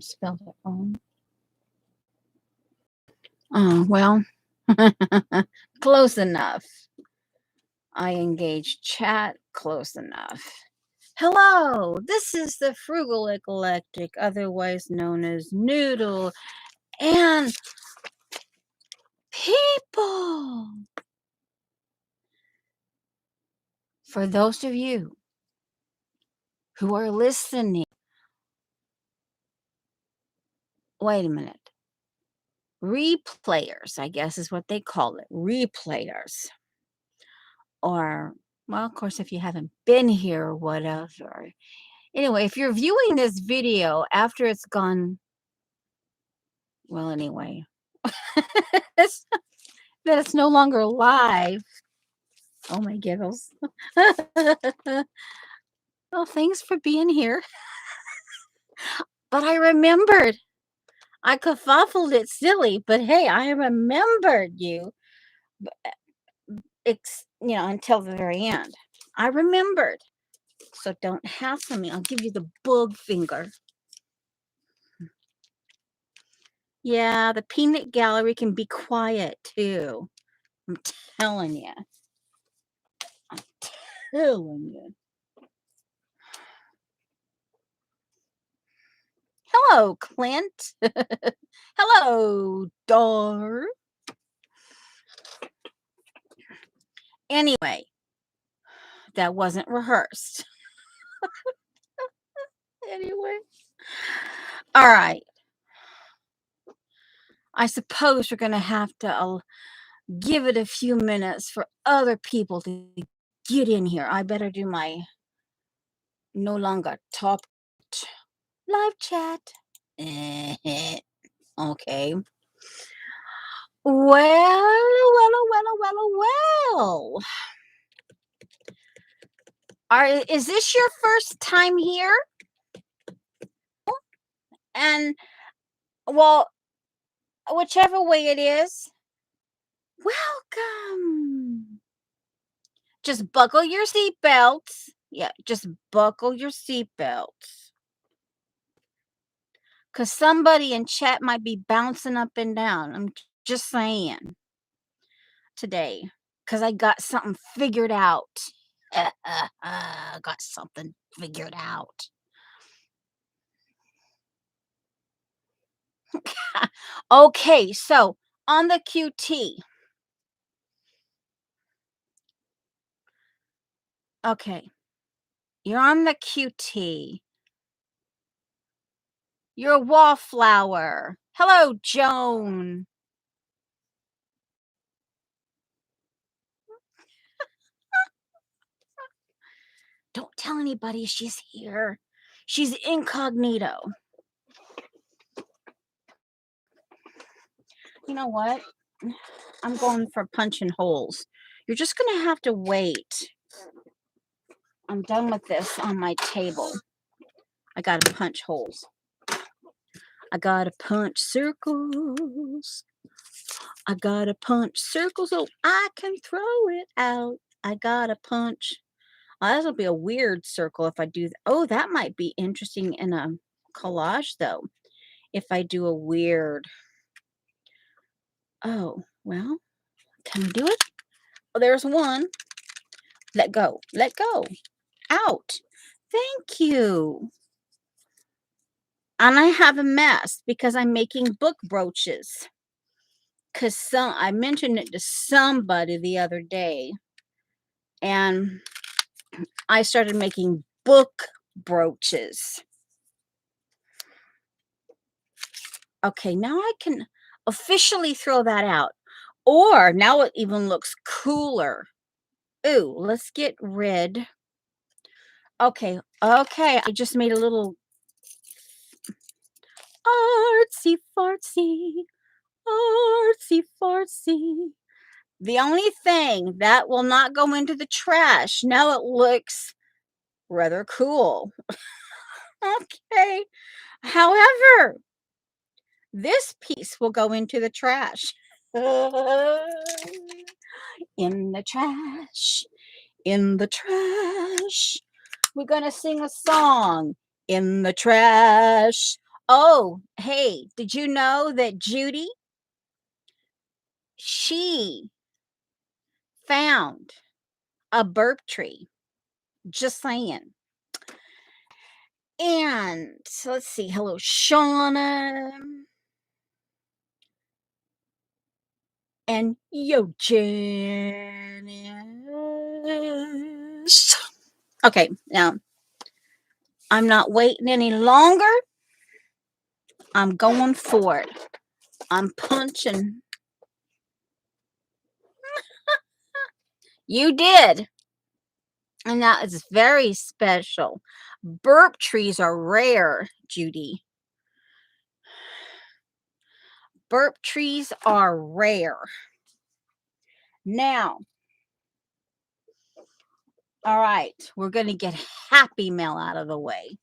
Spelled it wrong. Well, close enough. I engaged chat close enough. Hello, this is the Frugal Eclectic, otherwise known as Noodle, and people. For those of you who are listening, wait a minute. Replayers, I guess is what they call it. Replayers. Or, well, of course, if you haven't been here or whatever. Anyway, if you're viewing this video after it's gone, well, anyway, it's, that it's no longer live. Oh my giggles. Well, thanks for being here. But I remembered. I kerfuffled it silly, but hey, I remembered you. Until the very end. I remembered. So don't hassle me. I'll give you the bug finger. Yeah, the peanut gallery can be quiet too. I'm telling you. I'm telling you. Hello, Clint. Hello, Dar. Anyway, that wasn't rehearsed. Anyway. All right. I suppose we're going to have to give it a few minutes for other people to get in here. I better do my no longer top live chat. Okay. Well. Is this your first time here? And, well, whichever way it is, welcome. Just buckle your seatbelts. Yeah, just buckle your seatbelts. Because somebody in chat might be bouncing up and down. I'm just saying. Today. Because I got something figured out. Got something figured out. Okay, so on the QT. Okay. You're on the QT. You're a wallflower. Hello, Joan. Don't tell anybody she's here. She's incognito. You know what? I'm going for punching holes. You're just going to have to wait. I'm done with this on my table. I got to punch holes. I got to punch circles. I got to punch circles so I can throw it out. I got to punch. Oh, that'll be a weird circle if I do. Oh, that might be interesting in a collage, though. If I do a weird. Oh, well, can I do it? Oh, there's one. Let go. Let go. Out. Thank you. And I have a mess because I'm making book brooches. Because I mentioned it to somebody the other day. And I started making book brooches. Okay, now I can officially throw that out. Or now it even looks cooler. Ooh, let's get rid. Okay, I just made a little artsy fartsy. Artsy fartsy. The only thing that will not go into the trash. Now it looks rather cool. Okay. However, this piece will go into the trash. In the trash. In the trash. We're going to sing a song. In the trash. Oh, hey, did you know that Judy, she found a burp tree? Just saying. And let's see. Hello, Shauna. And yo, Janice. Okay, now I'm not waiting any longer. I'm going for it. I'm punching. You did. And that is very special. Burp trees are rare, Judy. Burp trees are rare. Now, all right, we're going to get Happy Mail out of the way.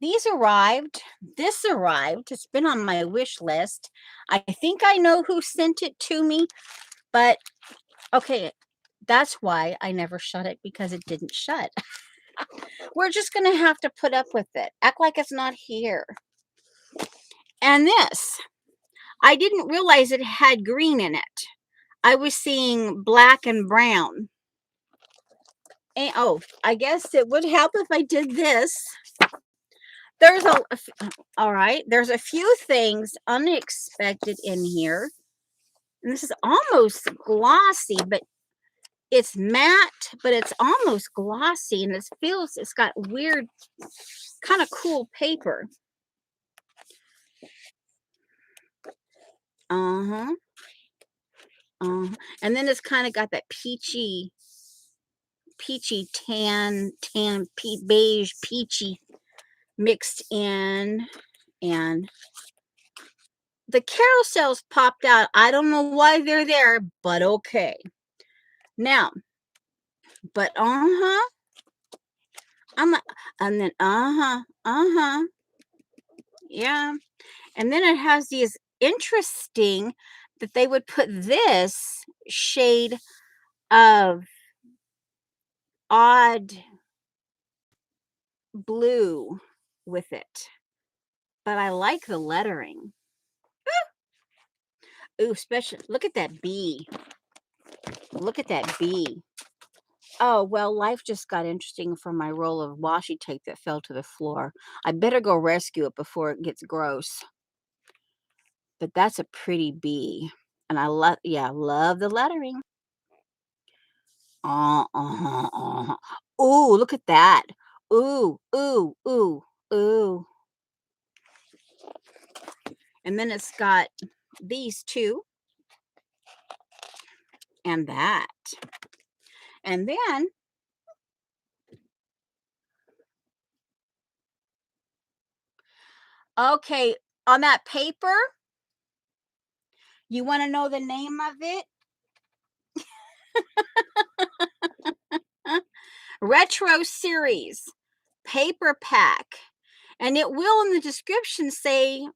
These arrived. This arrived. It's been on my wish list. I think I know who sent it to me, but okay, that's why I never shut it, because it didn't shut. We're just going to have to put up with it. Act like it's not here. And this, I didn't realize it had green in it. I was seeing black and brown. And, oh, I guess it would help if I did this. There's all right. There's a few things unexpected in here. And this is almost glossy, but it's matte, but it's almost glossy, and it's got weird, kind of cool paper. Uh-huh. And then it's kind of got that peachy beige, peachy mixed in, and the carousels popped out. I don't know why they're there, but okay. Now, but I'm like, and then yeah, and then it has these interesting that they would put this shade of odd blue with it, but I like the lettering. Ooh, special. Look at that bee. Look at that bee. Oh, well, life just got interesting from my roll of washi tape that fell to the floor. I better go rescue it before it gets gross. But that's a pretty bee. And I love, yeah, love the lettering. Ooh, look at that. Ooh, ooh, ooh, ooh. And then it's got these two and that. And then, okay, on that paper, you want to know the name of it? Retro Series Paper Pack. And it will in the description say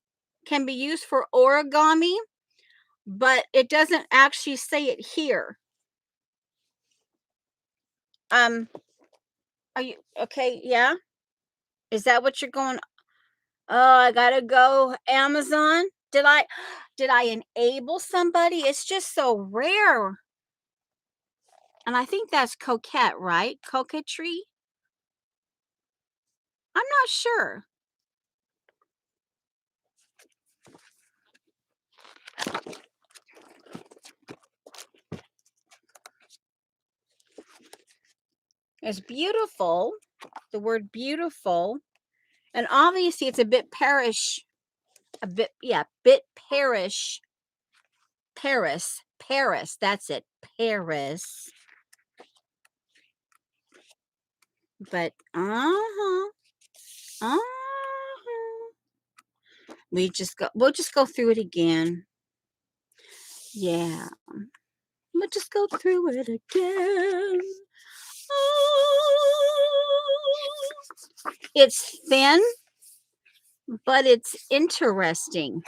can be used for origami, but it doesn't actually say it here. Are you okay? Yeah. Is that what you're going? Oh, I gotta go Amazon. Did I enable somebody? It's just so rare. And I think that's coquette, right? Coquetry? I'm not sure. It's beautiful. The word beautiful. And obviously it's a bit parish. A bit, yeah, bit parish. Paris. That's it. Paris. But uh-huh. We'll just go through it again. Yeah. We'll just go through it again. It's thin, but it's interesting.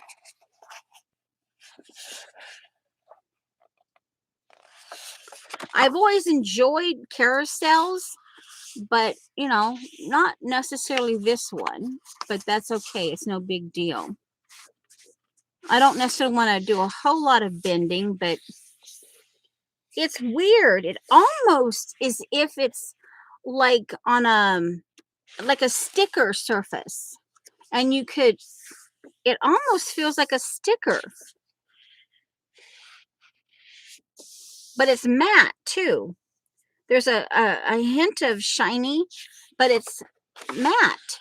I've always enjoyed carousels, but you know, not necessarily this one, but that's okay. It's no big deal. I don't necessarily want to do a whole lot of bending, but it's weird. It almost is if it's like on like a sticker surface, and you could, it almost feels like a sticker, but it's matte too. There's a hint of shiny, but it's matte.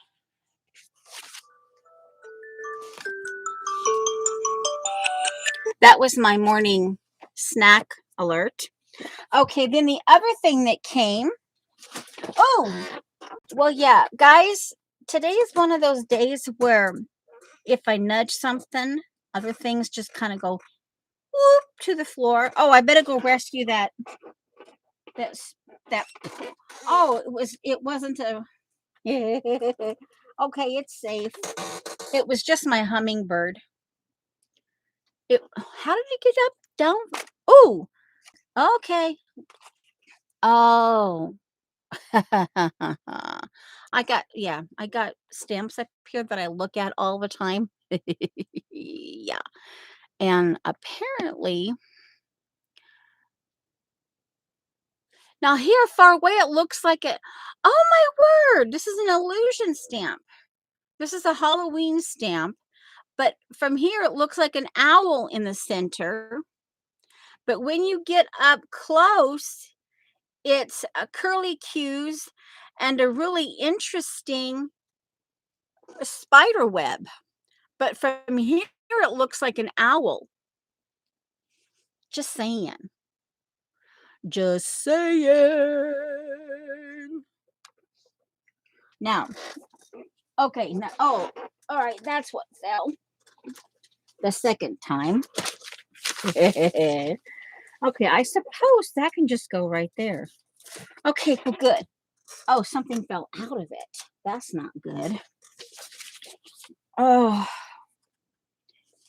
That was my morning snack alert. Okay, then the other thing that came. Oh, well, yeah, guys, today is one of those days where if I nudge something, other things just kind of go whoop to the floor. Oh, I better go rescue that. That's that. Oh, it wasn't a. Okay, it's safe. It was just my hummingbird. How did it get up? Down? Oh, okay. Oh. I got stamps up here that I look at all the time. Yeah. And apparently, now here far away, it looks like it. Oh my word, this is an illusion stamp. This is a Halloween stamp, but from here, it looks like an owl in the center. But when you get up close, it's a curly cues and a really interesting spider web. But from here, it looks like an owl. Just saying. Just saying. Now, okay, now, oh, all right, that's what fell the second time. Okay, I suppose that can just go right there. Okay, well, good. Oh, something fell out of it. That's not good. Oh,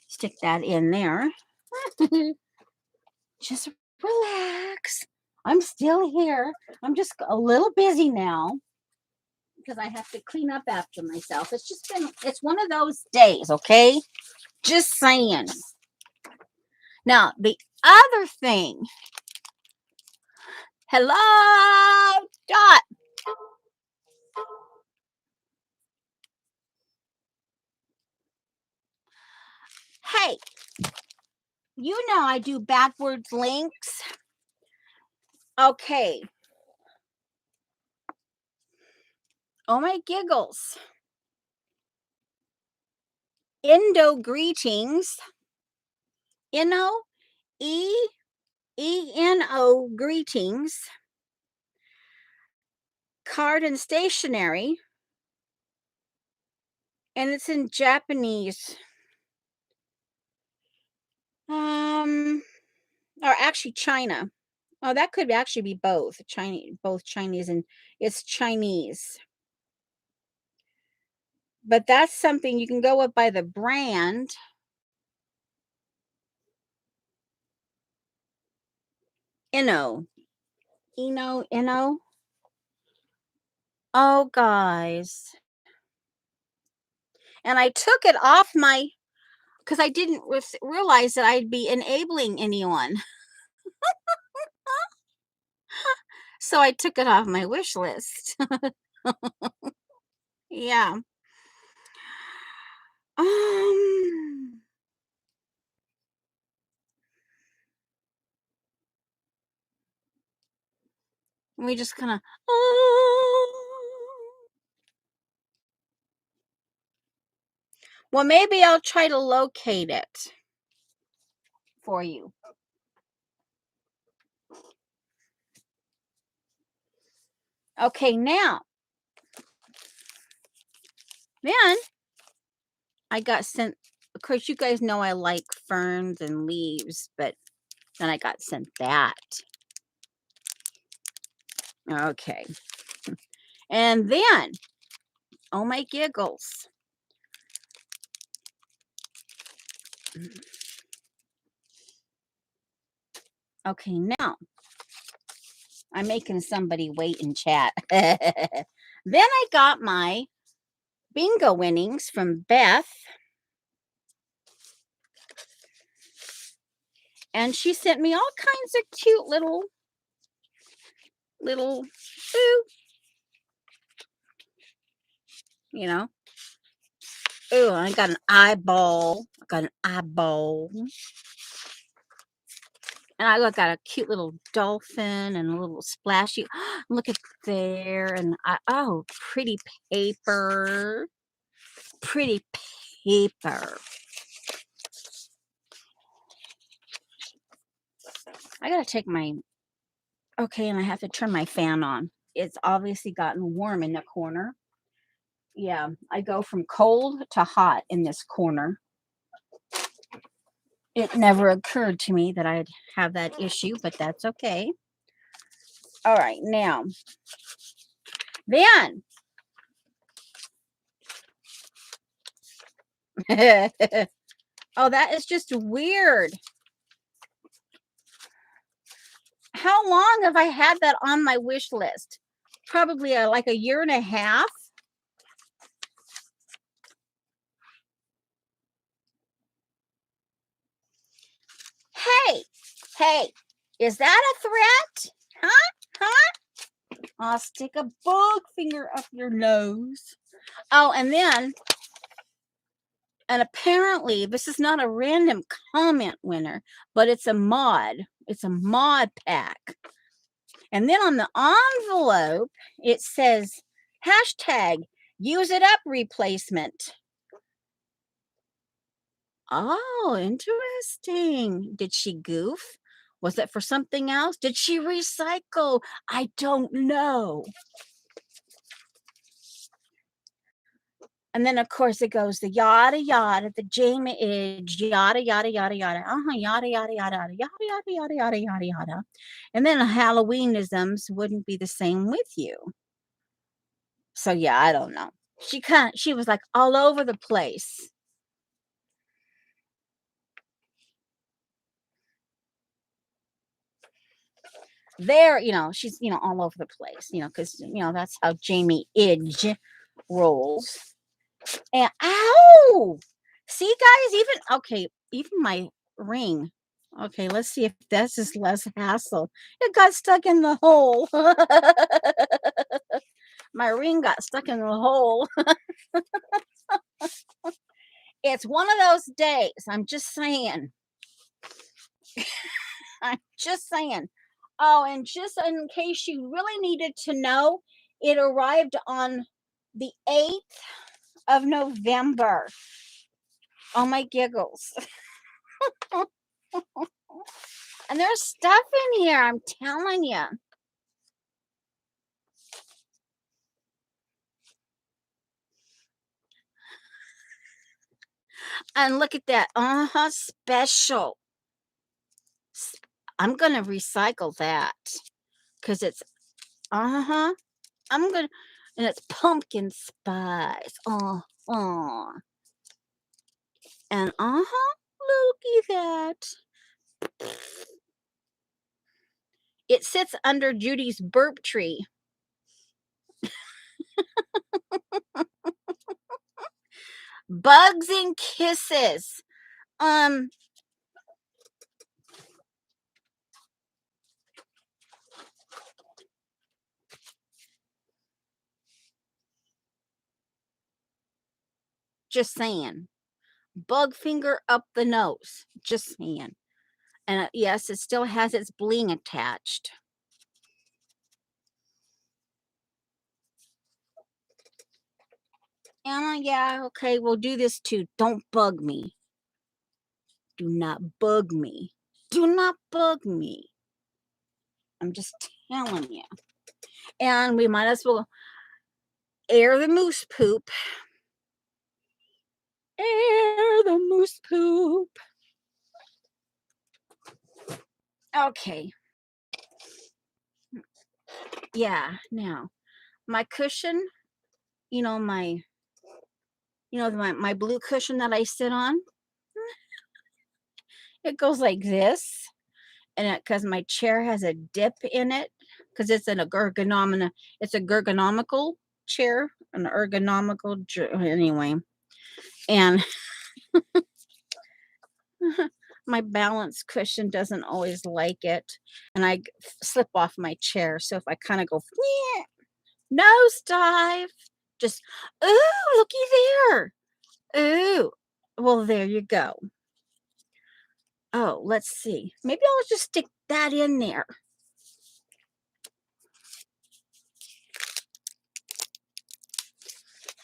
stick that in there. Just relax. I'm still here. I'm just a little busy now because I have to clean up after myself. It's one of those days, okay? Just saying. Now, the other thing. Hello, Dot. Hey, you know I do backwards links. Okay. Oh my giggles. Indo greetings. Eno, E-E-N-O greetings. Card and stationery. And it's in Japanese. Or actually China. Oh, that could actually be both Chinese, both Chinese, and it's Chinese. But that's something you can go up by the brand. Eno. Eno. Oh, guys. And I took it off because I didn't realize that I'd be enabling anyone. So I took it off my wish list. Yeah. Um, we just kind of. Well, maybe I'll try to locate it for you. Okay, now. Then I got sent. Of course, you guys know I like ferns and leaves, but then I got sent that. Okay. And then, oh my giggles. Okay, now I'm making somebody wait in chat. Then I got my bingo winnings from Beth, and she sent me all kinds of cute little, ooh, you know. Ooh, I got an eyeball. I got an eyeball. And I look at a cute little dolphin and a little splashy. Look at there. And oh, pretty paper. Pretty paper. I gotta take my, okay, and I have to turn my fan on. It's obviously gotten warm in the corner. Yeah, I go from cold to hot in this corner. It never occurred to me that I'd have that issue, but that's okay. All right, now, then, oh, that is just weird. How long have I had that on my wish list? Probably like a year and a half. Hey, hey, is that a threat? Huh? I'll stick a bug finger up your nose. Oh, and then, and apparently this is not a random comment winner, but it's a mod. It's a mod pack. And then on the envelope, it says hashtag use it up replacement. Oh, interesting. Did she goof? Was it for something else? Did she recycle? I don't know. And then, of course, it goes the yada yada, the Jamage, yada yada yada yada, yada yada yada yada yada yada yada yada yada yada. And then Halloweenisms wouldn't be the same with you. So yeah, I don't know. She was like all over the place. There, she's, all over the place, because, that's how Jamie Idge rolls. And ow! See, guys, even my ring. Okay, let's see if this is less hassle. It got stuck in the hole. My ring got stuck in the hole. It's one of those days. I'm just saying. I'm just saying. Oh, and just in case you really needed to know, it arrived on the 8th of November. Oh, my giggles. And there's stuff in here, I'm telling you. And look at that. Special. I'm going to recycle that because it's, I'm going to, and it's pumpkin spice. And look at that. It sits under Judy's burp tree. Bugs and kisses. Just saying. Bug finger up the nose. Just saying. And yes, it still has its bling attached. And yeah, okay, we'll do this too. Don't bug me. Do not bug me. Do not bug me. I'm just telling you. And we might as well air the moose poop. Air the moose poop. Okay. Yeah, now my cushion, my blue cushion that I sit on, it goes like this, and because my chair has a dip in it, because it's an ergonomic, it's a ergonomical chair, an ergonomical, anyway. And my balance cushion doesn't always like it, and I slip off my chair. So if I kind of go nosedive, just ooh, looky there, ooh. Well, there you go. Oh, let's see. Maybe I'll just stick that in there.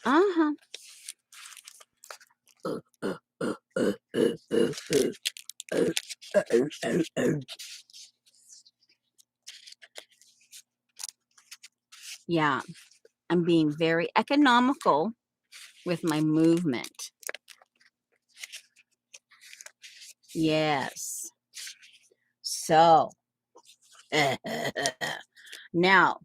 Uh-huh. Yeah, I'm being very economical with my movement. Yes. So, now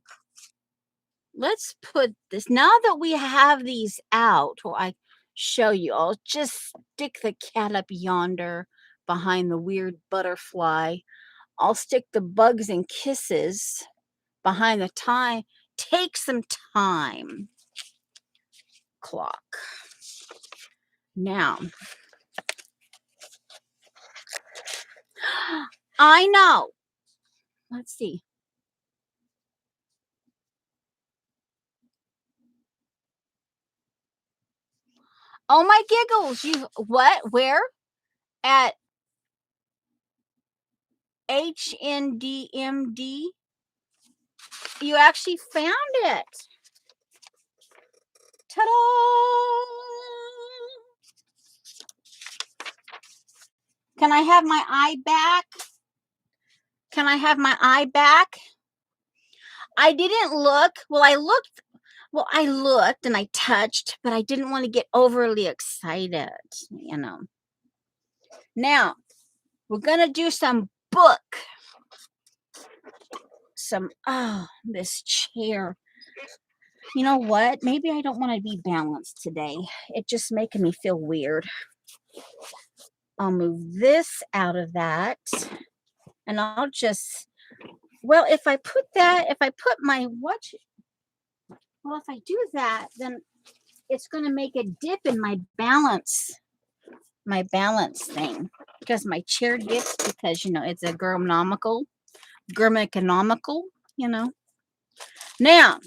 let's put this, now that we have these out, well, I show you, I'll just stick the cat up yonder behind the weird butterfly. I'll stick the bugs and kisses behind the time. Take some time clock. Now, I know. Let's see. Oh my giggles. You what? Where? At HNDMD? You actually found it. Ta-da! Can I have my eye back? Can I have my eye back? I didn't look. Well, I looked and I touched, but I didn't want to get overly excited, you know. Now, we're going to do some book. Oh, this chair. You know what? Maybe I don't want to be balanced today. It's just making me feel weird. I'll move this out of that. And I'll just, well, if I put my watch, well, if I do that, then it's going to make a dip in my balance thing, because my chair dips, because, you know, it's a ergonomical, you know. Now,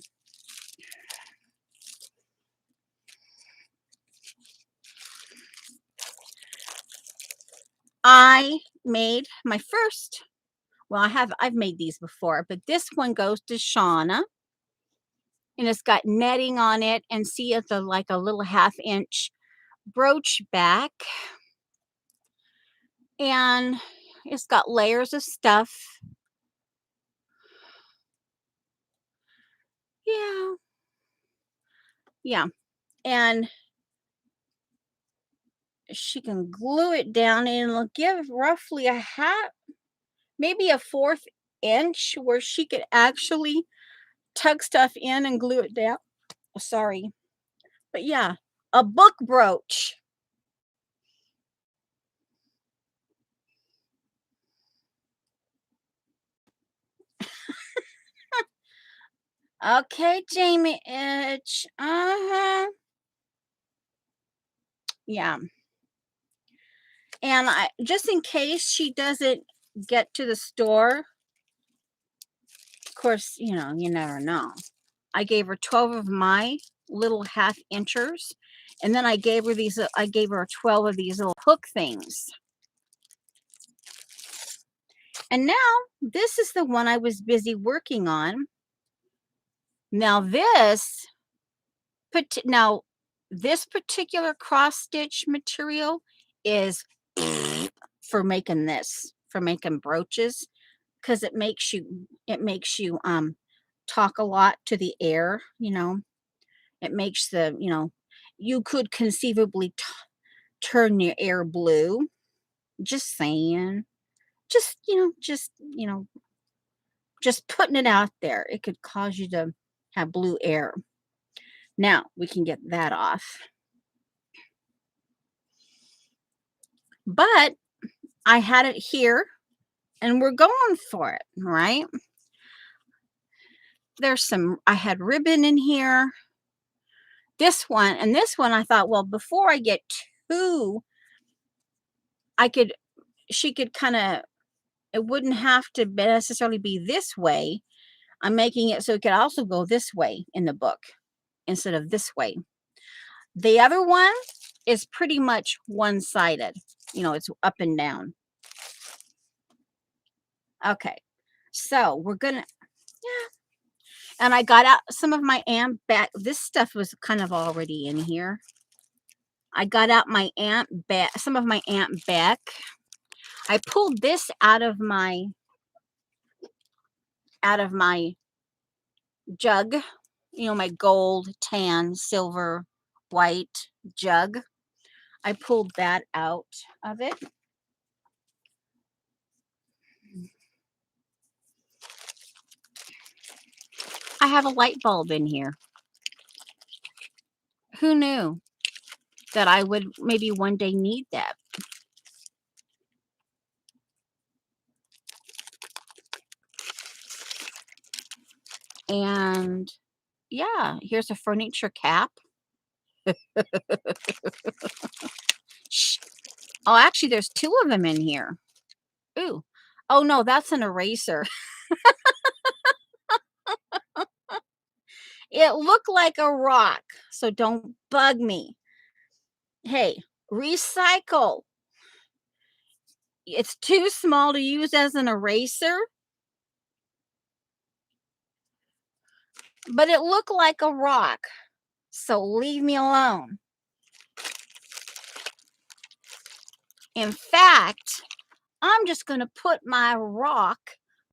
I made my first, well, I've made these before, but this one goes to Shauna, and it's got netting on it, and see, it's like a little 1/2 inch brooch back, and it's got layers of stuff. Yeah. Yeah. And she can glue it down, and it'll give roughly a half, maybe a 1/4 inch, where she could actually tug stuff in and glue it down. Oh, sorry. But yeah, a book brooch. Okay, Jamie Itch. Uh-huh. Yeah. And I, just in case she doesn't get to the store, of course, you know, you never know. I gave her 12 of my little 1/2 inchers, and then I gave her these, I gave her 12 of these little hook things. And now this is the one I was busy working on. Now now this particular cross stitch material is for making brooches, because it makes you talk a lot to the air, you know. It makes the, you know, you could conceivably turn your air blue. Just saying. Just putting it out there. It could cause you to have blue air. Now we can get that off. But I had it here, and we're going for it, right? There's some, I had ribbon in here. This one, and this one, I thought, well, before I get two, I could, she could kind of, it wouldn't have to necessarily be this way. I'm making it so it could also go this way in the book instead of this way. The other one is pretty much one-sided. You know, it's up and down. Okay. So we're gonna, yeah. And I got out some of my ant back. This stuff was kind of already in here. I got out my ant back, some of my ant back. I pulled this out of my jug, you know, my gold, tan, silver, white jug. I pulled that out of it. I have a light bulb in here. Who knew that I would maybe one day need that? And yeah, here's a furniture cap. Shh. Oh, actually, there's two of them in here. Ooh. Oh, no, that's an eraser. It looked like a rock, so don't bug me. Hey, recycle. It's too small to use as an eraser, but it looked like a rock, so leave me alone. In fact, I'm just going to put my rock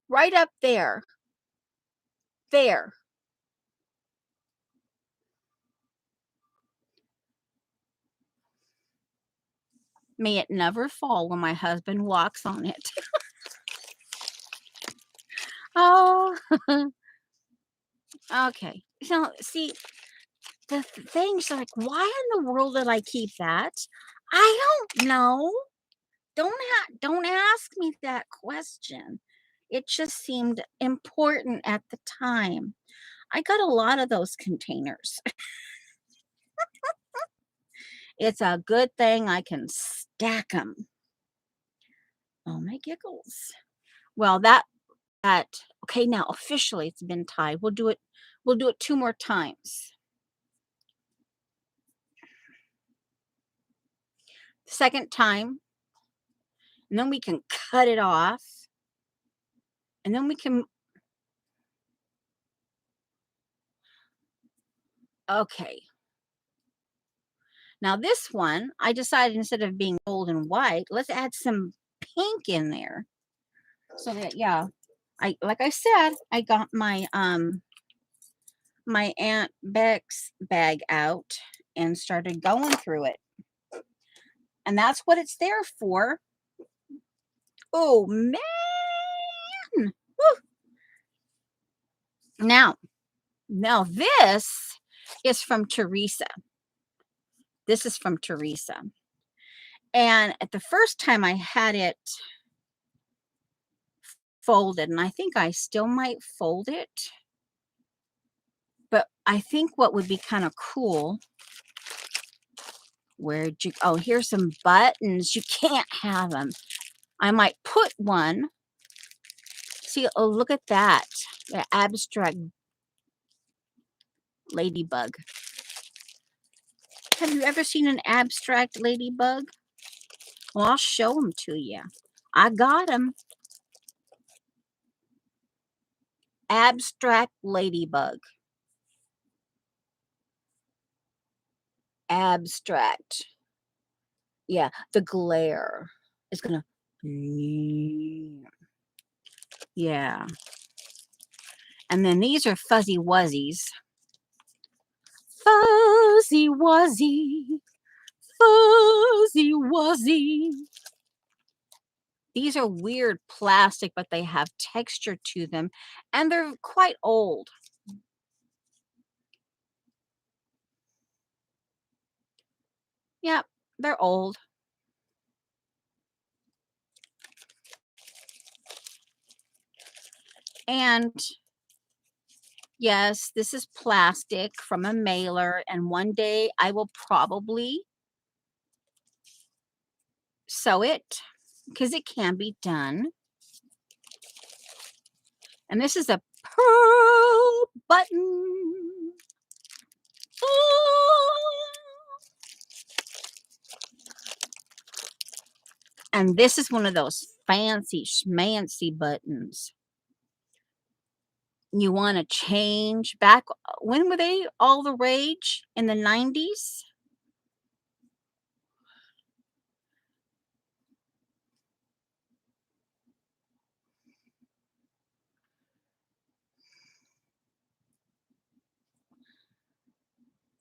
right up there. There. May it never fall when my husband walks on it. Oh, okay. So, see, the things like, why in the world did I keep that? I don't know. Don't ask me that question. It just seemed important at the time. I got a lot of those containers. It's a good thing I can stack them. Oh my giggles. Well, that okay, now officially it's been tied. We'll do it two more times. Second time, and then we can cut it off. And then we can, okay. Now this one, I decided instead of being gold and white, let's add some pink in there. So that, yeah, like I said, I got my Aunt Beck's bag out and started going through it. And that's what it's there for. Oh man. Woo. Now this is from Teresa. This is from Teresa. And at the first time I had it folded, and I think I still might fold it, but I think what would be kind of cool, where'd you, oh, here's some buttons. You can't have them. I might put one. See, oh, look at that. The abstract ladybug. Have you ever seen an abstract ladybug? Well, I'll show them to you. I got them. Abstract ladybug. Abstract. Yeah, the glare is gonna. Yeah. And then these are fuzzy wuzzies. Fuzzy wuzzy. Fuzzy wuzzy. These are weird plastic, but they have texture to them, and they're quite old. Yep, they're old. And Yes, this is plastic from a mailer, and one day I will probably sew it because it can be done. And this is a pearl button. Oh. And this is one of those fancy schmancy buttons. You want to change back. When were they all the rage? In the 90s?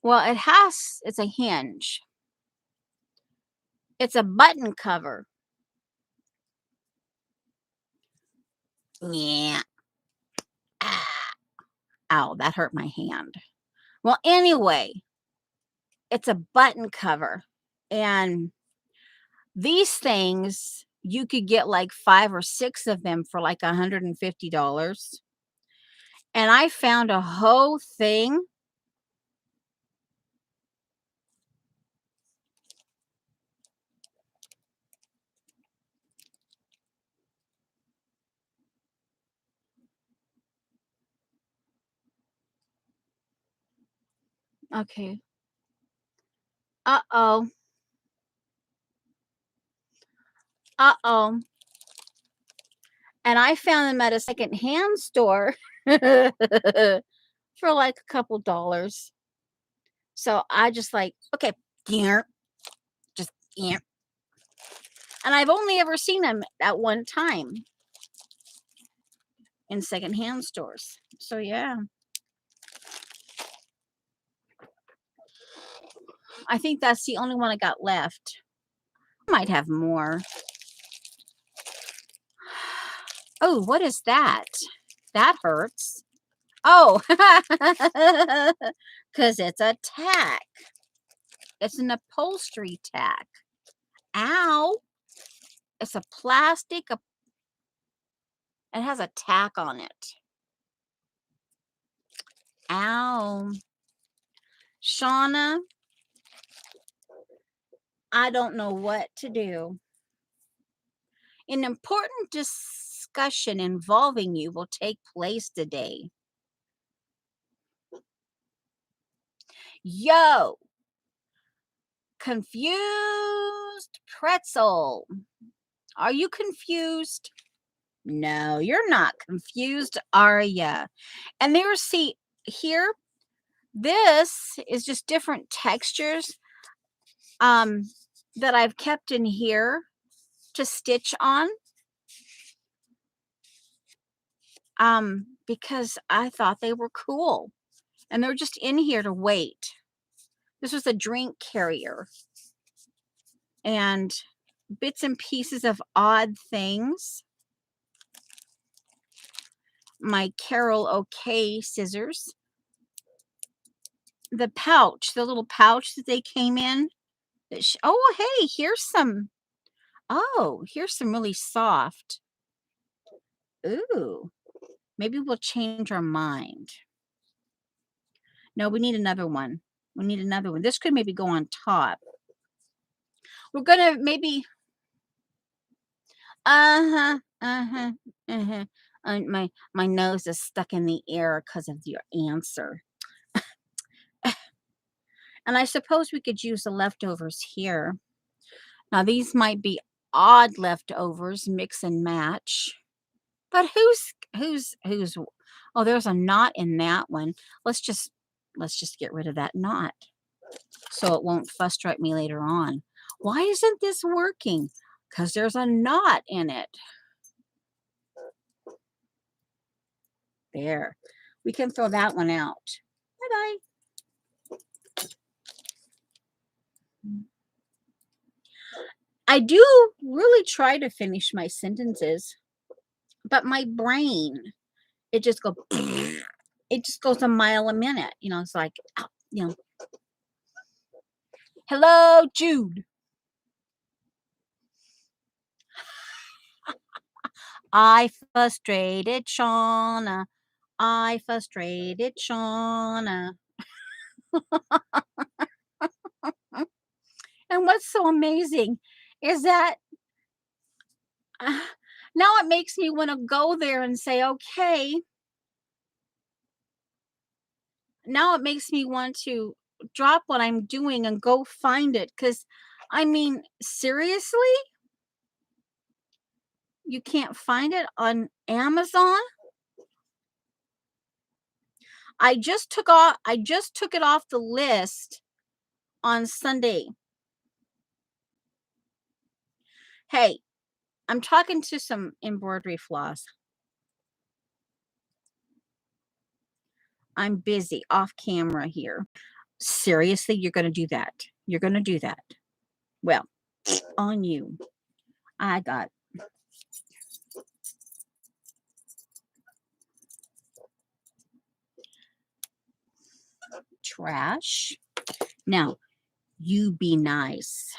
Well, it's a hinge. It's a button cover. Yeah. Ah. Ow, that hurt my hand. Well, anyway, it's a button cover. And these things, you could get like 5 or 6 of them for like $150. And I found a whole thing. Okay. Uh-oh. Uh-oh. And I found them at a secondhand store for like a couple dollars. So I just like, okay, yeah, just yeah. And I've only ever seen them at one time in secondhand stores. So yeah, I think that's the only one I got left. I might have more. Oh, what is that? That hurts. Oh, because it's a tack. It's an upholstery tack. Ow. It's a plastic. It has a tack on it. Ow. Shauna, I don't know what to do. An important discussion involving you will take place today. Yo, confused pretzel. Are you confused? No, you're not confused, are ya? And there's, see, here, this is just different textures that I've kept in here to stitch on. Because I thought they were cool. And they're just in here to wait. This was a drink carrier. And bits and pieces of odd things. My Carol OK scissors. The pouch, the little pouch that they came in. Oh, hey, here's some. Oh, here's some really soft. Ooh, maybe we'll change our mind. No, we need another one. We need another one. This could maybe go on top. We're gonna maybe. Uh-huh, uh-huh, uh-huh. My nose is stuck in the air because of your answer. And I suppose we could use the leftovers here. Now these might be odd leftovers, mix and match. But who's oh, there's a knot in that one. Let's just get rid of that knot so it won't frustrate me later on. Why isn't this working? Because there's a knot in it. There. We can throw that one out. Bye-bye. I do really try to finish my sentences, but my brain, it just goes, it just goes a mile a minute. It's like, you know, hello, Jude. I frustrated Shauna. I frustrated Shauna. And what's so amazing is that uh, now it makes me want to go there and say, okay, now it makes me want to drop what I'm doing and go find it. Because, I mean, seriously, you can't find it on Amazon? I just took it off the list on Sunday. Hey, I'm talking to some embroidery floss. I'm busy off camera here. Seriously, you're going to do that? You're going to do that? Well, on you. I got trash. Now, you be nice.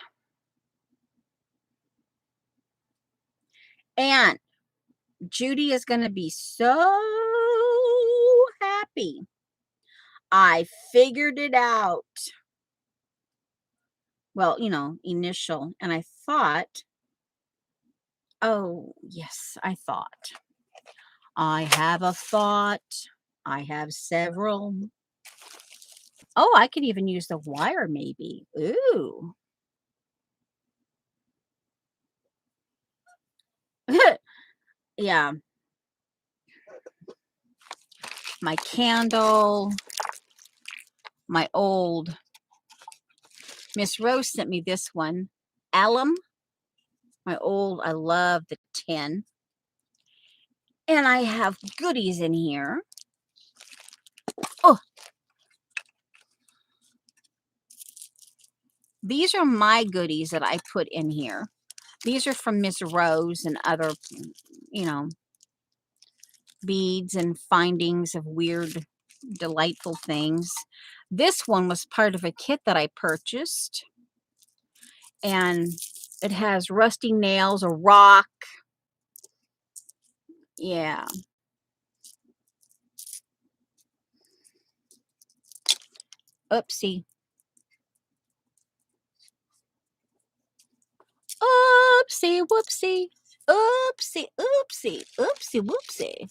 And Judy is going to be so happy. I figured it out. Well, initial. And I thought, oh, yes, I thought. I have a thought. I have several. Oh, I could even use the wire maybe. Ooh. Yeah. My candle. My old Miss Rose sent me this one. Alum. I love the tin. And I have goodies in here. Oh, these are my goodies that I put in here. These are from Miss Rose and other, you know, beads and findings of weird, delightful things. This one was part of a kit that I purchased. And it has rusty nails, a rock. Yeah. Oopsie. Oopsie, whoopsie. Oopsie, oopsie, oopsie, whoopsie.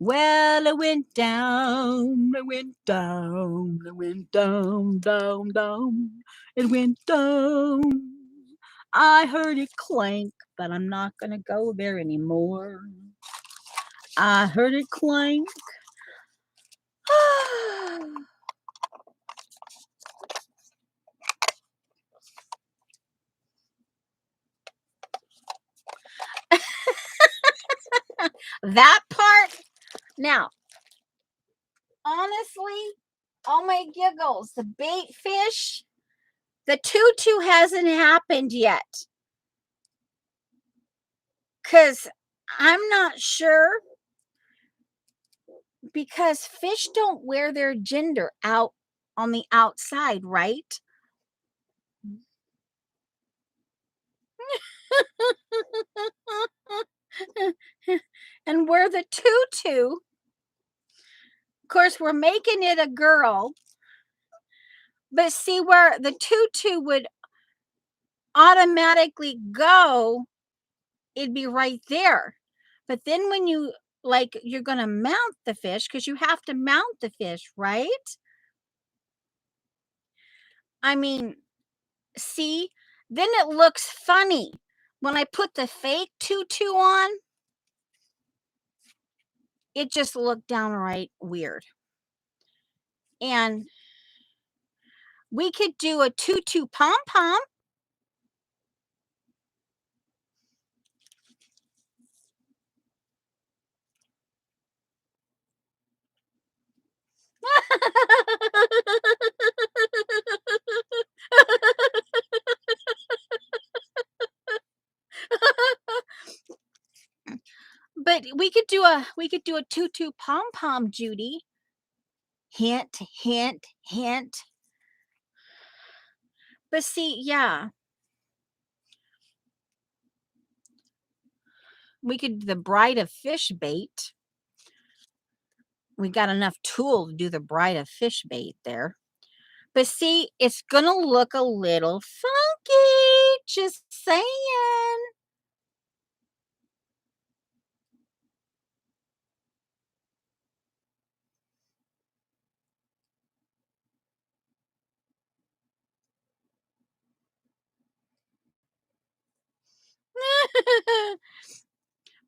Well, I went down, I went down, I went down, down, down. It went down. I heard it clank, but I'm not going to go there anymore. I heard it clank. That part. Now, honestly, oh my giggles, the bait fish, the tutu hasn't happened yet. Because I'm not sure, because fish don't wear their gender out on the outside, right? And we're the tutu. Of course, we're making it a girl. But see where the tutu would automatically go, it'd be right there. But then when you're going to mount the fish, because you have to mount the fish, right? I mean, see, then it looks funny. When I put the fake tutu on, it just looked downright weird. And we could do a tutu pom-pom. But we could do a tutu pom-pom, Judy. Hint, hint, hint. But see, yeah, we could do the bride of fish bait. we got enough tulle to do the bride of fish bait there. But see, it's gonna look a little funky, just saying.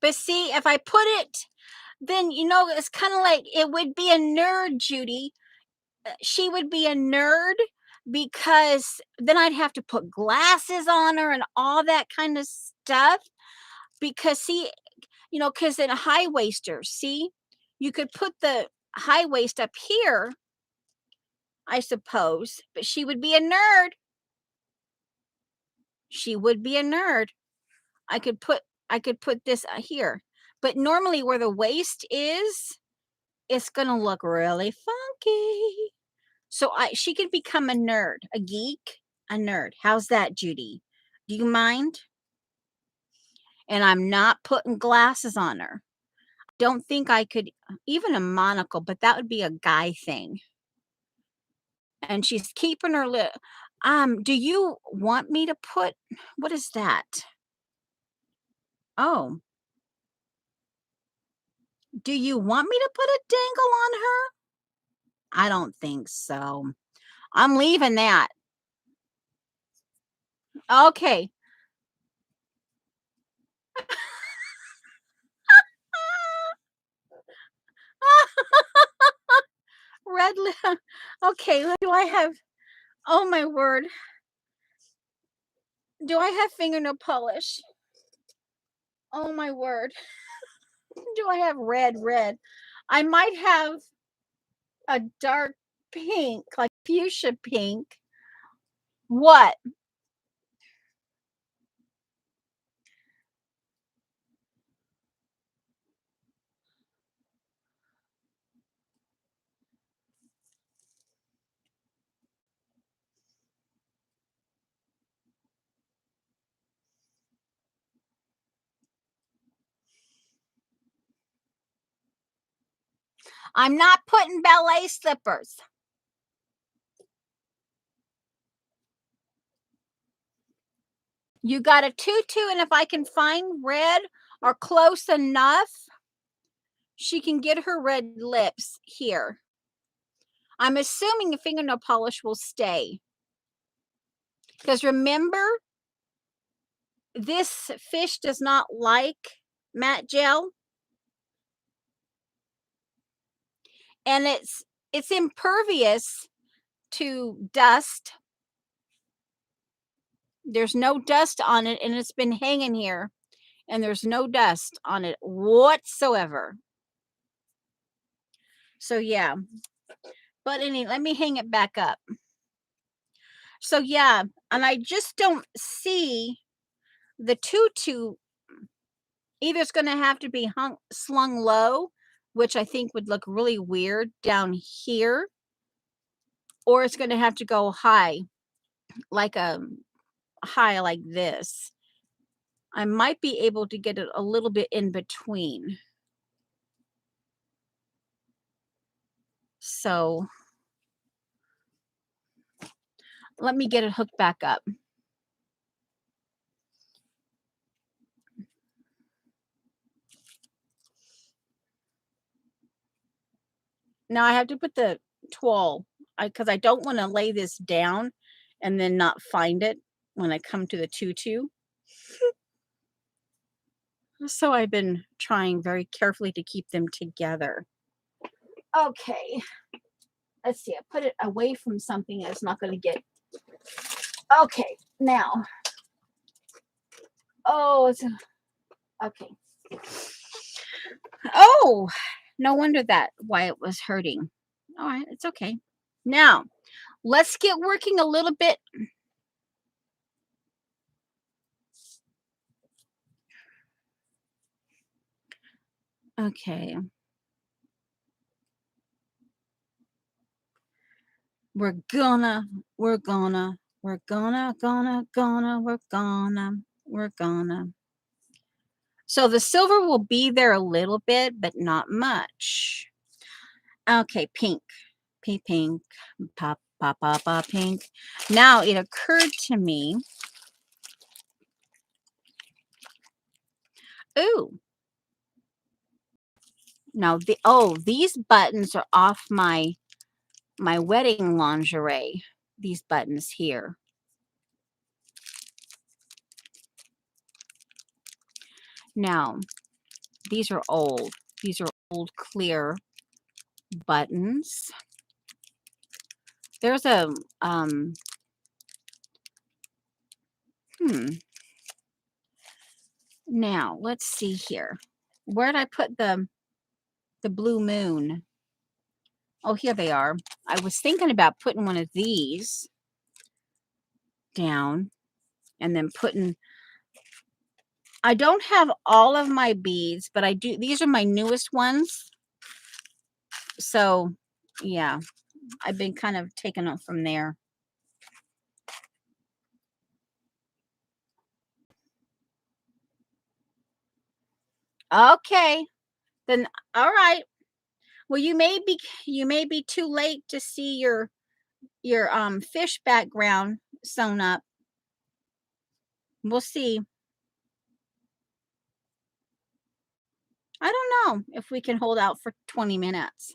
But see, if I put it, then, it's kinda like it would be a nerd, Judy. She would be a nerd because then I'd have to put glasses on her and all that kind of stuff because see, because in a high waister, see, you could put the high waist up here, I suppose, but she would be a nerd. She would be a nerd. I could put I could put this here. But normally where the waist is, it's gonna look really funky. So she could become a nerd, a geek, a nerd. How's that, Judy? Do you mind? And I'm not putting glasses on her. Don't think I could even a monocle, but that would be a guy thing. And she's keeping her lip. Do you want me to put what is that? Oh, do you want me to put a dangle on her? I don't think so. I'm leaving that. Okay. Red lip. Okay, do I have oh my word. Do I have fingernail polish? Oh my word. Do I have red? I might have a dark pink, like fuchsia pink. What? I'm not putting ballet slippers. You got a tutu, and if I can find red or close enough, she can get her red lips here. I'm assuming the fingernail polish will stay. Because remember, this fish does not like matte gel, and it's impervious to dust. There's no dust on it, and it's been hanging here, and there's no dust on it whatsoever. So yeah, but anyway, let me hang it back up. So yeah, and I just don't see the tutu. Either it's going to have to be slung low, which I think would look really weird down here, or it's going to have to go high, like a high like this. I might be able to get it a little bit in between. So let me get it hooked back up. Now I have to put the toile because I don't want to lay this down and then not find it when I come to the tutu. So I've been trying very carefully to keep them together. Okay. Let's see. I put it away from something that's not going to get. Okay. Now. Oh, it's okay. Oh, no wonder why it was hurting. All right. It's okay. Now, let's get working a little bit. Okay. We're gonna, we're gonna, we're gonna, gonna, gonna, we're gonna, we're gonna. So the silver will be there a little bit, but not much. Okay, pink. Pink. Pop, pop, pop, pop, pink. Now it occurred to me, ooh, now these buttons are off my wedding lingerie. These buttons here. Now, these are old. These are old clear buttons. There's a hmm. Now, let's see here. Where did I put the blue moon? Oh, here they are. I was thinking about putting one of these down and then putting, I don't have all of my beads, but I do, these are my newest ones. So, yeah, I've been kind of taking them from there. Okay, then, all right. Well, you may be too late to see your fish background sewn up. We'll see. I don't know if we can hold out for 20 minutes.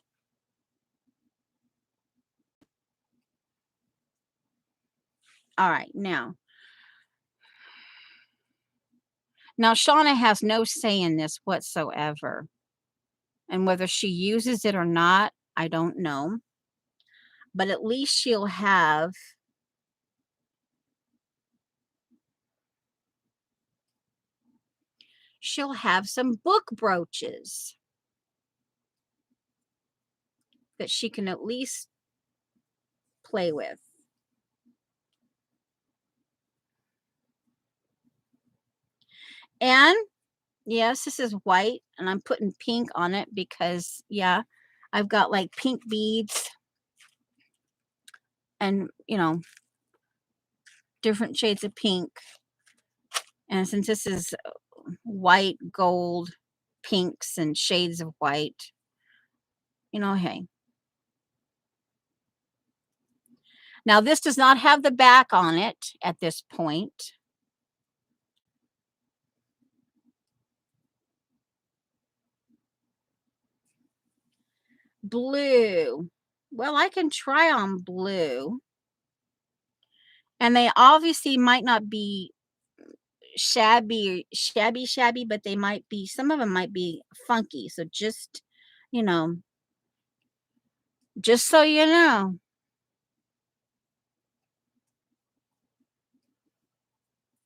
All right, now Shauna has no say in this whatsoever. And whether she uses it or not, I don't know. But at least she'll have some book brooches that she can at least play with. And yes, this is white and I'm putting pink on it because yeah, I've got like pink beads and, different shades of pink. And since this is white, gold, pinks and shades of white, hey. Now this does not have the back on it at this point. Blue. Well, I can try on blue. And they obviously might not be shabby, but they might be, some of them might be funky. So you know, just so you know.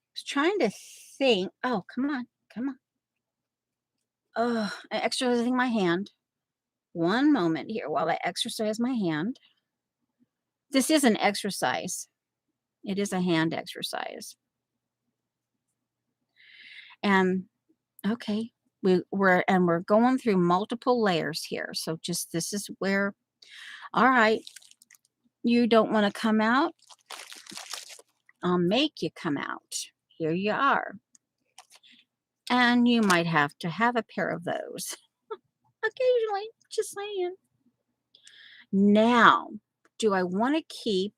I was trying to think. Oh, come on. Come on. Oh, I'm exercising my hand. One moment here while I exercise my hand. This is an exercise. It is a hand exercise. And okay, we're going through multiple layers here. So just this is where, all right, you don't want to come out. I'll make you come out. Here you are. And you might have to have a pair of those occasionally, just saying. Now, do I want to keep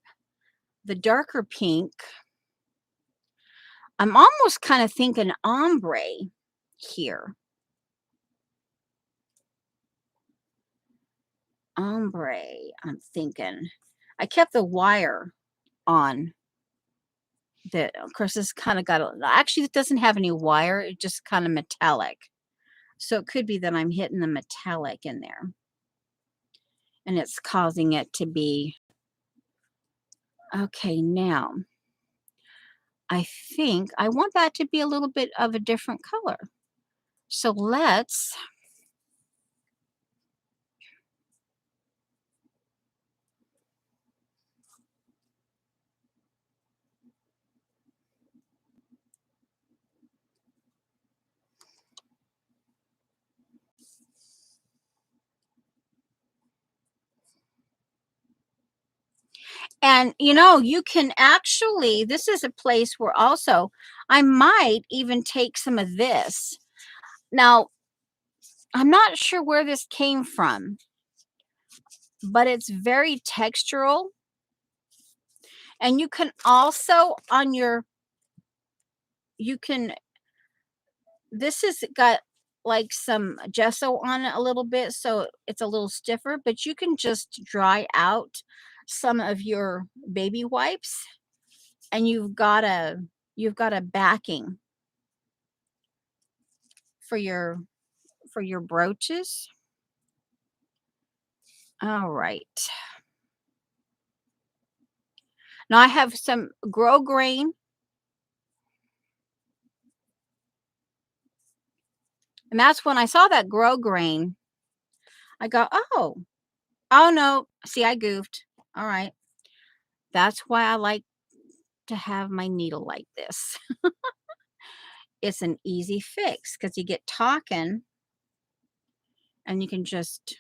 the darker pink? I'm almost kind of thinking ombre here. Ombre, I'm thinking. I kept the wire on. Of course, this kind of actually, it doesn't have any wire. It's just kind of metallic. So it could be that I'm hitting the metallic in there. And it's causing it to be. Okay, now, I think I want that to be a little bit of a different color. So let's. And you can actually, this is a place where also I might even take some of this. Now, I'm not sure where this came from, but it's very textural. And you can also on your you can this has got like some gesso on it a little bit, so it's a little stiffer, but you can just dry out some of your baby wipes and you've got a backing for your brooches. All right. Now I have some grow grain, and that's when I saw that grow grain, I go, "Oh, oh no, see I goofed. All right. That's why I like to have my needle like this." It's an easy fix because you get talking and you can just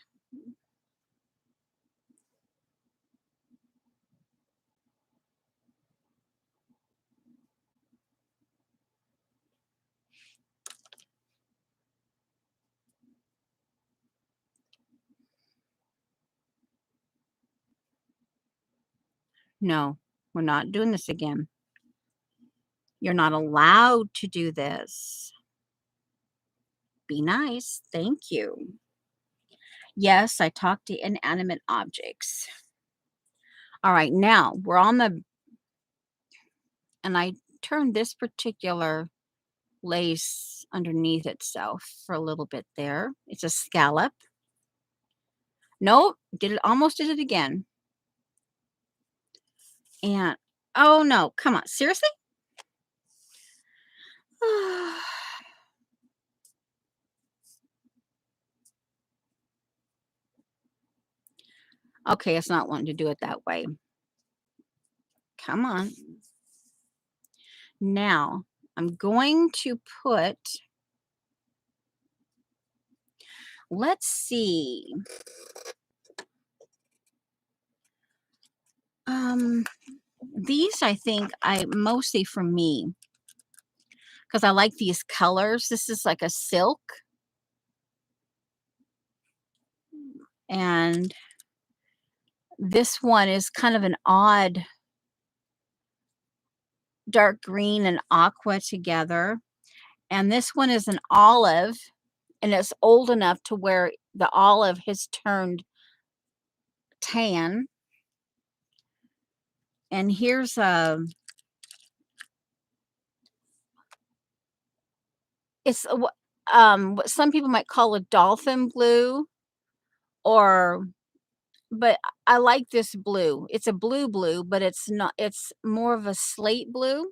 no, we're not doing this again. You're not allowed to do this. Be nice. Thank you. Yes, I talk to inanimate objects. All right, now we're on the, and I turned this particular lace underneath itself for a little bit there. It's a scallop. Nope, almost did it again. And oh no, come on, seriously? Okay, it's not wanting to do it that way. Come on. Now, I'm going to put, let's see. Um, these I think I mostly for me because I like these colors. This is like a silk, and this one is kind of an odd dark green and aqua together. And this one is an olive, and it's old enough to where the olive has turned tan. And here's it's what some people might call a dolphin blue, or but I like this blue. It's a blue, but it's not, it's more of a slate blue.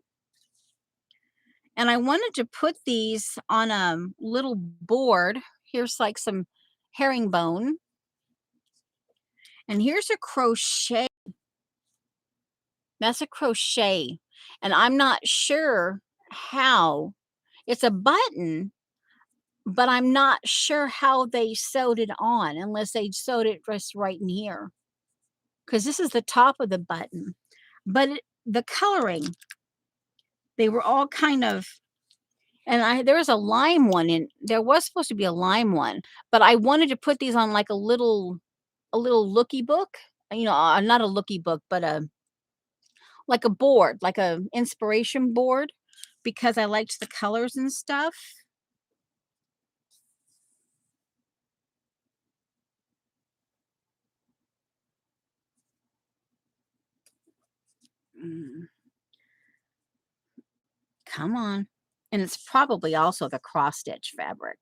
And I wanted to put these on a little board. Here's like some herringbone, and here's a crochet. That's a crochet, and I'm not sure how. It's a button, but I'm not sure how they sewed it on unless they sewed it just right in here. Because this is the top of the button. But the coloring, they were all kind of, and there was a lime one in there was supposed to be a lime one, but I wanted to put these on like a little looky book, not a looky book, but like a board, like a inspiration board, because I liked the colors and stuff. Mm, come on. And it's probably also the cross stitch fabric.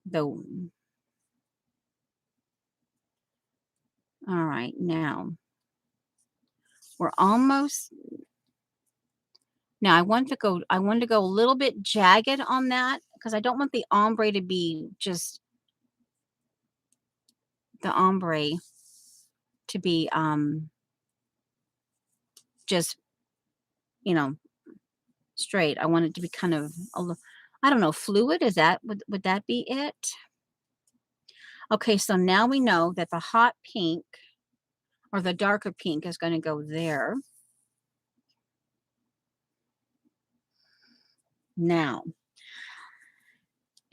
The All right, now we're almost, now I want to go a little bit jagged on that because I don't want the ombre to be just the ombre to be just, you know, straight. I want it to be kind of I don't know, fluid. Is that would that be it? Okay, so now we know that the hot pink or the darker pink is going to go there. Now,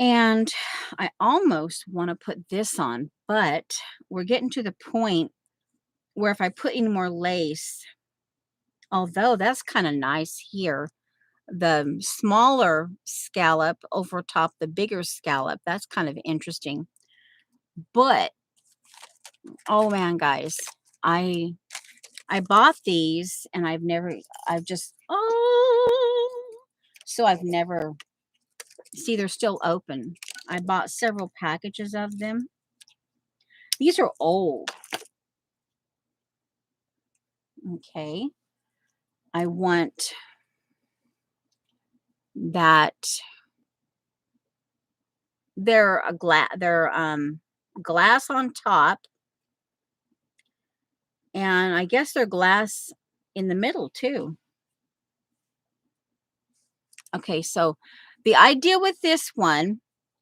And I almost want to put this on, but we're getting to the point where if I put any more lace, although that's kind of nice here, the smaller scallop over top the bigger scallop, that's kind of interesting. But oh man, guys, I I bought these and I've just so I've never see they're still open. I bought several packages of them. These are old. Okay. I want that they're glass on top, and I guess they're glass in the middle too. Okay, so the idea with this one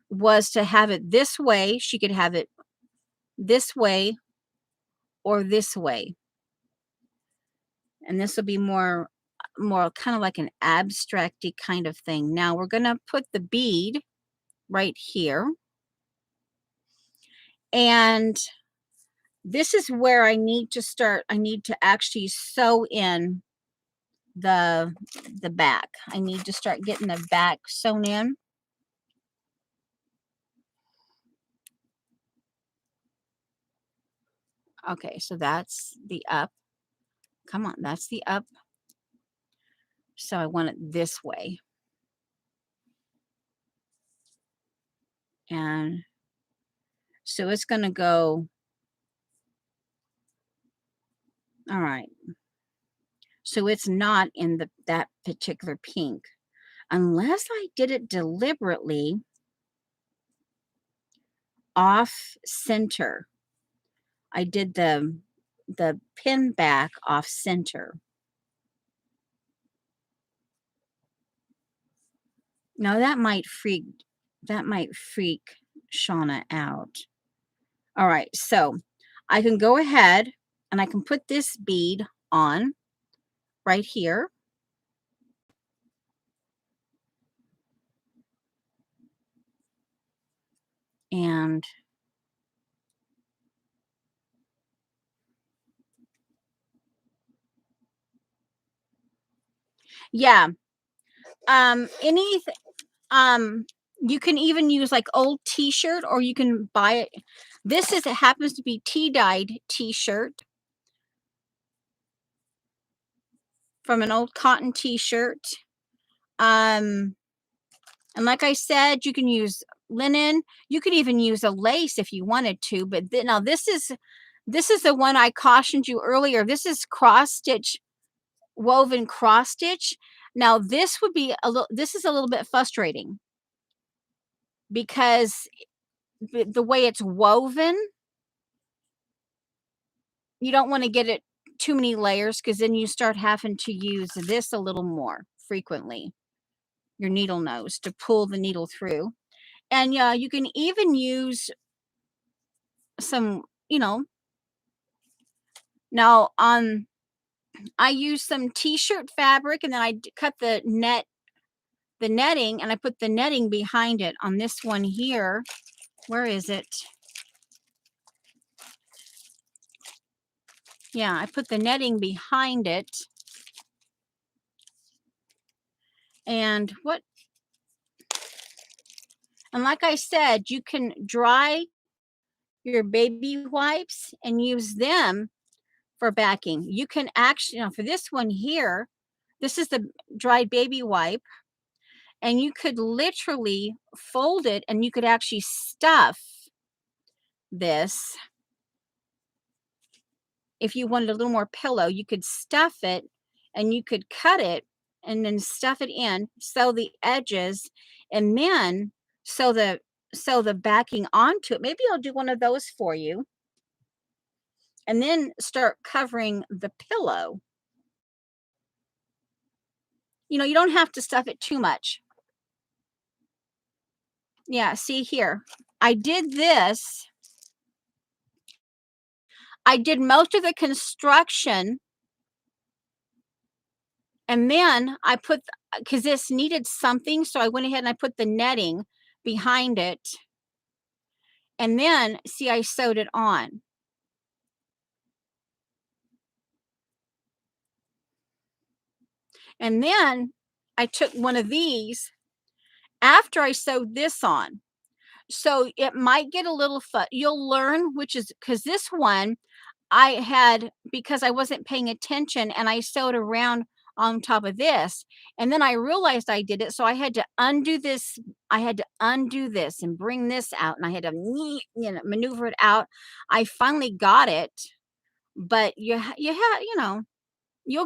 was to have it this way. She could have it this way or this way. And this will be more kind of like an abstracty kind of thing. Now we're going to put the bead right here. And this is where I need to start. I need to actually sew in the back. I need to start getting the back sewn in. Okay, so that's the up. Come on, that's the up. So I want it this way. And so it's going to go. All right. So it's not in that particular pink. Unless I did it deliberately off center. I did the pin back off center. Now that might freak Shauna out. All right, so I can go ahead and I can put this bead on right here. And yeah, anything, you can even use like old t-shirt, or you can buy it. It happens to be tea-dyed t-shirt from an old cotton t-shirt. And like I said, you can use linen. You could even use a lace if you wanted to. But now this is the one I cautioned you earlier. This is cross stitch, woven cross stitch. Now this would be this is a little bit frustrating because the way it's woven, you don't want to get it too many layers, because then you start having to use this a little more frequently, your needle nose, to pull the needle through. And yeah, you can even use some, now I use some t-shirt fabric, and then I cut the netting, and I put the netting behind it on this one here. Where is it? Yeah, I put the netting behind it. And like I said, you can dry your baby wipes and use them for backing. You can actually, for this one here, this is the dried baby wipe, and you could literally fold it, and you could actually stuff this. If you wanted a little more pillow, you could stuff it, and you could cut it and then stuff it in, sew the edges, and then sew the backing onto it. Maybe I'll do one of those for you. And then start covering the pillow. You don't have to stuff it too much. Yeah, see here. I did this. I did most of the construction, and then I put, because this needed something, so I went ahead and I put the netting behind it, and then see, I sewed it on. And then I took one of these after I sewed this on. So it might get a little you'll learn which is because this one I had because I wasn't paying attention and I sewed around on top of this. And then I realized I did it. So I had to undo this. I had to undo this and bring this out. And I had to maneuver it out. I finally got it. But you'll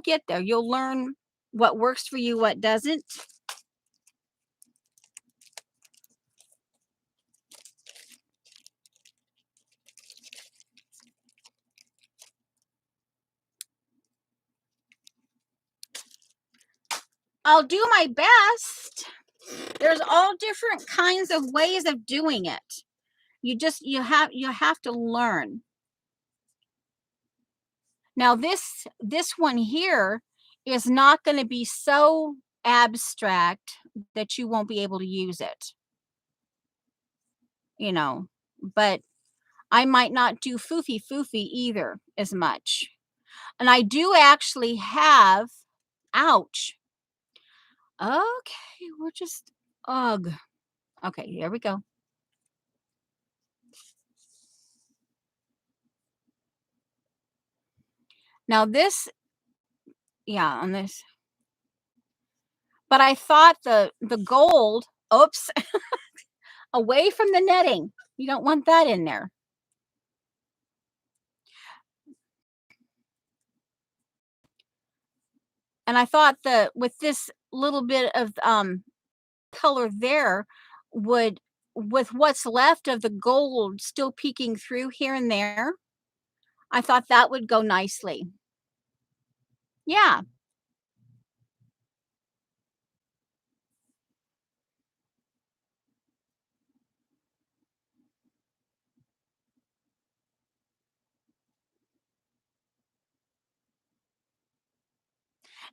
get there. You'll learn what works for you, what doesn't. I'll do my best. There's all different kinds of ways of doing it. You have to learn. Now this one here is not going to be so abstract that you won't be able to use it. You know, but I might not do foofy either as much. And I do actually have, ouch. Okay, we're just, ugh. Okay, here we go. Now this, yeah, on this. But I thought the gold, oops, away from the netting. You don't want that in there. And I thought that with this little bit of color there would, with what's left of the gold still peeking through here and there, I thought that would go nicely. Yeah.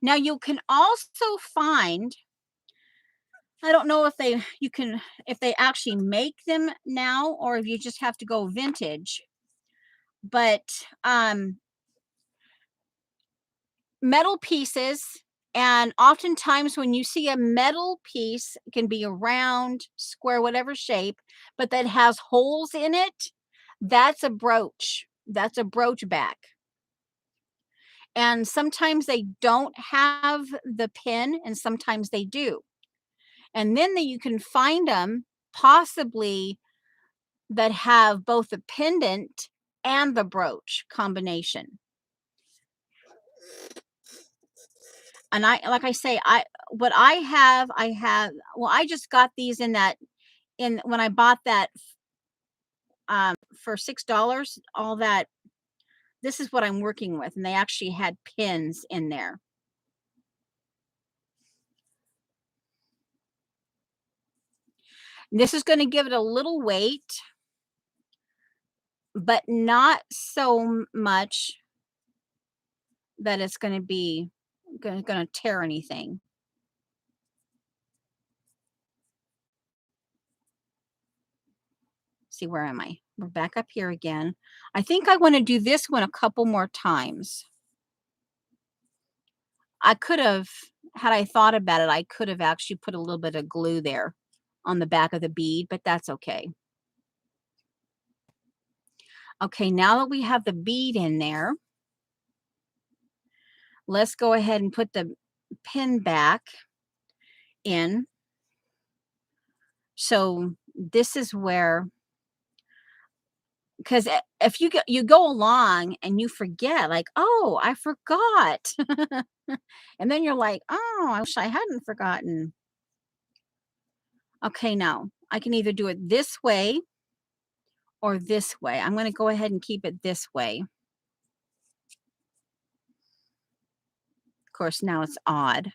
Now you can also find, I don't know if they actually make them now or if you just have to go vintage, but metal pieces, and oftentimes when you see a metal piece, it can be a round, square, whatever shape, but that has holes in it, that's a brooch. That's a brooch back. And sometimes they don't have the pin and sometimes they do. And then you can find them possibly that have both the pendant and the brooch combination. And I, like I say, what I have, well, I just got these in that, in when I bought that for $6, all that, this is what I'm working with, and they actually had pins in there. This is going to give it a little weight, but not so much that it's going to be going to tear anything. See, where am I? We're back up here again. I think I want to do this one a couple more times. I could have, had I thought about it, I could have actually put a little bit of glue there on the back of the bead, but that's okay. Okay, now that we have the bead in there, let's go ahead and put the pin back in. So this is where, because if you go along and you forget, like, oh, I forgot. And then you're like, oh, I wish I hadn't forgotten. Okay, now I can either do it this way or this way. I'm going to go ahead and keep it this way. Of course, now it's odd.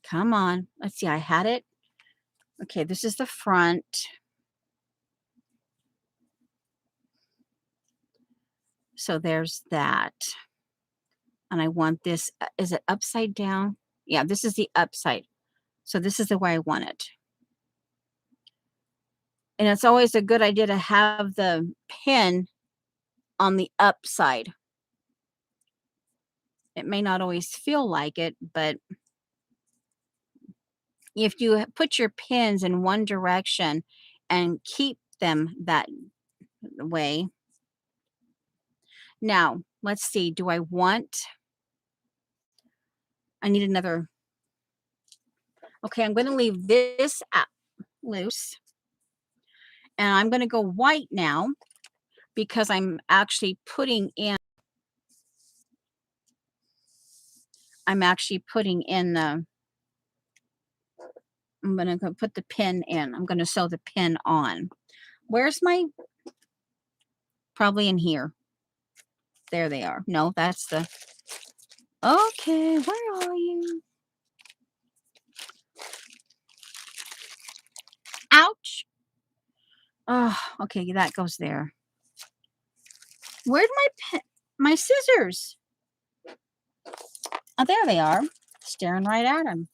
Come on. Let's see. I had it. Okay, this is the front. So there's that. And I want this, is it upside down? Yeah, this is the upside. So this is the way I want it. And it's always a good idea to have the pin on the upside. It may not always feel like it, but if you put your pins in one direction and keep them that way. Now, let's see. I need another. Okay, I'm going to leave this loose. And I'm going to go white now because I'm actually putting in the, I'm going to go put the pin in. I'm going to sew the pin on. Where's probably in here. There they are. No, that's okay, where are you? Ouch. Oh, okay, that goes there. Where'd my scissors? Oh, there they are. Staring right at them.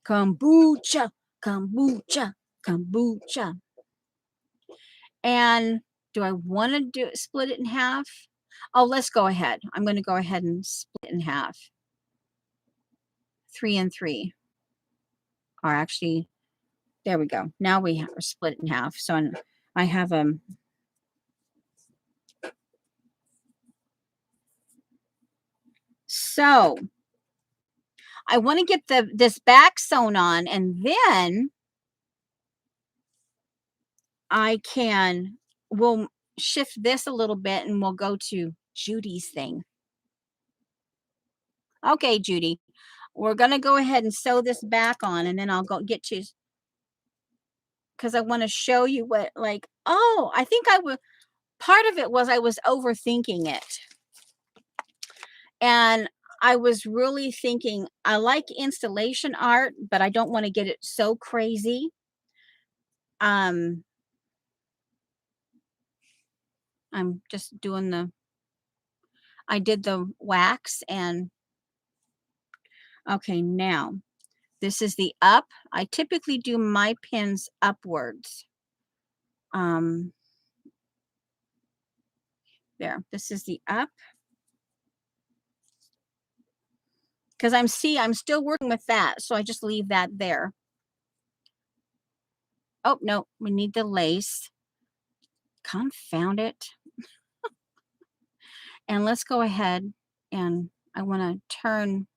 Kombucha, kombucha, kombucha. And do I want to split it in half? Oh, let's go ahead. I'm going to go ahead and split it in half. 3 and 3 are actually, there we go. Now we are split it in half. So I have so I want to get this back sewn on, and then we'll shift this a little bit and we'll go to Judy's thing. Okay, Judy, we're going to go ahead and sew this back on, and then I'll go get to, because I want to show you what, like, oh, I think part of it was I was overthinking it. And I was really thinking, I like installation art, but I don't want to get it so crazy. I'm just I did the wax, and okay, now this is the up. I typically do my pins upwards. There, this is the up. Because I'm still working with that, so I just leave that there. Oh, no, we need the lace. Confound it. And let's go ahead, and I want to turn,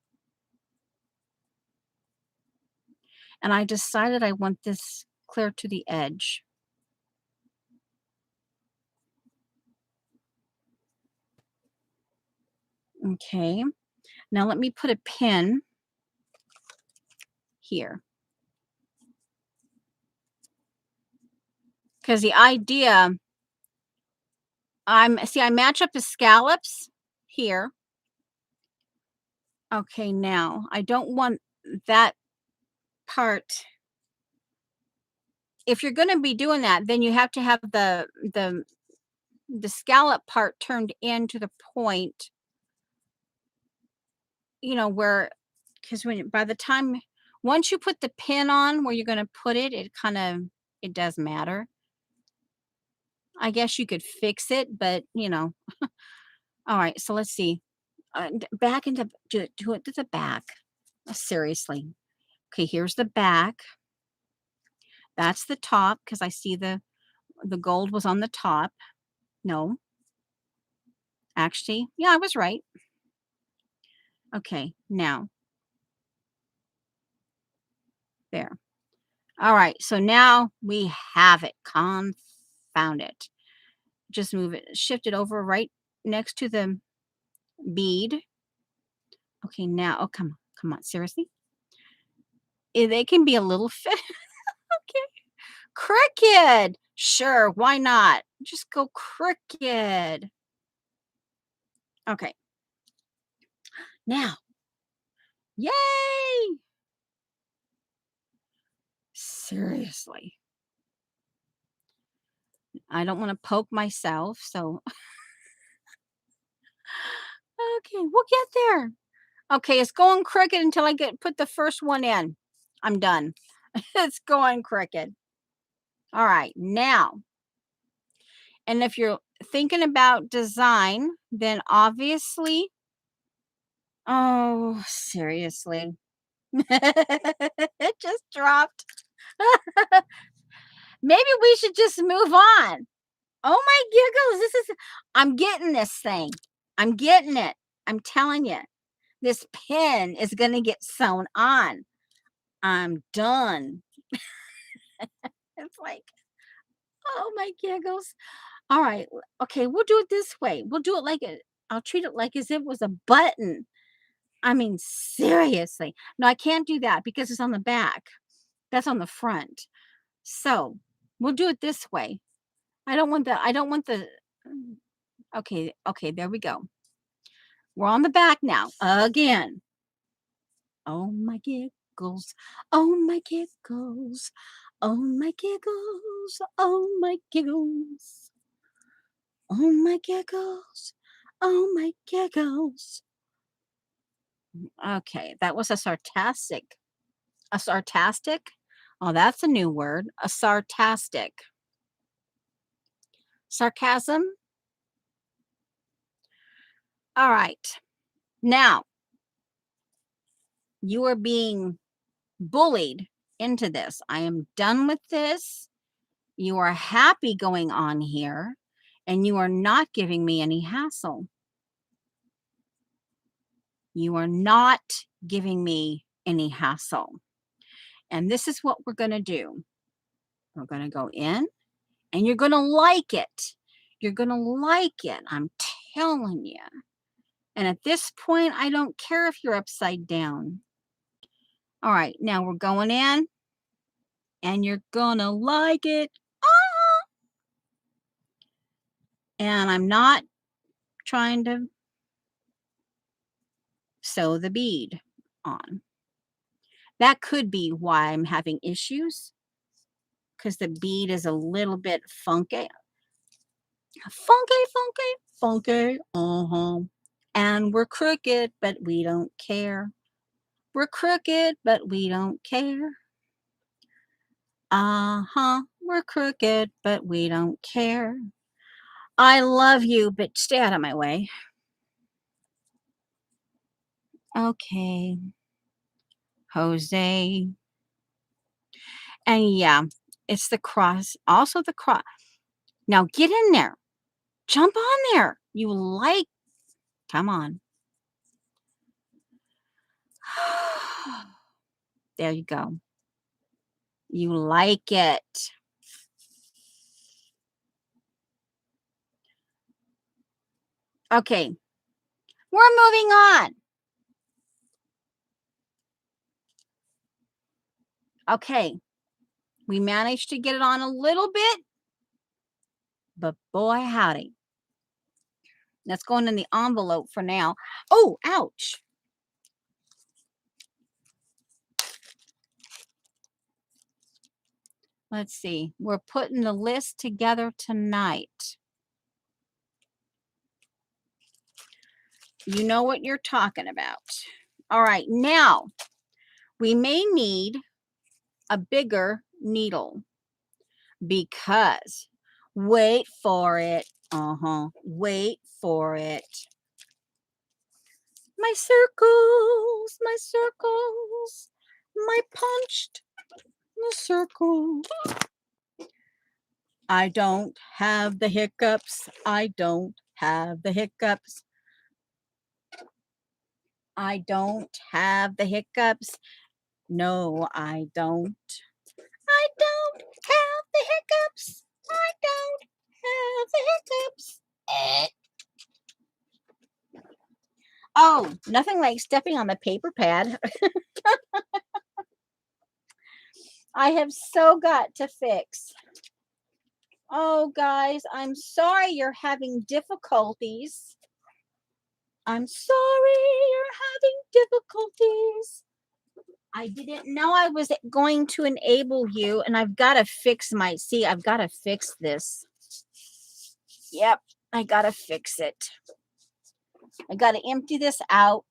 and I decided I want this clear to the edge. Okay, now let me put a pin here. Because the idea, I match up the scallops here. Okay, now I don't want that part. If you're going to be doing that, then you have to have the scallop part turned into the point, where, because by the time, once you put the pin on where you're going to put it, it does matter. I guess you could fix it, but all right, so let's see. Back into do it to the back. Seriously. Okay, here's the back. That's the top, because I see the gold was on the top. No. Actually, yeah, I was right. Okay, now. There. All right, so now we have it. Confound it. Just move it, shift it over right next to the bead. Okay, now, oh, come on, seriously? They can be a little fit. Okay. Crooked. Sure, why not? Just go crooked. Okay. Now. Yay! Seriously. I don't want to poke myself, so okay, we'll get there. Okay, it's going crooked until I put the first one in. I'm done. It's going crooked. All right, now, and if you're thinking about design, then obviously, oh, seriously. It just dropped. Maybe we should just move on. Oh my giggles, I'm getting this thing. I'm getting it. I'm telling you, this pin is going to get sewn on. I'm done. It's like, oh my giggles. All right. Okay, we'll do it this way. We'll do it like I'll treat it like as if it was a button. I mean, seriously. No, I can't do that because it's on the back. That's on the front. So we'll do it this way. I don't want the, okay, okay, there we go. We're on the back now. Again. Oh my giggles. Oh my giggles. Oh my giggles. Oh my giggles. Oh my giggles. Oh my giggles. Okay, that was a sarcastic. A sarcastic? Oh, that's a new word. A sarcastic. Sarcasm? All right. Now, you are being bullied into this. I am done with this. You are happy going on here, and you are not giving me any hassle. You are not giving me any hassle. And this is what we're going to do. We're going to go in, and you're going to like it. You're going to like it. I'm telling you. And at this point, I don't care if you're upside down. All right, now we're going in, and you're going to like it. Ah! And I'm not trying to sew the bead on. That could be why I'm having issues, because the bead is a little bit funky. Funky, funky, funky. Uh-huh. And we're crooked, but we don't care. We're crooked, but we don't care. Uh-huh. We're crooked, but we don't care. I love you, but stay out of my way. Okay. Jose. And yeah, it's the cross. Also the cross. Now get in there. Jump on there. You like. Come on. There you go. You like it. Okay. We're moving on. Okay. We managed to get it on a little bit, but boy, howdy. That's going in the envelope for now. Oh, ouch. Let's see. We're putting the list together tonight. You know what you're talking about. All right. Now, we may need a bigger needle because, wait for it. Wait for it. My circles, my punched circle. I don't have the hiccups. I don't have the hiccups. I don't have the hiccups. No, I don't. I don't have the hiccups. I don't have the hiccups. Oh, nothing like stepping on the paper pad. I have so got to fix. Oh, guys, I'm sorry you're having difficulties. I'm sorry you're having difficulties. I didn't know I was going to enable you, and I've got to fix I've got to fix this. Yep, I got to fix it. I got to empty this out,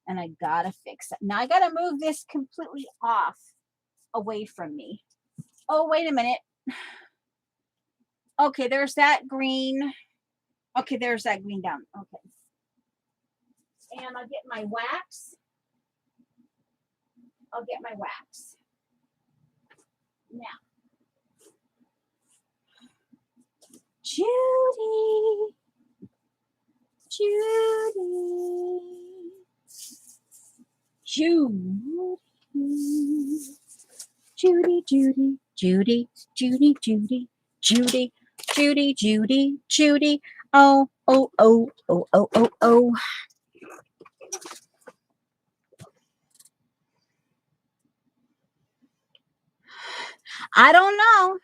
and I got to fix it. Now I got to move this completely off away from me. Oh, wait a minute. Okay, there's that green. Okay, there's that green down. Okay. And I'll get my wax. Now, Judy. Judy. Judy. Judy. Judy. Judy. Judy. Judy. Judy. Judy. Judy. Oh, oh, oh, oh, oh, oh, oh. I don't know.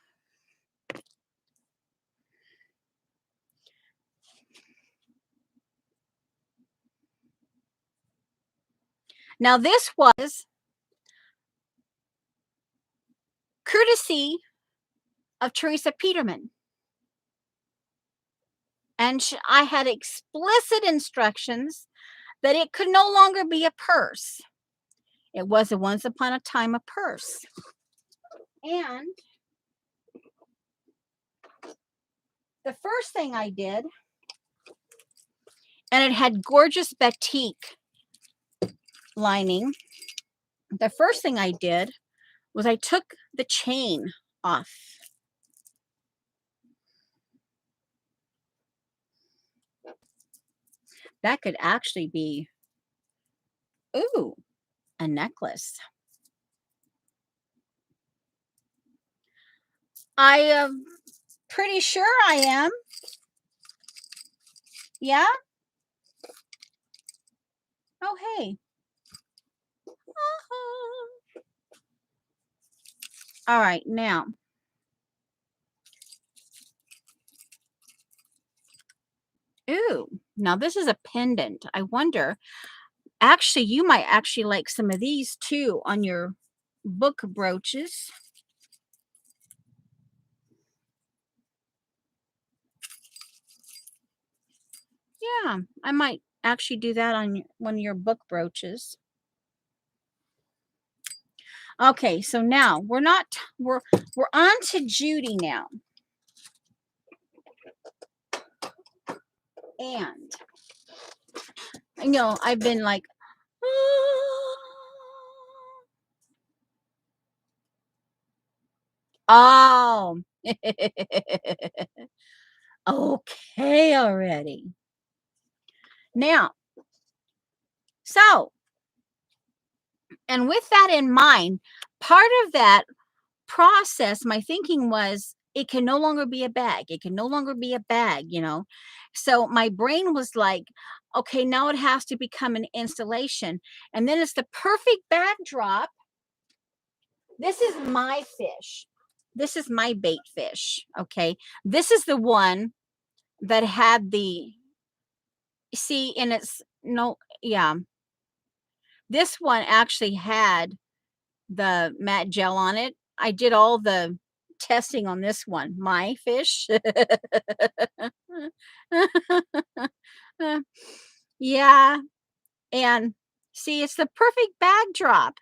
Now, this was courtesy of Teresa Peterman. And I had explicit instructions that it could no longer be a purse. It was a once upon a time a purse. And the first thing I did, and it had gorgeous batik lining. The first thing I did was I took the chain off. That could actually be, ooh, a necklace. I am pretty sure I am. Yeah? Oh, hey. All right, now. Ooh, now this is a pendant. I wonder, actually, you might actually like some of these too on your book brooches. Yeah, I might actually do that on one of your book brooches. Okay, so now we're on to Judy now. And I know I've been like, oh, okay already. Now, so, and with that in mind, part of that process, my thinking was it can no longer be a bag. It can no longer be a bag, you know. So my brain was like, okay, now it has to become an installation. And then it's the perfect backdrop. This is my fish. This is my bait fish. Okay. This is the one that had the, see, and it's no, yeah. This one actually had the matte gel on it. I did all the testing on this one, my fish. Yeah, and see, it's the perfect backdrop.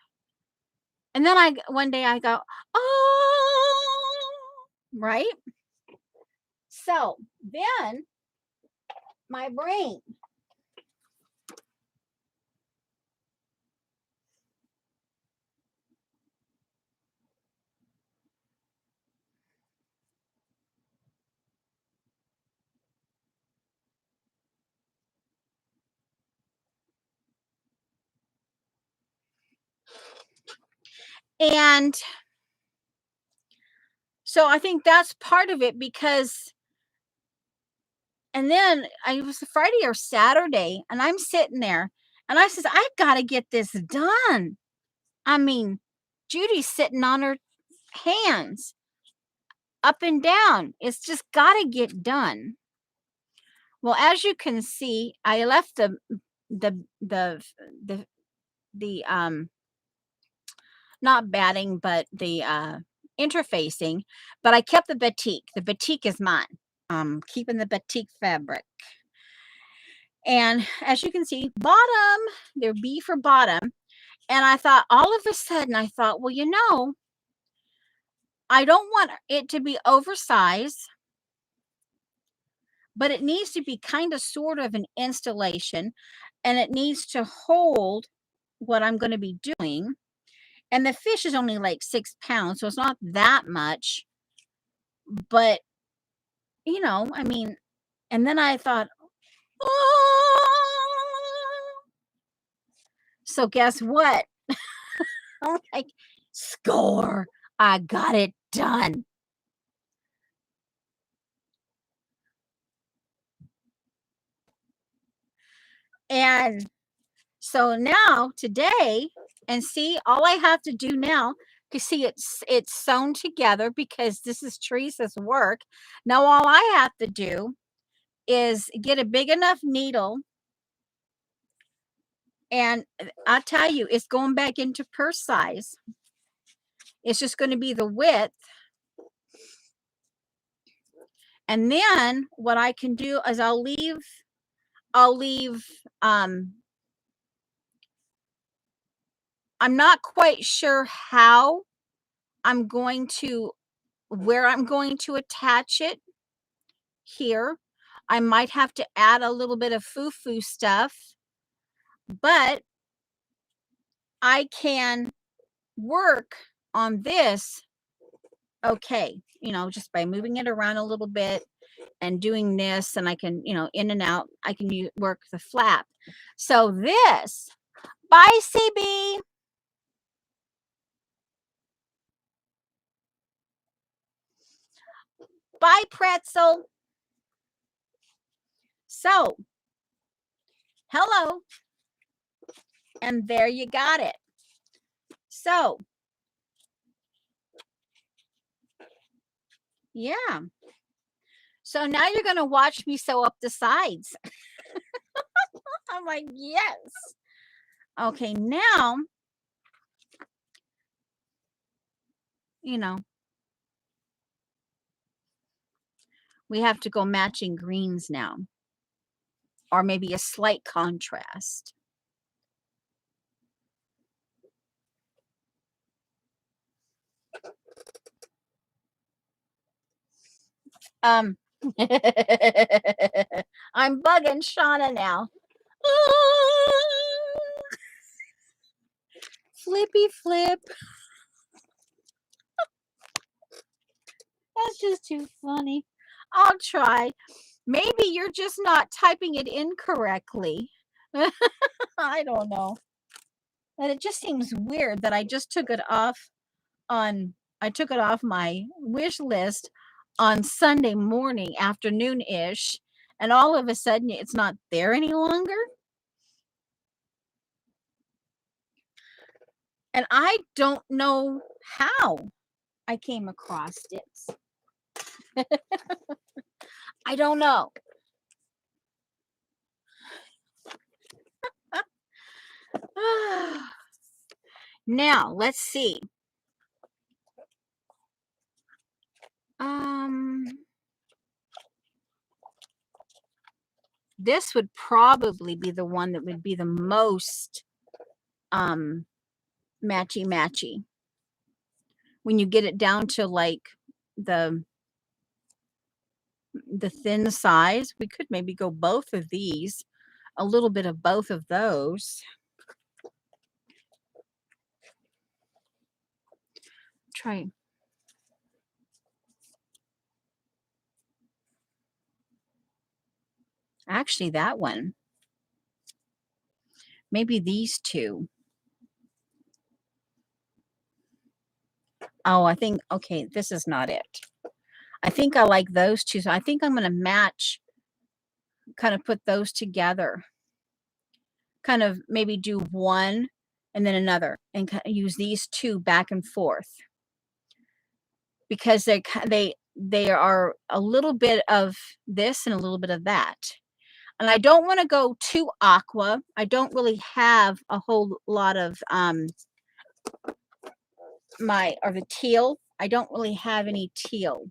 And then one day I go, oh, right? So then my brain, and so I think that's part of it because, and then it was Friday or Saturday, and I'm sitting there, and I says, I gotta get this done. I mean, Judy's sitting on her hands up and down. It's just gotta get done. Well, as you can see, I left the the not batting, but the interfacing. But I kept the batik. The batik is mine. Keeping the batik fabric. And as you can see, bottom, they're B for bottom. And I thought, all of a sudden, I thought, well, I don't want it to be oversized, but it needs to be kind of sort of an installation, and it needs to hold what I'm going to be doing. And the fish is only like 6 pounds, so it's not that much. But, I mean, and then I thought, oh, so guess what? I'm like, score. I got it done. And so now today, and see, all I have to do now, you see it's sewn together because this is Teresa's work. Now all I have to do is get a big enough needle, and I'll tell you, it's going back into purse size. It's just going to be the width. And then what I can do is I'll leave I'm not quite sure how I'm going to where I'm going to attach it here. I might have to add a little bit of foo-foo stuff, but I can work on this okay, just by moving it around a little bit and doing this, and I can, in and out, I can work the flap. So this, bye CB. Bye pretzel. So, hello. And there you got it. So, yeah. So now you're going to watch me sew up the sides. I'm like, yes. Okay, now, we have to go matching greens now. Or maybe a slight contrast. I'm bugging Shauna now. Flippy flip. That's just too funny. I'll try. Maybe you're just not typing it incorrectly. I don't know. And it just seems weird that I just took it off my wish list on Sunday morning, afternoon-ish, and all of a sudden it's not there any longer. And I don't know how I came across it. I don't know. Now, let's see. This would probably be the one that would be the most matchy when you get it down to like the thin size. We could maybe go both of these, a little bit of both of those. Try. Actually, that one. Maybe these two. Oh, I think, okay, this is not it. I think I like those two. So I think I'm going to match, kind of put those together. Kind of maybe do one and then another and kind of use these two back and forth. Because they are a little bit of this and a little bit of that. And I don't want to go too aqua. I don't really have a whole lot of or the teal. I don't really have any teal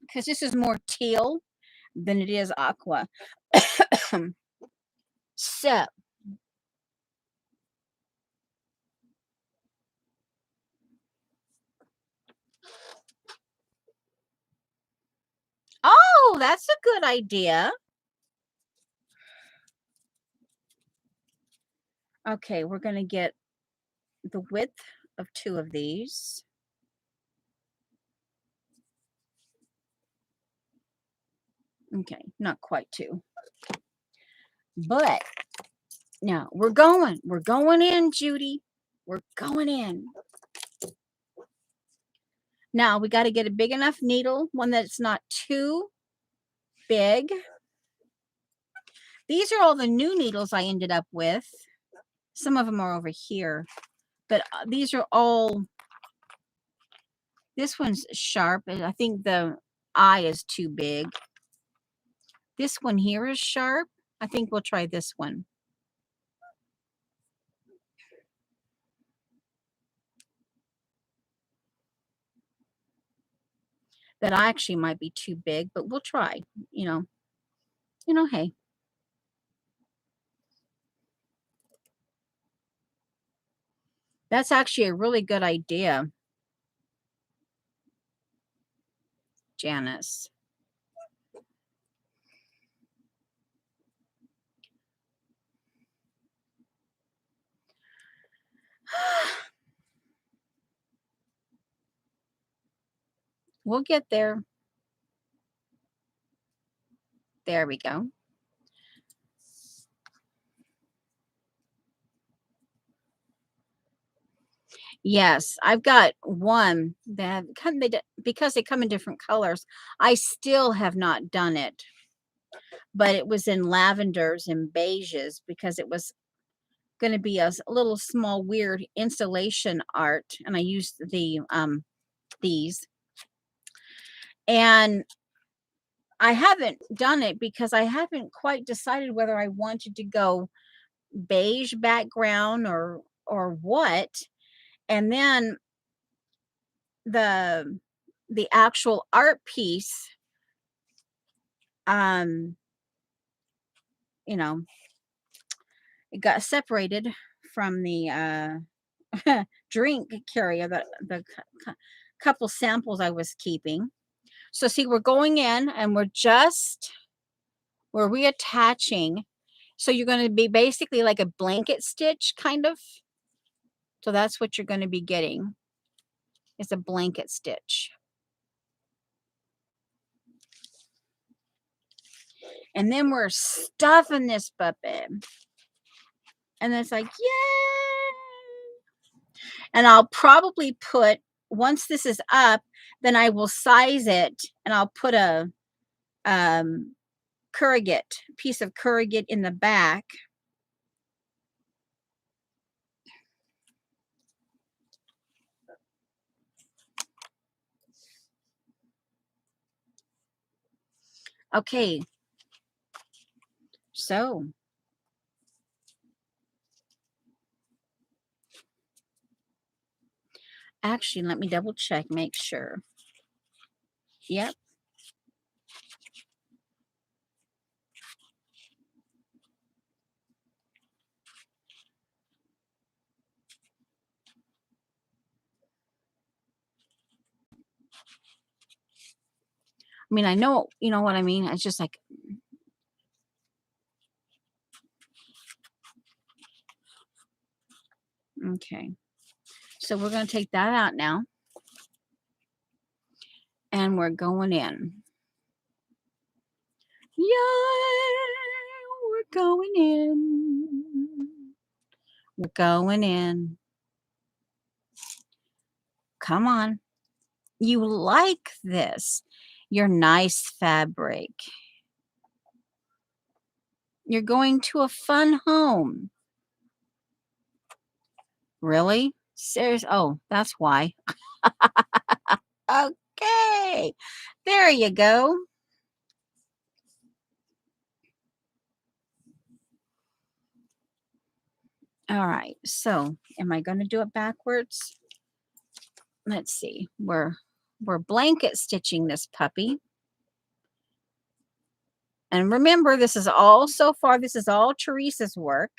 because this is more teal than it is aqua. So, oh, that's a good idea. Okay, we're going to get the width of 2 of these. Okay, not quite 2. But now we're going in, Judy. We're going in. Now we got to get a big enough needle, one that's not too big. These are all the new needles I ended up with. Some of them are over here, but these are all, this one's sharp, and I think the eye is too big. This one here is sharp. I think we'll try this one. That actually might be too big, but we'll try, you know, hey. That's actually a really good idea, Janice. We'll get there. There we go. Yes, I've got one that because they come in different colors. I still have not done it, but it was in lavenders and beiges because it was going to be a little small weird installation art, and I used these, and I haven't done it because I haven't quite decided whether I wanted to go beige background or what. And then the actual art piece, um you know, it got separated from the drink carrier, the couple samples I was keeping. So see, we're going in and we're reattaching. So you're going to be basically like a blanket stitch kind of. So that's what you're going to be getting. It's a blanket stitch. And then we're stuffing this puppy. And it's like, yay! And I'll probably put, once this is up, then I will size it and I'll put a piece of corrugate in the back. Okay. So actually, let me double check, make sure. Yep. I mean, I know, you know what I mean? It's just like, okay. So we're going to take that out now. And we're going in. Yay! We're going in. We're going in. Come on. You like this. Your nice fabric. You're going to a fun home. Really? Serious? Oh, that's why. Okay. There you go. All right, so am I going to do it backwards? Let's see. We're blanket stitching this puppy. And remember, this is all so far, this is all Teresa's work.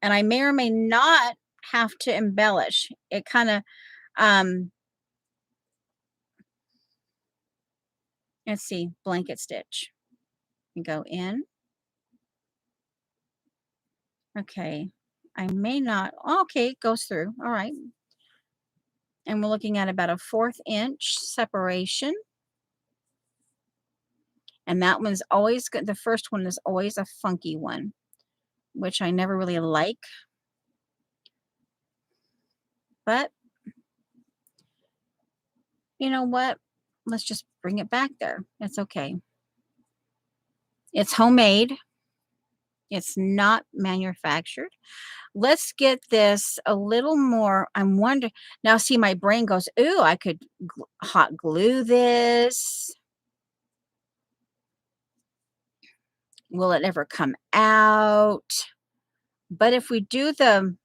And I may or may not have to embellish. It kind of, um, let's see, blanket stitch. You go in. Okay. I may not, okay, it goes through. All right. And we're looking at about a 1/4 inch separation. And that one's always good. The first one is always a funky one, which I never really like. But you know what? Let's just bring it back there. It's okay. It's homemade. It's not manufactured. Let's get this a little more. I'm wondering now. See, my brain goes, "Ooh, I could hot glue this. Will it ever come out?" But if we do the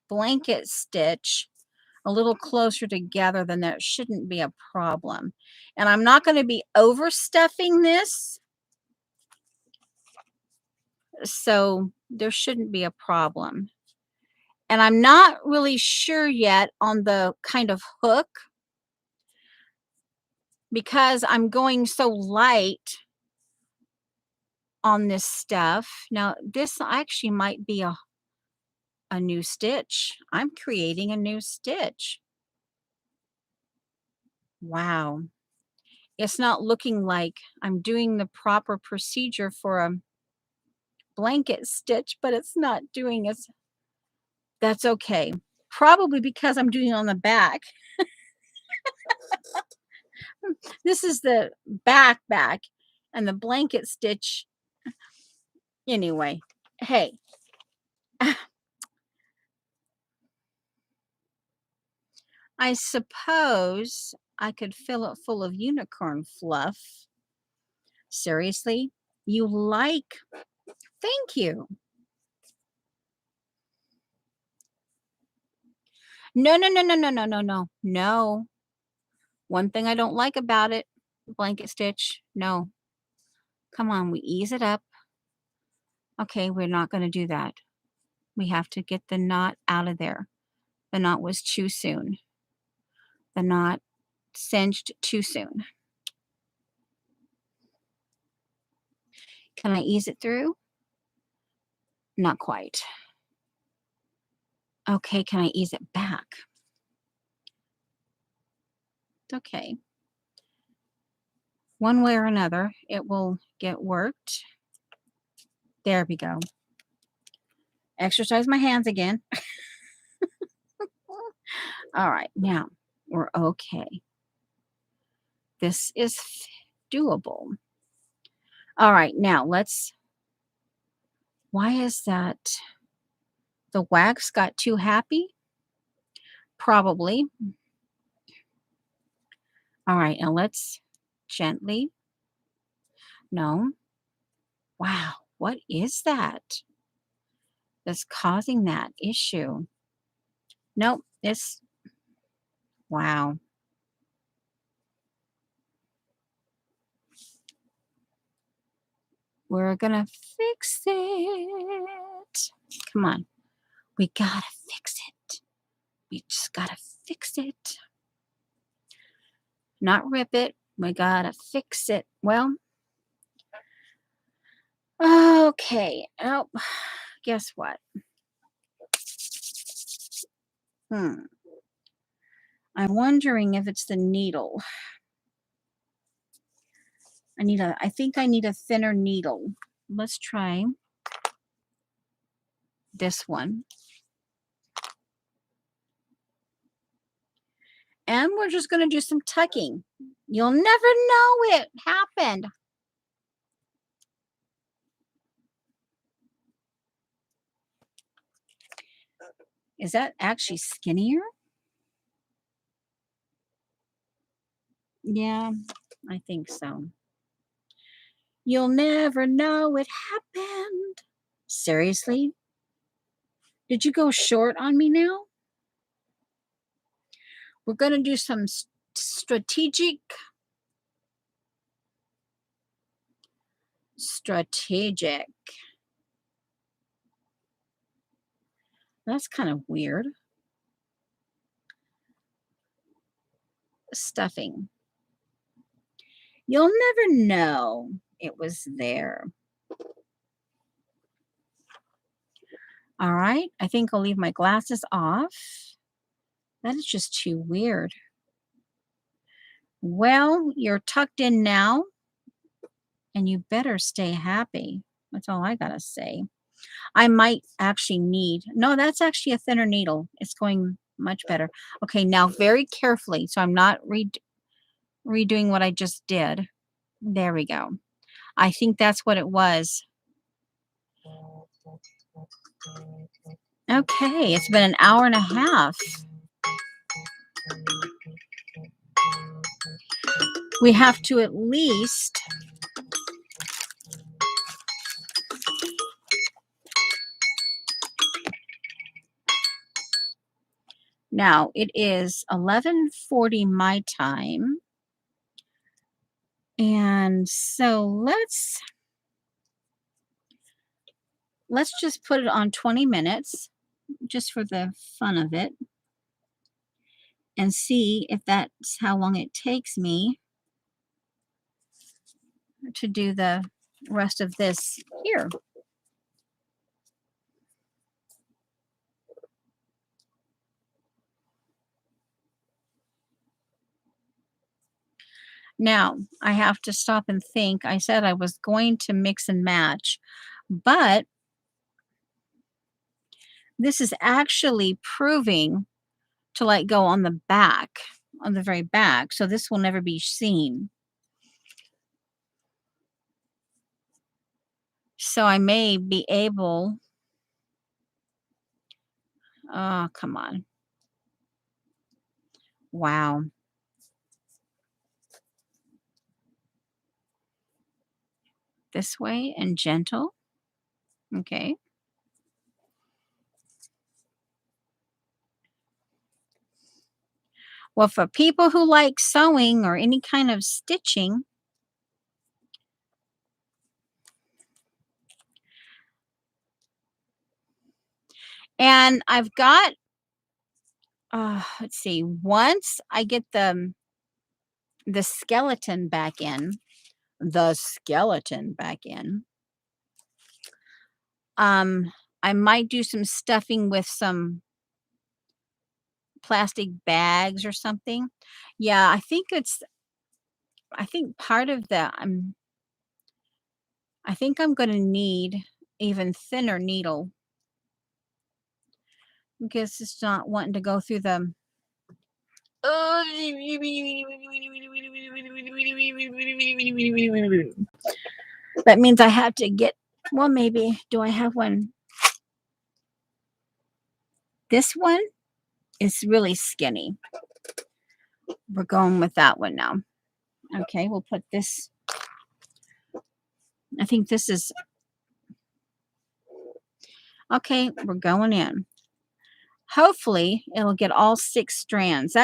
blanket stitch a little closer together, then that shouldn't be a problem. And I'm not going to be overstuffing this, so there shouldn't be a problem. And I'm not really sure yet on the kind of hook because I'm going so light on this stuff. Now, this actually might be a new stitch. I'm creating a new stitch. Wow. It's not looking like I'm doing the proper procedure for a blanket stitch, but it's not doing as that's okay. Probably because I'm doing it on the back. This is the back, and the blanket stitch. Anyway, hey, I suppose I could fill it full of unicorn fluff. Seriously? You like? Thank you. No, no, no, no, no, no, no, no, no. One thing I don't like about it, blanket stitch. No. Come on, we ease it up. Okay, we're not going to do that. We have to get the knot out of there. The knot was too soon. The knot cinched too soon. Can I ease it through? Not quite. Okay, can I ease it back? Okay. One way or another, it will get worked. There we go. Exercise my hands again. All right, now we're okay. This is doable. All right, now let's. Why is that? The wax got too happy? Probably. All right, now let's gently. No. Wow, what is that that's causing that issue? Nope, it's. Wow. We're gonna fix it. Come on. We gotta fix it. We just gotta fix it. Not rip it. We gotta fix it. Well, okay. Oh, guess what? Hmm. I'm wondering if it's the needle. I think I need a thinner needle. Let's try this one. And we're just going to do some tucking. You'll never know it happened. Is that actually skinnier? Yeah, I think so. You'll never know it happened. Seriously? Did you go short on me now? We're going to do some strategic. That's kind of weird. Stuffing. You'll never know it was there. All right. I think I'll leave my glasses off. That is just too weird. Well, you're tucked in now, and you better stay happy. That's all I got to say. I might actually need, no, that's actually a thinner needle. It's going much better. Okay, now very carefully, so I'm not redoing what I just did. There we go. I think that's what it was. Okay, it's been an hour and a half. We have to at least now it is 11:40 my time. And so let's just put it on 20 minutes just for the fun of it and see if that's how long it takes me to do the rest of this here. Now, I have to stop and think. I said I was going to mix and match, but this is actually proving to like go on the back, on the very back. So this will never be seen. So I may be able, oh, come on. Wow. This way and gentle. Okay. Well, for people who like sewing or any kind of stitching, and I've got, let's see, once I get the skeleton back in, I might do some stuffing with some plastic bags or something. Yeah, I think part of the, I think I'm going to need even thinner needle because it's not wanting to go through the. That means I have to get, well, maybe, do I have one? This one is really skinny. We're going with that one now. Okay, we'll put this. I think this is, okay, we're going in. Hopefully, it'll get all 6 strands.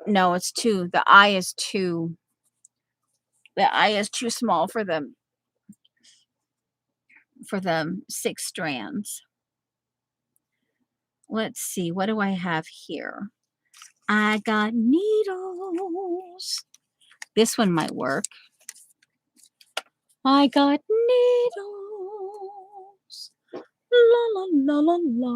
No, it's too, the eye is too small for the 6 strands. Let's see, what do I have here? I got needles. This one might work. I got needles. La la la la la.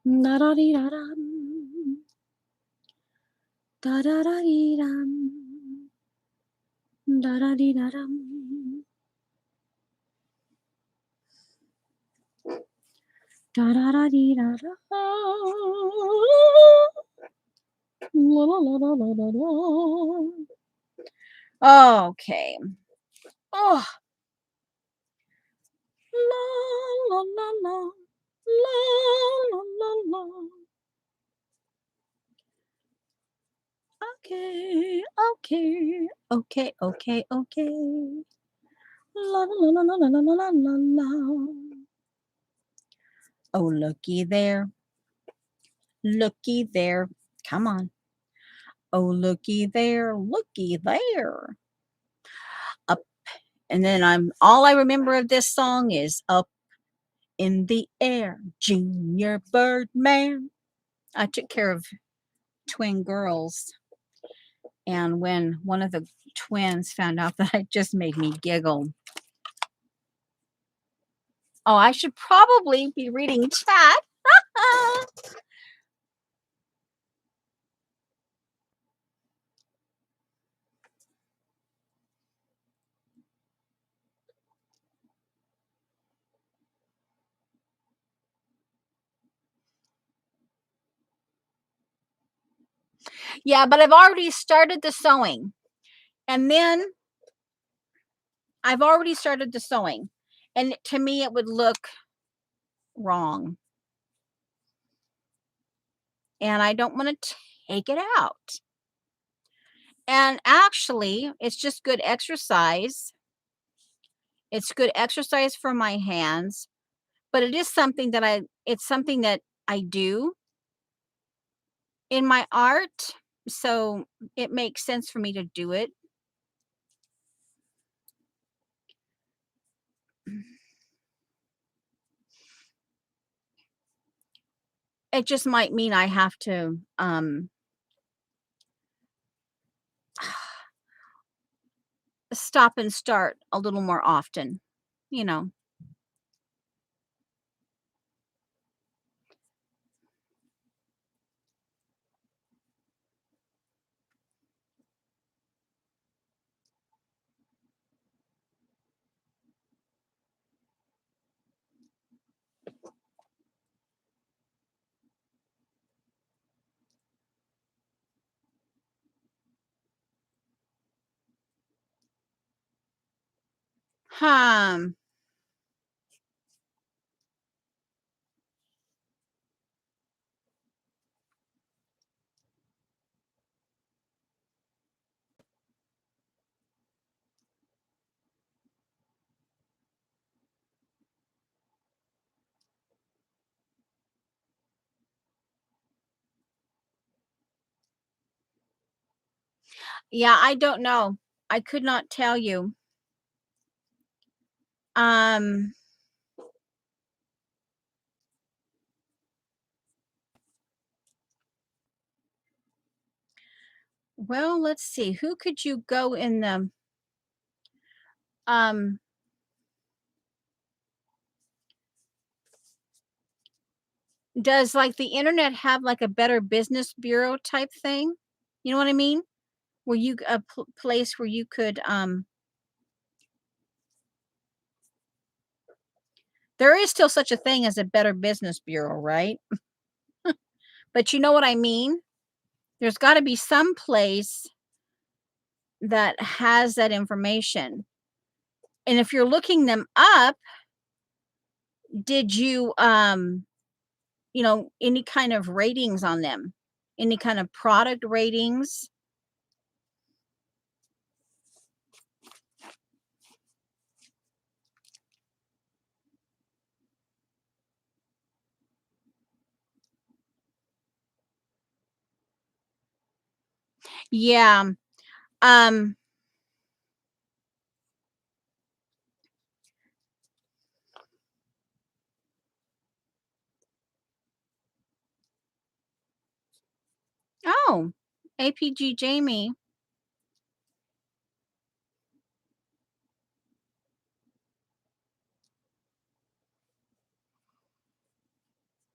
Da da dee da dum. Da da da dee dum. Da da dee da dum. Da da da dee da da. La la la la la la la. Okay. Oh. La la la la. La la la la. Okay, okay, okay, okay, okay. La la la la la la la la la la. Oh, looky there, looky there. Come on. Oh, looky there, looky there. Up, and then all I remember of this song is up in the air, Junior Birdman. I took care of twin girls, and when one of the twins found out that, it just made me giggle. Oh, I should probably be reading chat. Yeah, but I've already started the sewing. And then I've already started the sewing. And to me, it would look wrong. And I don't want to take it out. And actually, it's just good exercise. It's good exercise for my hands, but it is something that it's something that I do in my art. So it makes sense for me to do it. It just might mean I have to stop and start a little more often, you know. Hmm. Yeah, I don't know. I could not tell you. Um, well, let's see. Who could you go in the um does like the internet have like a Better Business Bureau type thing? You know what I mean? Where you a place where you could there is still such a thing as a Better Business Bureau, right? But you know what I mean? There's got to be some place that has that information. And if you're looking them up, did you you know, any kind of ratings on them? Any kind of product ratings? Yeah. Um oh, APG Jamie.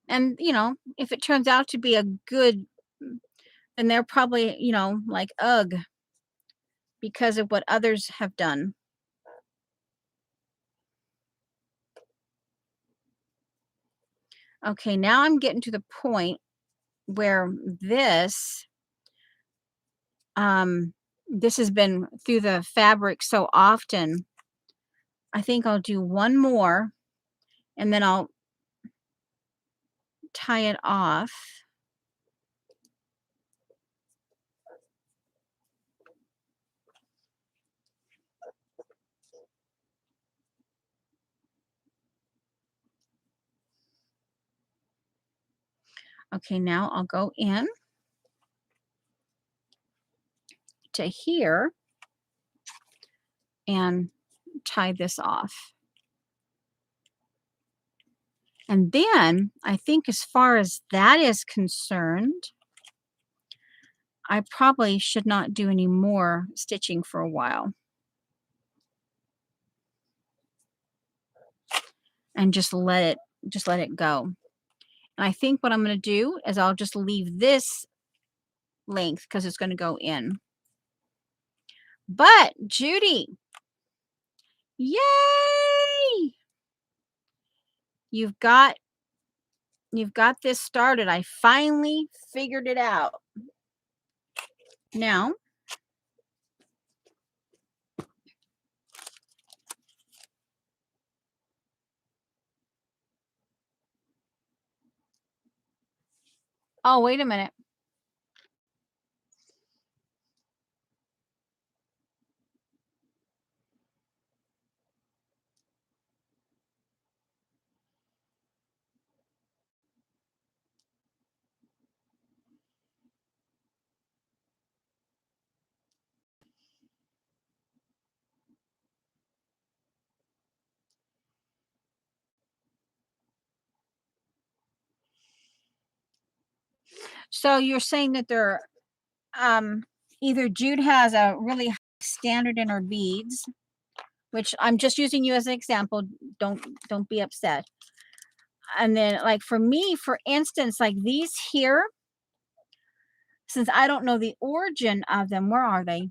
And, you know, if it turns out to be a good, then they're probably, you know, like, ugh, because of what others have done. Okay, now I'm getting to the point where um, this has been through the fabric so often. I think I'll do one more and then I'll tie it off. Okay, now I'll go in to here and tie this off. And then I think as far as that is concerned, I probably should not do any more stitching for a while and just let it go. And I think what I'm going to do is I'll just leave this length because it's going to go in. But Judy, yay! You've got this started. I finally figured it out. Now, oh, wait a minute. So you're saying that they're either Jude has a really high standard in her beads, which I'm just using you as an example. Don't be upset. And then like for me, for instance, like these here, since I don't know the origin of them, where are they?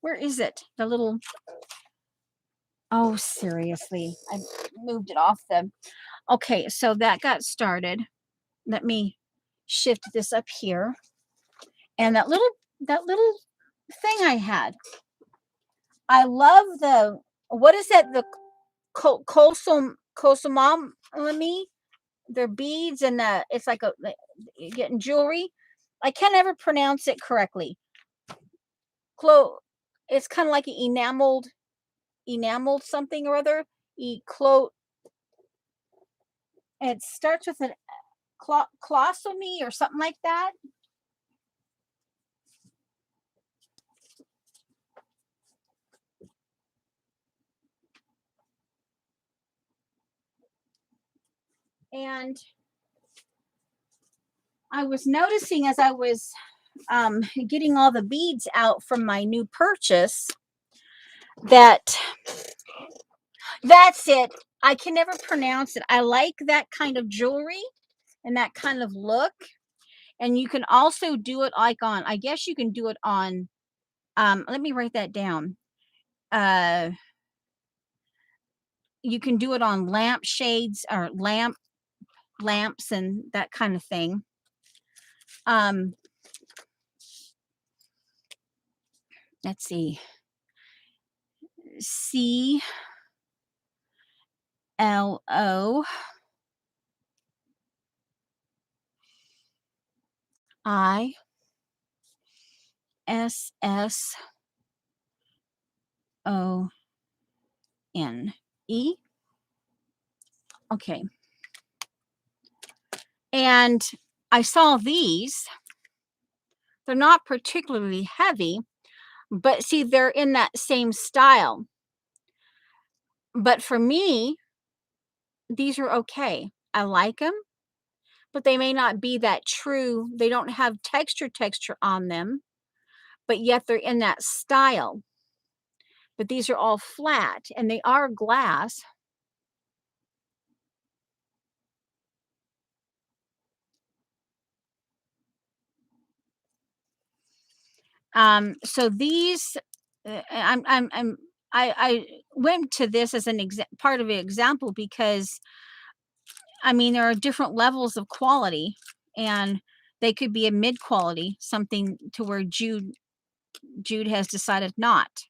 Where is it? The little, oh, seriously. I moved it off the, okay, so that got started. Let me shift this up here. And that little thing I had. I love the, what is that? The Kosomami, their beads and it's like you're getting jewelry. I can't ever pronounce it correctly. It's kind of like an enameled something or other. It starts with an colostomy or something like that. And I was noticing as I was getting all the beads out from my new purchase that that's it. I can never pronounce it. I like that kind of jewelry and that kind of look. And you can also do it like on, I guess you can do it on, let me write that down. You can do it on lamp shades or lamps and that kind of thing. Let's see. CLO ISSONE. Okay. And I saw these. They're not particularly heavy, but see, they're in that same style. But for me, these are okay. I like them, but they may not be that true. They don't have texture on them, but yet they're in that style. But these are all flat and they are glass. So these, I went to this as an part of an example because I mean there are different levels of quality, and they could be a mid quality, something to where Jude has decided not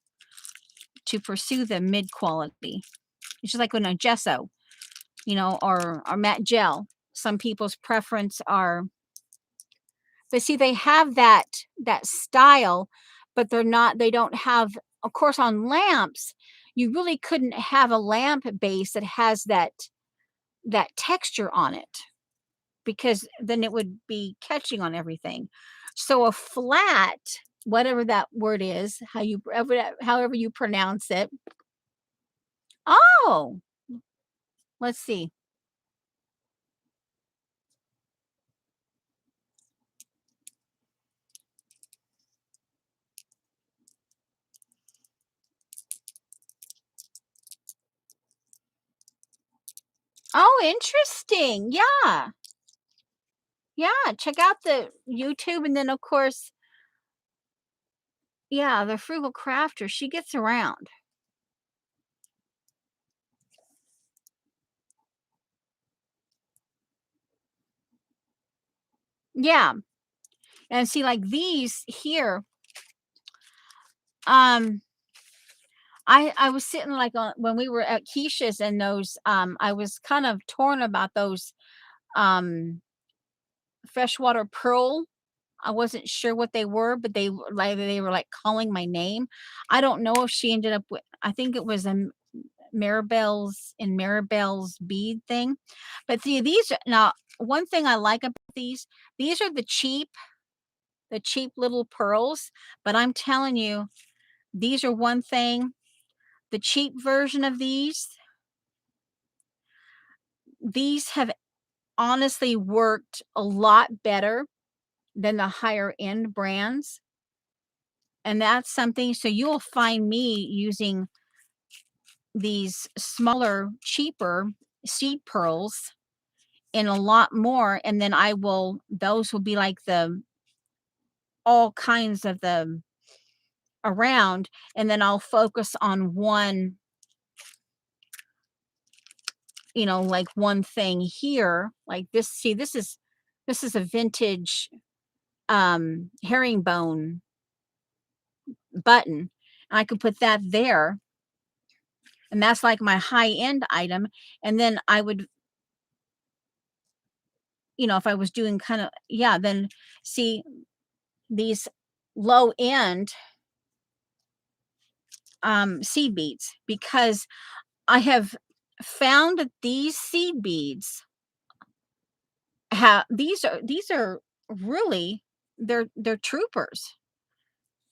to pursue the mid quality. It's just like when a gesso, or matte gel. Some people's preference are, but see, they have that style, but they don't have, of course, on lamps, you really couldn't have a lamp base that has that texture on it. because then it would be catching on everything. So a flat, whatever that word is, however you pronounce it. Oh, let's see. Oh, interesting. Yeah. Yeah, check out the YouTube, and then, of course, yeah, the frugal crafter, she gets around. Yeah, and see, like, these here, um, I was sitting, like, on when we were at Keisha's, and those, I was kind of torn about those, um, freshwater pearl. I wasn't sure what they were, but they were, like, calling my name. I don't know if she ended up with, I think it was a Maribel's bead thing. But see, these are now, one thing I like about these are the cheap little pearls, but I'm telling you, these are one thing. The cheap version of these have honestly worked a lot better than the higher end brands. And that's something, so you'll find me using these smaller, cheaper seed pearls in a lot more, and then those will be like the all kinds of the around, and then I'll focus on one, like one thing here, like this. See, this is a vintage herringbone button. I could put that there, and that's like my high end item. And then I would, if I was doing kind of, yeah, then see these low end seed beads, because I have found that these seed beads have these are really, they're troopers.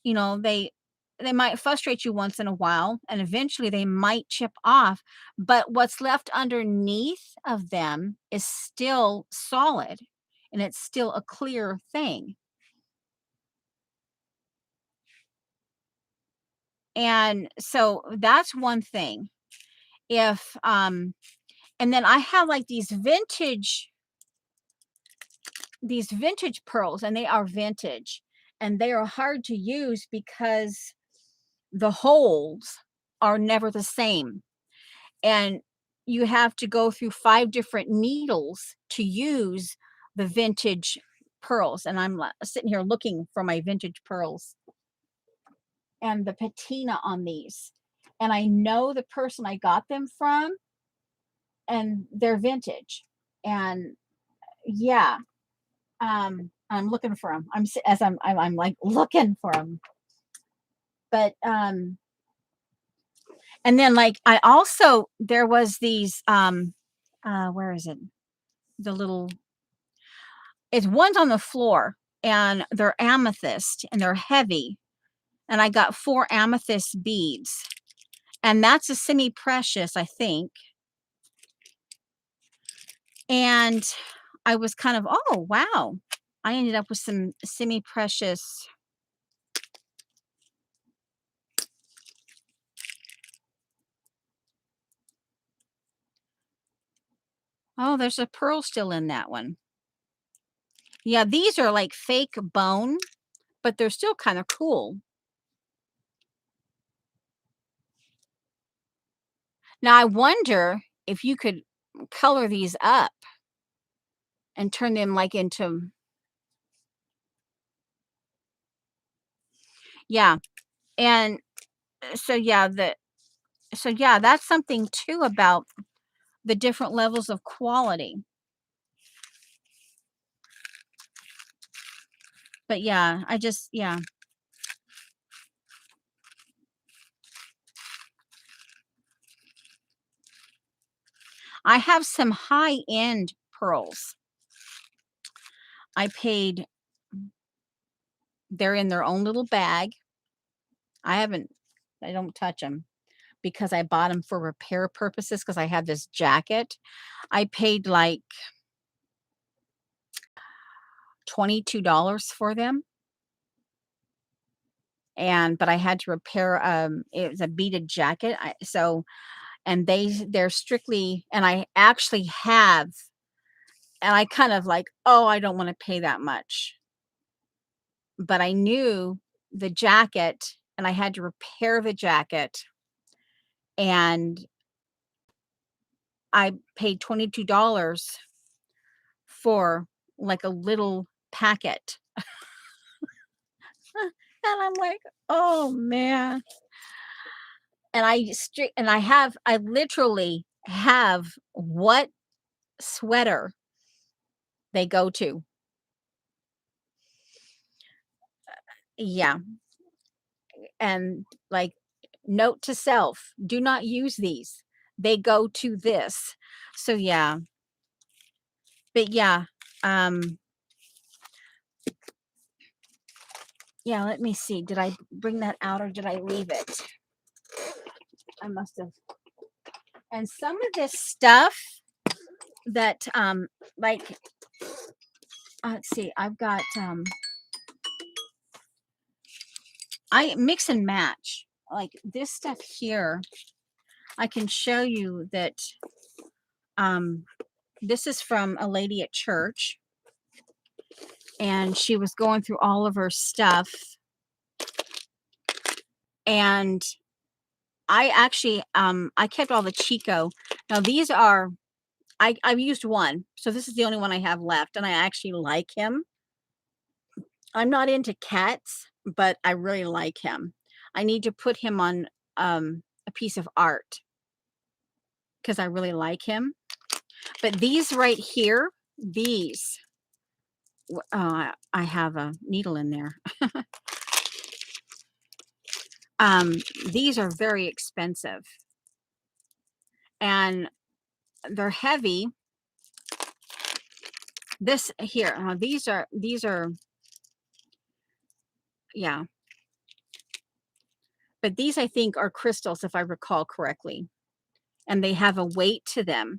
They might frustrate you once in a while, and eventually they might chip off, but what's left underneath of them is still solid, and it's still a clear thing. And so that's one thing. If and then I have like these vintage pearls, and they are vintage, and they are hard to use because the holes are never the same, and you have to go through 5 different needles to use the vintage pearls. And I'm sitting here looking for my vintage pearls and the patina on these, and I know the person I got them from, and they're vintage. And yeah, I'm looking for them. As I'm like looking for them. But and then, like, I also, there was these where is it? The little, it's ones on the floor, and they're amethyst, and they're heavy, and I got 4 amethyst beads, and that's a semi precious, I think. And I was kind of, oh wow, I ended up with some semi precious. Oh, there's a pearl still in that one. Yeah, these are like fake bone, but they're still kind of cool. Now, I wonder if you could color these up and turn them like into, yeah. And so yeah, that's something too about the different levels of quality. But yeah, yeah. I have some high-end pearls. I paid they're in their own little bag. I don't touch them because I bought them for repair purposes because I have this jacket. I paid like $22 for them, but I had to repair, it was a beaded jacket, and they're strictly and I actually have and I kind of like, "Oh, I don't wanna pay that much." But I knew the jacket, and I had to repair the jacket, and I paid $22 for, like, a little packet. And I'm like, "Oh, man." I literally have what sweater they go to. Yeah, and, like, note to self, do not use these. They go to this. So, yeah. But, yeah, um, yeah, let me see. Did I bring that out or did I leave it? I must have. And some of this stuff that, like, let's see, I've got, I mix and match. Like, this stuff here, I can show you that, um, this is from a lady at church, and she was going through all of her stuff, and I actually, I kept all the Chico. Now these are I've used one, so this is the only one I have left, and I actually like him. I'm not into cats, but I really like him. I need to put him on, a piece of art because I really like him. But these right here, I have a needle in there. Um, these are very expensive, and they're heavy. This here, these are yeah, but these I think are crystals if I recall correctly, and they have a weight to them.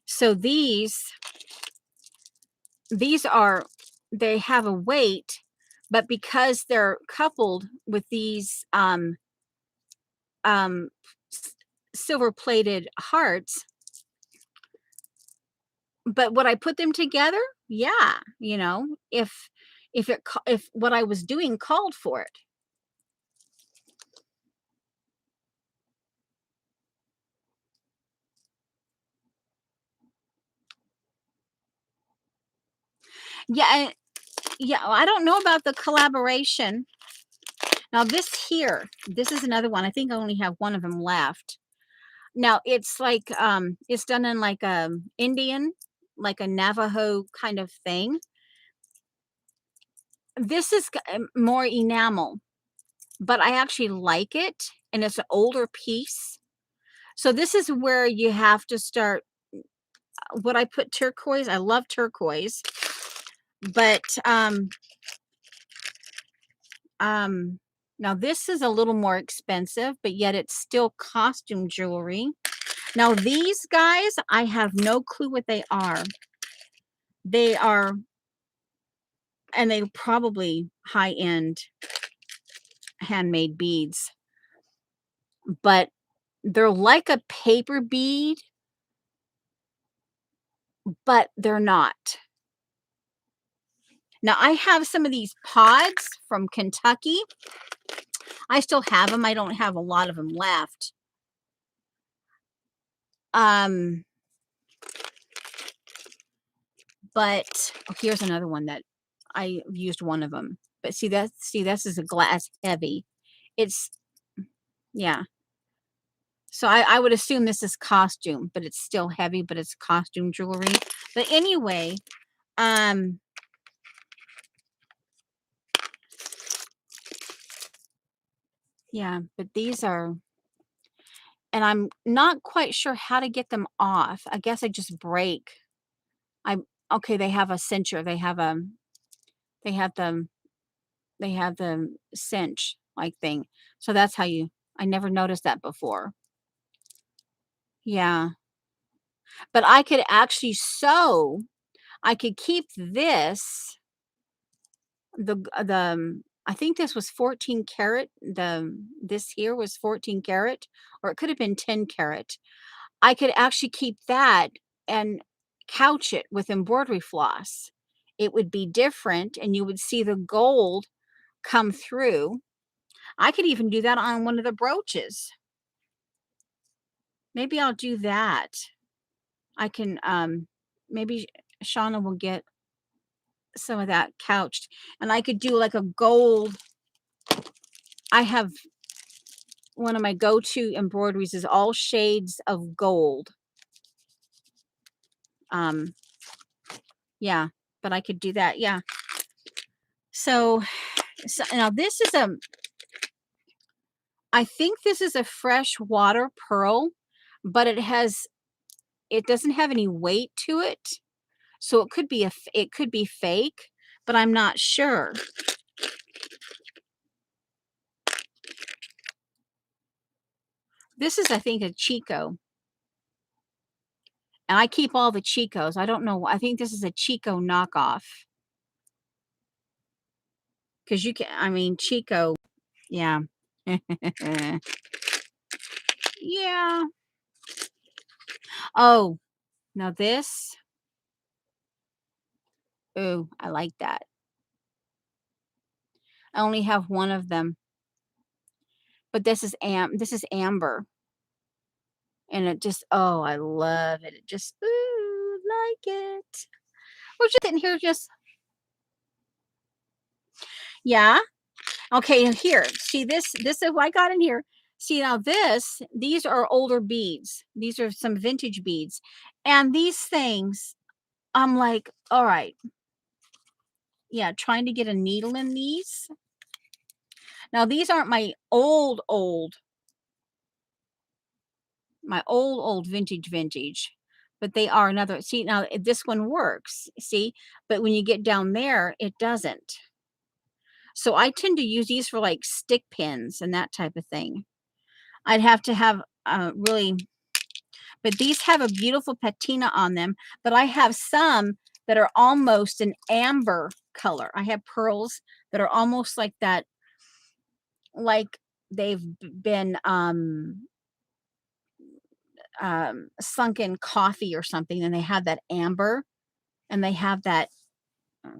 So these are they have a weight, but because they're coupled with these um silver plated hearts, but would I put them together? Yeah, if what I was doing called for it. Yeah, yeah, well, I don't know about the collaboration. Now this is another one. I think I only have one of them left. Now it's like it's done in like a Indian, like a Navajo kind of thing. This is more enamel, but I actually like it, and it's an older piece. So this is where you have to start. Would I put turquoise? I love turquoise, but um, now this is a little more expensive, but yet it's still costume jewelry. Now these guys, I have no clue what they are. They are, and they probably high end handmade beads, but they're like a paper bead, but they're not. Now I have some of these pods from Kentucky. I still have them. I don't have a lot of them left. Um, but here's another one that I used one of them. But see this is a glass heavy. It's yeah. So I would assume this is costume, but it's still heavy, but it's costume jewelry. But anyway, um, yeah, but these are, and I'm not quite sure how to get them off. I guess I just break. Okay, they have a cincher. They have the they have the cinch like thing. So that's how you I never noticed that before. Yeah. But I could actually sew. I could keep this I think this was 14 karat. This here was 14 karat, or it could have been 10 karat. I could actually keep that and couch it with embroidery floss. It would be different and you would see the gold come through. I could even do that on one of the brooches. Maybe I'll do that. I can maybe Shauna will get some of that couched and I could do like a gold. I have one of my go-to embroideries is all shades of gold. Um, yeah, but I could do that. Yeah. So, now this is I think this is a freshwater pearl, but it doesn't have any weight to it. So it could be it could be fake, but I'm not sure. This is, I think, a Chico. And I keep all the Chicos. I don't know. I think this is a Chico knockoff. Because you can, I mean, Chico, yeah. Yeah. Oh, now this. Ooh, I like that. I only have one of them. But this is amber. And it just, oh, I love it. It just, ooh, like it. We're just sitting here just, yeah. Okay, and here, see this is what I got in here. See now these are older beads. These are some vintage beads. And these things, I'm like, all right, yeah, trying to get a needle in these. Now these aren't my old vintage, but they are another, see now this one works, see, but when you get down there, it doesn't. So I tend to use these for like stick pins and that type of thing. I'd have to have really, but these have a beautiful patina on them, but I have some that are almost an amber color. I have pearls that are almost like that, like they've been sunk in coffee or something, and they have that amber, and they have that. um,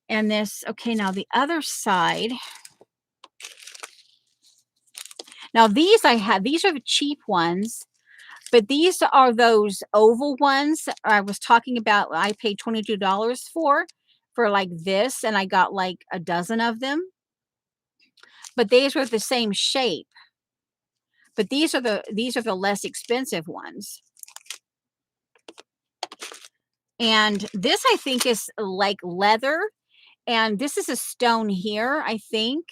and this, okay, now the other side. Now these these are the cheap ones, but these are those oval ones I was talking about. I paid $22 for like this, and I got like a dozen of them. But these were the same shape. But these are the less expensive ones. And this I think is like leather, and this is a stone here, I think.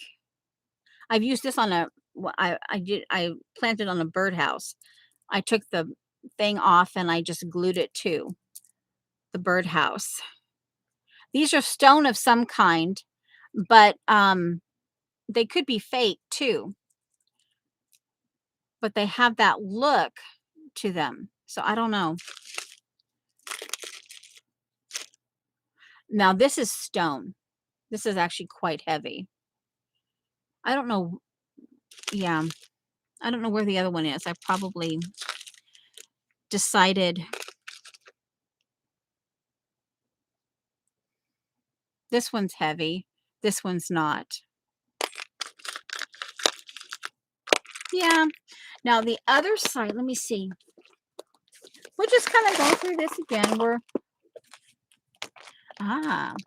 I've used this on I planted on a birdhouse. I took the thing off and I just glued it to the birdhouse. These are stone of some kind, but they could be fake too. But they have that look to them. So I don't know. Now this is stone. This is actually quite heavy. I don't know. Yeah. I don't know where the other one is. I probably decided this one's heavy. This one's not. Yeah. Now the other side, let me see. We'll just kind of go through this again.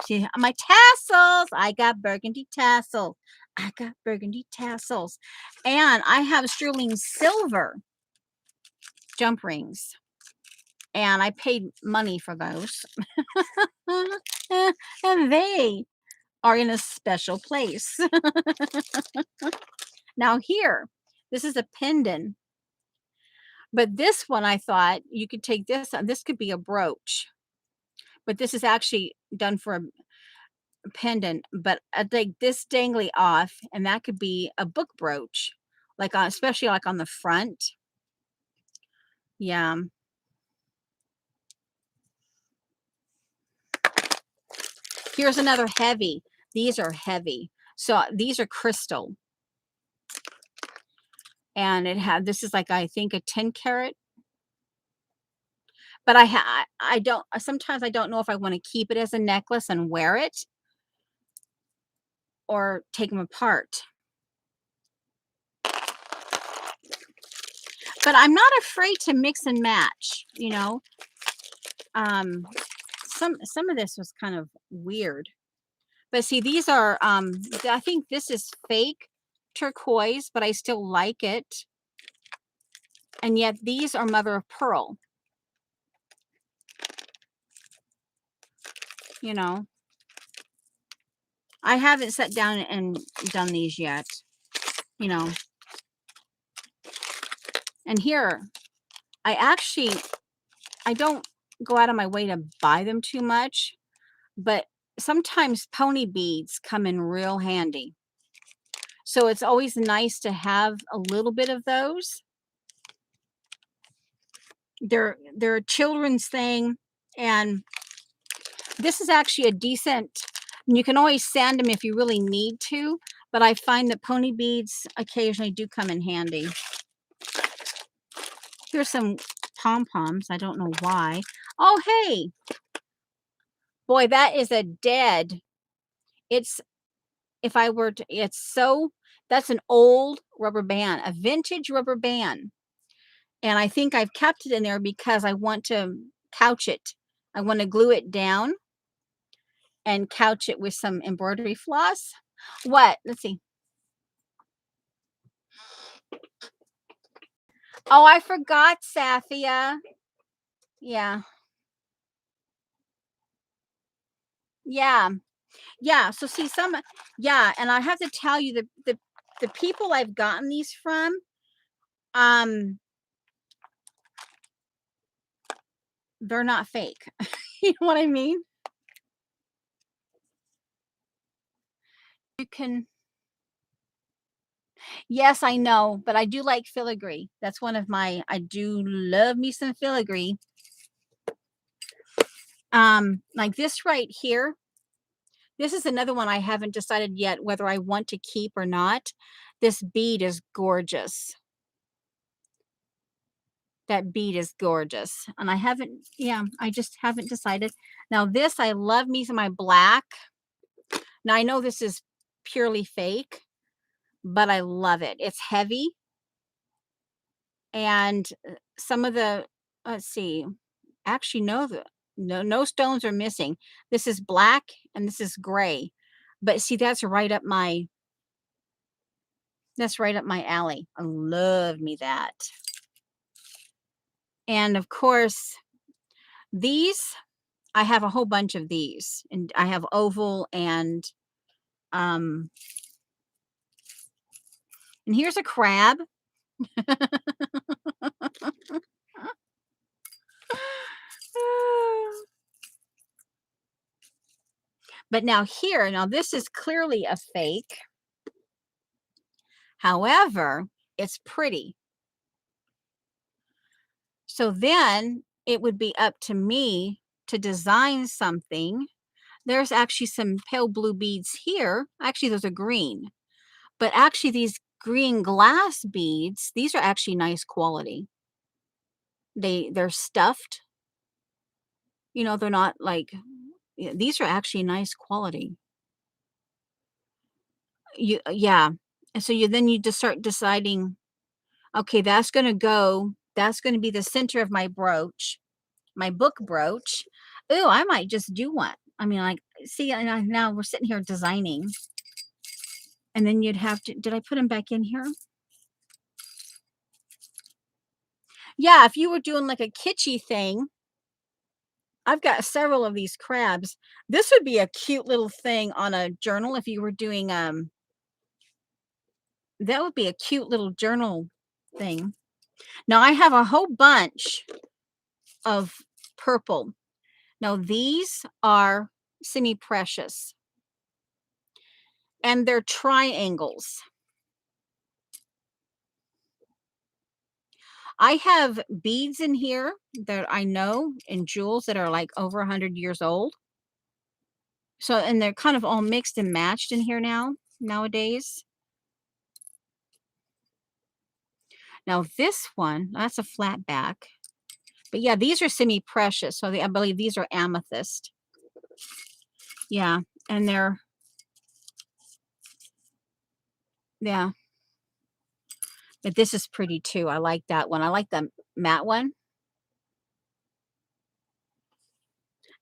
See my tassels. I got burgundy tassels. I got burgundy tassels. And I have sterling silver jump rings. And I paid money for those. And they are in a special place. Now here, this is a pendant. But this one, I thought you could take this, this could be a brooch, but this is actually done for a pendant, but I take this dangly off, and that could be a book brooch, like on, especially like on the front. Yeah. Here's another heavy. These are heavy. So these are crystal, and it had, this is like, I think, a 10 carat, but I don't, sometimes I don't know if I want to keep it as a necklace and wear it or take them apart. But I'm not afraid to mix and match, you know. Um some of this was kind of weird. But see, these are I think this is fake turquoise, but I still like it. And yet these are mother of pearl, you know. I haven't sat down and done these yet, you know. And here, I actually, I don't go out of my way to buy them too much, but sometimes pony beads come in real handy. So it's always nice to have a little bit of those. They're a children's thing, and this is actually a decent, and you can always sand them if you really need to, but I find that pony beads occasionally do come in handy. Here's some pom-poms. I don't know why. Oh, hey. Boy, that is a dead. It's, if I were to, it's so, that's an old rubber band, a vintage rubber band. And I think I've kept it in there because I want to couch it. I want to glue it down and couch it with some embroidery floss. What? Let's see. Oh, I forgot, Safia. Yeah. Yeah. Yeah. So see some, yeah, and I have to tell you, the people I've gotten these from, um, they're not fake. You know what I mean? You can, yes, I know, but I do like filigree. That's one of my, I do love me some filigree. Like this right here. This is another one I haven't decided yet whether I want to keep or not. This bead is gorgeous. That bead is gorgeous. And I haven't, yeah, I just haven't decided. Now this, I love me some my black. Now I know this is purely fake, but I love it. It's heavy. And some of the, let's see, actually no stones are missing. This is black and this is gray. But see, that's right up my alley. I love me that. And of course, these, I have a whole bunch of these, and I have oval um and here's a crab. But now here, now this is clearly a fake. However, it's pretty. So then it would be up to me to design something. There's actually some pale blue beads here. Actually, those are green. But actually, these green glass beads, these are actually nice quality. They're stuffed. You know, they're not like, yeah, these are actually nice quality. Yeah. And so then you just start deciding, okay, that's going to be the center of my brooch, my book brooch. Ooh, I might just do one. I mean, like, see, and now we're sitting here designing, and then you'd have to, did I put them back in here? Yeah, if you were doing like a kitschy thing, I've got several of these crabs. This would be a cute little thing on a journal if you were doing, that would be a cute little journal thing. Now I have a whole bunch of purple. Now these are semi-precious and they're triangles. I have beads in here that I know and jewels that are like over 100 years old. So, and they're kind of all mixed and matched in here nowadays. Now this one, that's a flat back. But yeah, these are semi-precious. So I believe these are amethyst. Yeah, and they're, yeah. But this is pretty too. I like that one. I like the matte one.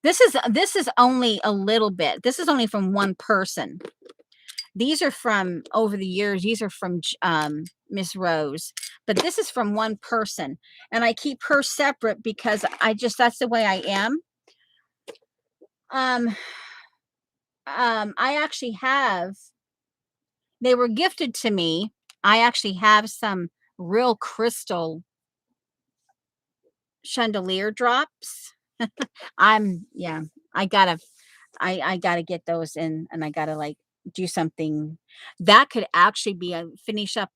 This is only a little bit. This is only from one person. These are from over the years. These are from Miss Rose, but this is from one person, and I keep her separate because that's the way I am. Um, I actually have. They were gifted to me. I actually have some real crystal chandelier drops. Yeah. I gotta I gotta get those in, and I gotta like do something that could actually be a finish up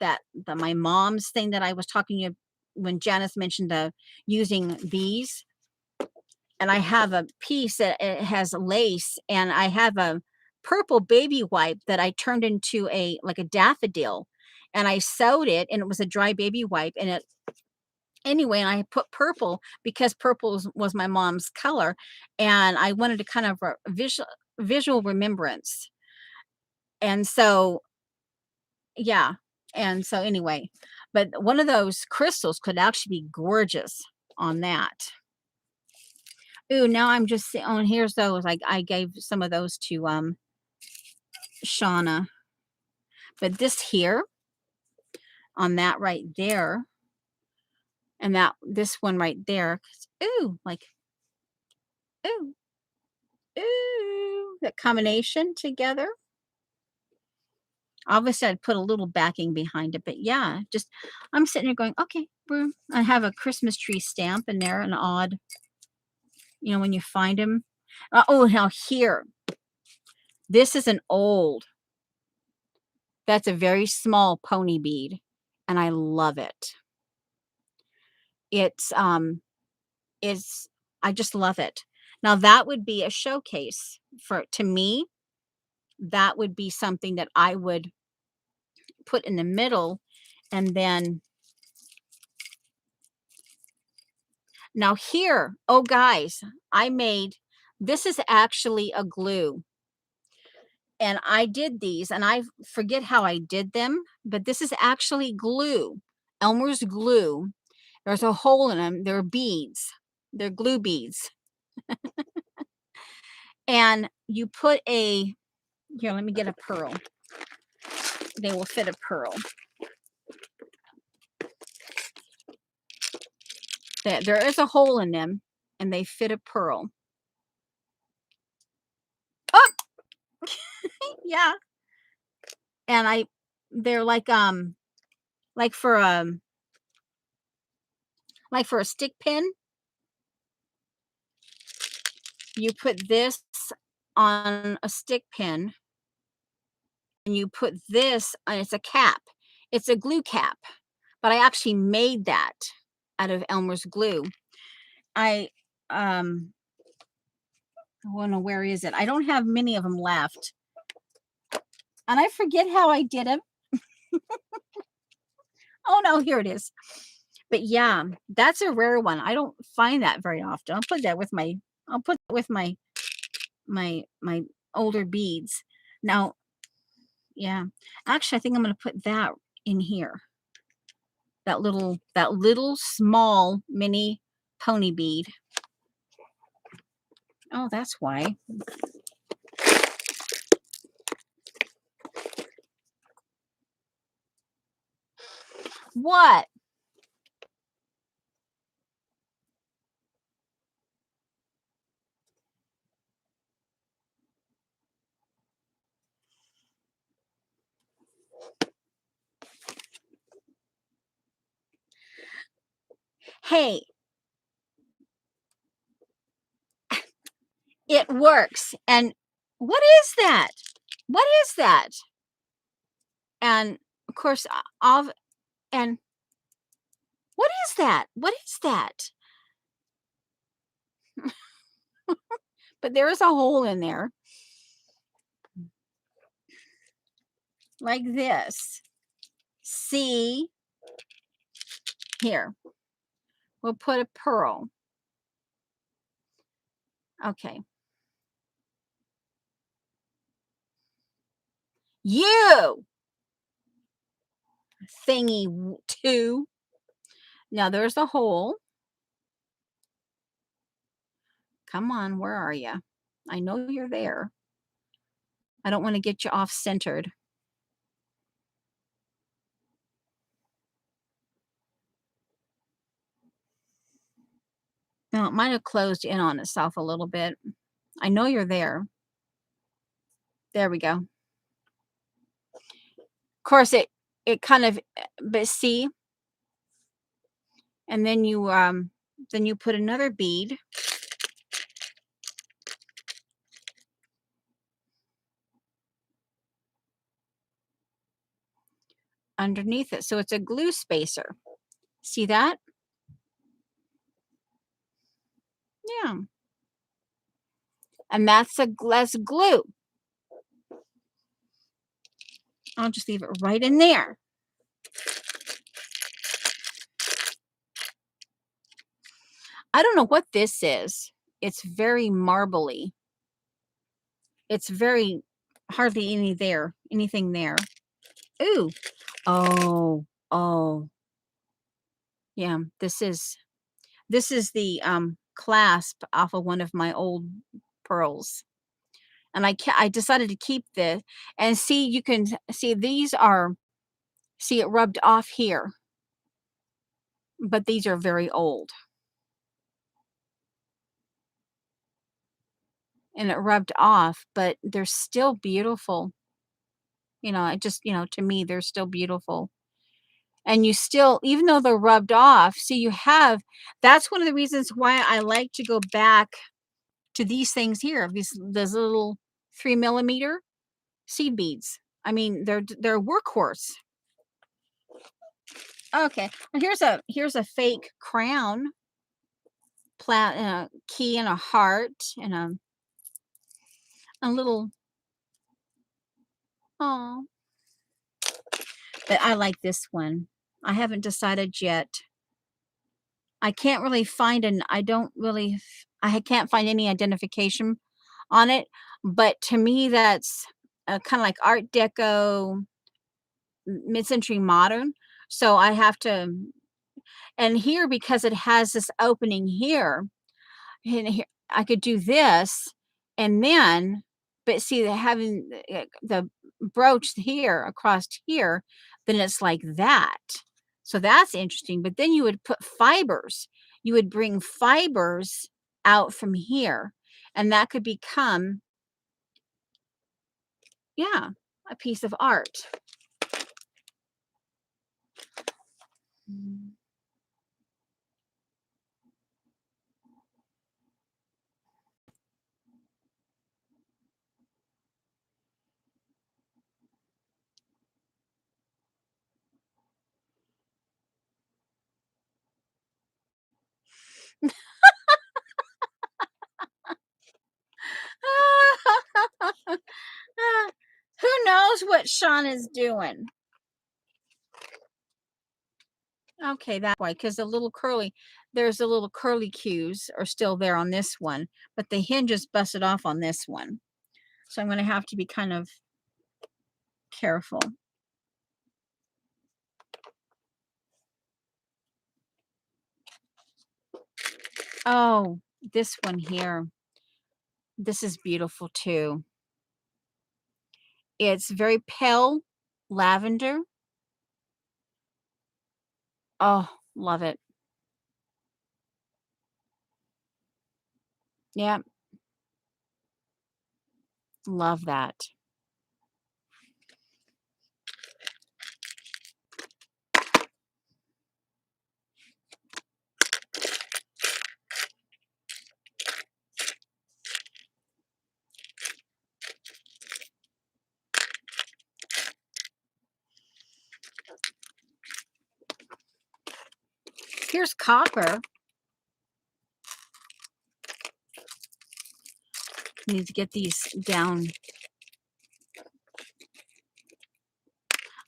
my mom's thing that I was talking to you when Janice mentioned using these. And I have a piece that it has lace, and I have a purple baby wipe that I turned into a like a daffodil, and I sewed it, and it was a dry baby wipe, and it anyway, and I put purple because purple was my mom's color, and I wanted to kind of visual remembrance. And so, yeah. And so anyway, but one of those crystals could actually be gorgeous on that. Ooh, now I'm just on here's those. Like I gave some of those to Shauna. But this here on that right there, and this one right there, ooh, like ooh, ooh, that combination together. Obviously, I'd put a little backing behind it, but yeah, just I'm sitting there going, okay, I have a Christmas tree stamp in there, an odd, when you find them. Oh, now here, this is an old, that's a very small pony bead, and I love it. It's, it's, I just love it. Now that would be a showcase to me, that would be something that I would put in the middle, and then now here, oh guys, this is actually a glue. And I did these, and I forget how I did them, but this is actually glue. Elmer's glue. There's a hole in them. They're beads. They're glue beads. And you put here, let me get a pearl. They will fit a pearl. There is a hole in them, and they fit a pearl. Oh, yeah. And they're like for a stick pin. You put this on a stick pin, and you put this and it's a cap. It's a glue cap, but I actually made that out of Elmer's glue. I don't know, where is it? I don't have many of them left, and I forget how I did them. Oh no, here it is. But yeah, that's a rare one. I don't find that very often. I'll put that with my older beads. Now, yeah, actually, I think I'm going to put that in here. That little small mini pony bead. Oh, that's why. What? Hey, it works. And what is that? What is that? And of course, and what is that? What is that? But there is a hole in there like this. See here, we'll put a pearl. Okay. You thingy two. Now there's a hole. Come on, where are you? I know you're there. I don't want to get you off centered. Now it might have closed in on itself a little bit. I know you're there. There we go. Of course, it kind of, but see, and then you put another bead underneath it, so it's a glue spacer. See that? Yeah, and that's glue. I'll just leave it right in there. I don't know what this is. It's very marbly. It's very hardly anything there. Ooh. Oh, oh. Yeah, this is the clasp off of one of my old pearls. And I decided to keep this, and see, you can see these are, see, it rubbed off here, but these are very old. And it rubbed off, but they're still beautiful. It just, to me, they're still beautiful. And you still, even though they're rubbed off, see, that's one of the reasons why I like to go back to these things here, these little 3 millimeter seed beads. I mean, they're workhorse. Okay, well, here's a fake crown, key and a heart and a little. Oh, but I like this one. I haven't decided yet. I can't really find I can't find any identification on it, but to me that's kind of like Art Deco, mid-century modern. So I have to, and here, because it has this opening here, and here I could do this, and then, but see, having the brooch here across here, then it's like that. So that's interesting. But then you would put fibers. You would bring fibers out from here, and that could become, yeah, a piece of art. Mm. Who knows what Sean is doing? Okay, that way, because there's the little curly cues are still there on this one, but the hinge is busted off on this one. So I'm going to have to be kind of careful. Oh, this one here. This is beautiful too. It's very pale lavender. Oh, love it. Yeah, love that. copper. Need to get these down.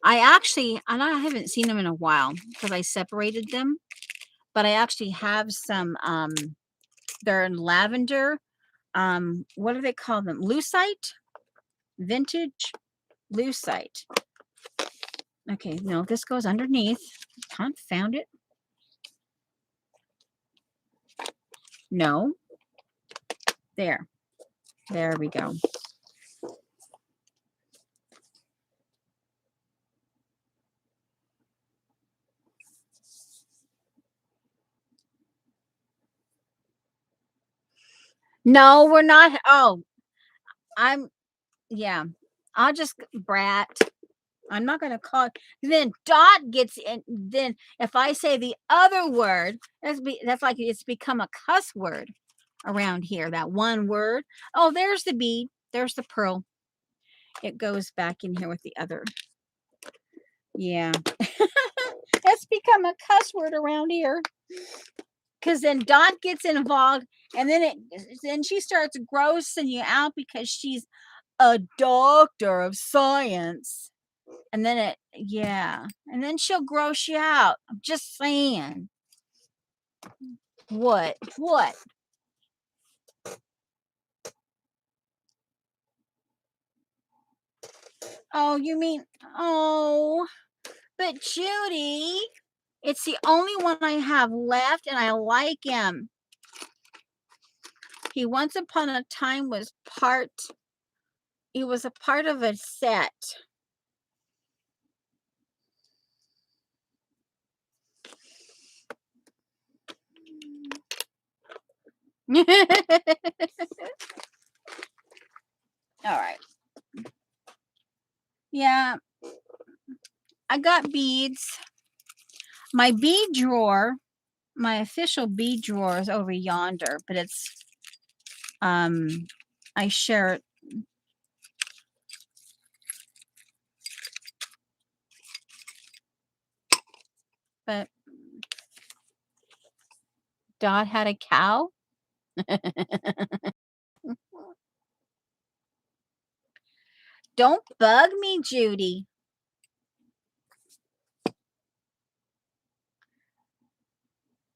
I haven't seen them in a while because I separated them, but I actually have some, they're in lavender. What do they call them? Lucite? Vintage lucite. Okay, no, this goes underneath. Found it. No. There. There we go. No, we're not. Oh, yeah. I'll just, brat. I'm not going to call it. Then Dot gets in. Then if I say the other word, that's like it's become a cuss word around here. That one word. Oh, there's the bead. There's the pearl. It goes back in here with the other. Yeah. It's become a cuss word around here. Because then Dot gets involved, and then she starts grossing you out because she's a doctor of science. And then and then she'll gross you out. I'm just saying. What? Oh, you mean, oh, but Judy, it's the only one I have left, and I like him. He once upon a time he was a part of a set. All right. Yeah, I got beads. My bead drawer, my official bead drawer is over yonder, but it's, I share it. But Dot had a cow. Don't bug me, Judy.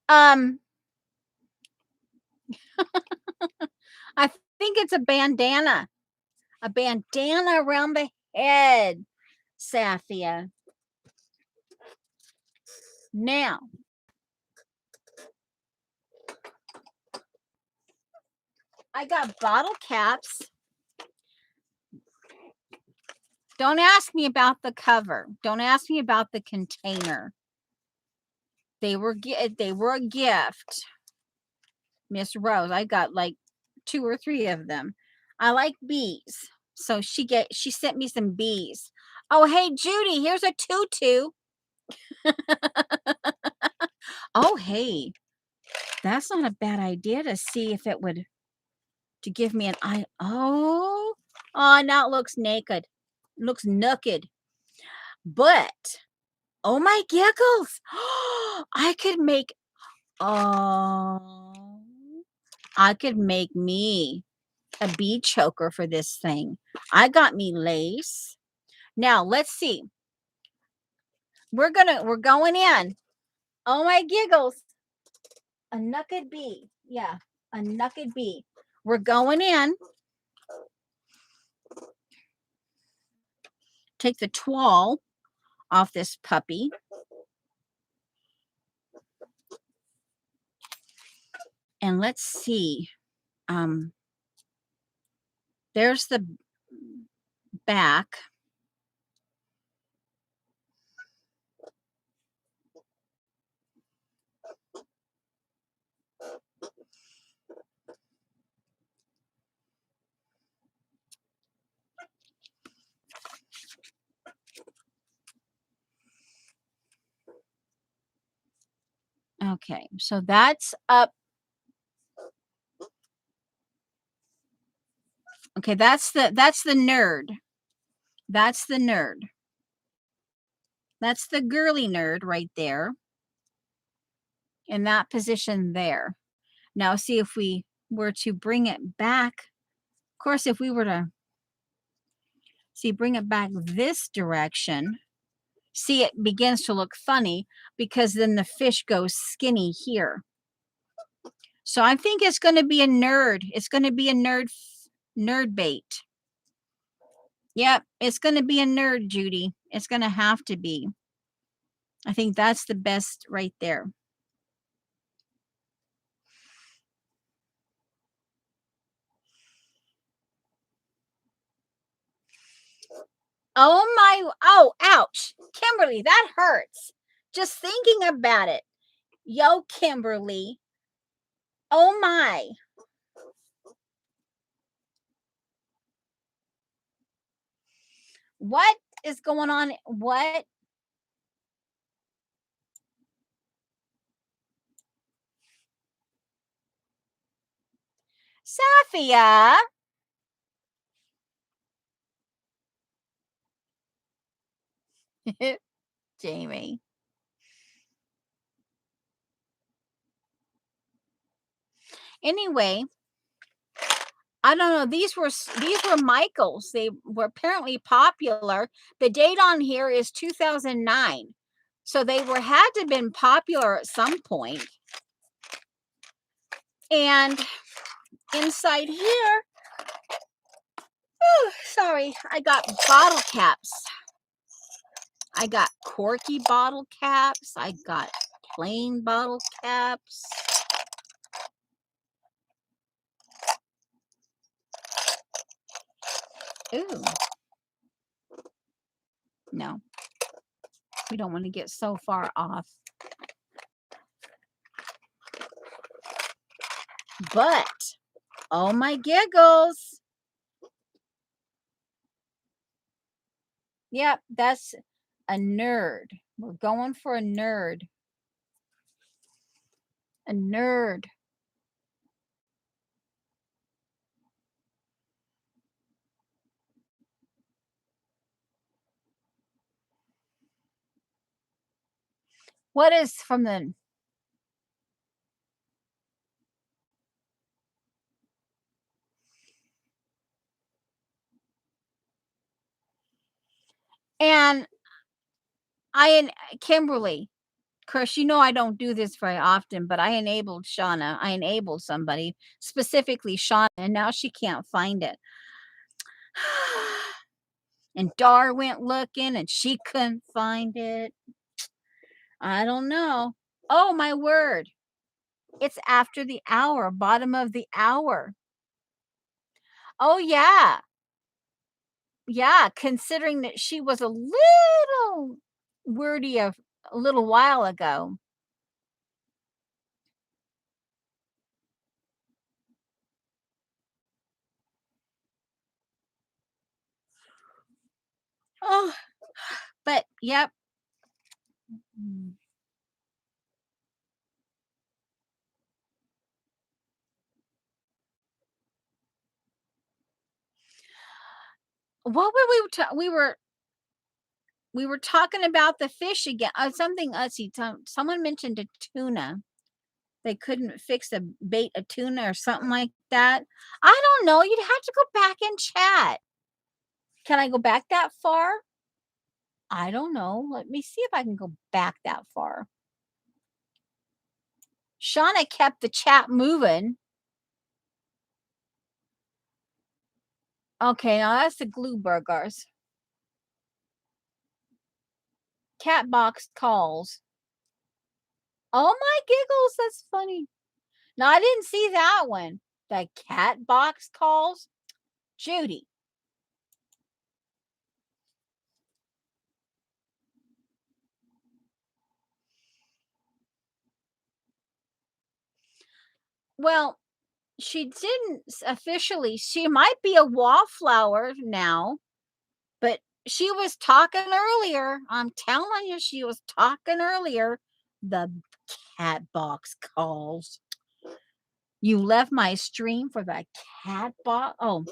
I think it's a bandana. A bandana around the head, Safia. Now, I got bottle caps. Don't ask me about the cover. Don't ask me about the container. They were a gift. Miss Rose, I got like 2 or 3 of them. I like bees. So she sent me some bees. Oh, hey Judy, here's a tutu. Oh, hey. That's not a bad idea to see if it would to give me an eye. Oh, now it looks naked. It looks naked. But oh my giggles. I could make oh I could make me a bead choker for this thing. I got me lace. Now let's see. We're going in. Oh my giggles. A naked bee. Yeah, a naked bee. We're going in. Take the toile off this puppy. And let's see. There's the back. Okay, so that's up. Okay, that's the nerd. That's the nerd. That's the girly nerd right there. in that position there. Now see if we were to bring it back. Of course, if we were to bring it back this direction, see, it begins to look funny because then the fish goes skinny here. So I think it's going to be a nerd. It's going to be a nerd bait. Yep, it's going to be a nerd, Judy. It's going to have to be. I think that's the best right there. Oh my, oh, ouch. Kimberly, that hurts. Just thinking about it. Yo, Kimberly. Oh my. What is going on? What? Safia. Jamie. Anyway, I don't know. These were Michaels. They were apparently popular. The date on here is 2009. So they had to have been popular at some point. And inside here, oh, sorry, I got bottle caps. I got corky bottle caps. I got plain bottle caps. Ooh. No. We don't want to get so far off. But, oh my giggles. Yep, that's a nerd. We're going for a nerd. A nerd. What is from the... And Kimberly, of course, you know I don't do this very often, but I enabled Shauna. I enabled somebody, specifically Shauna, and now she can't find it. And Dar went looking and she couldn't find it. I don't know. Oh, my word. It's after the hour, bottom of the hour. Oh, yeah. Yeah, considering that she was a little wordy a little while ago. Oh, but yep. What were we were talking about the fish again. Something someone mentioned a tuna. They couldn't fix a tuna or something like that. I don't know. You'd have to go back and chat. Can I go back that far? I don't know. Let me see if I can go back that far. Shauna kept the chat moving. Okay, now that's the glue burgers. Cat box calls. Oh my giggles, that's funny. No, I didn't see that one. The cat box calls. Judy. Well, she didn't officially. She might be a wallflower now, but she was talking earlier. I'm telling you, she was talking earlier. The cat box calls. You left my stream for the cat box. Oh,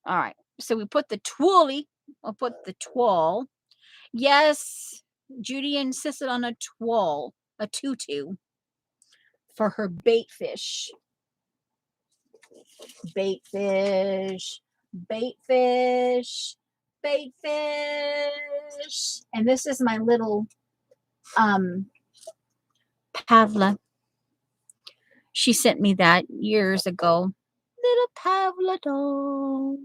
all right. So we put the twirly. I'll put the twirl. Yes, Judy insisted on a twirl. a tutu for her bait fish. Bait fish, bait fish, bait fish. And this is my little Pavla. She sent me that years ago. Little Pavla doll.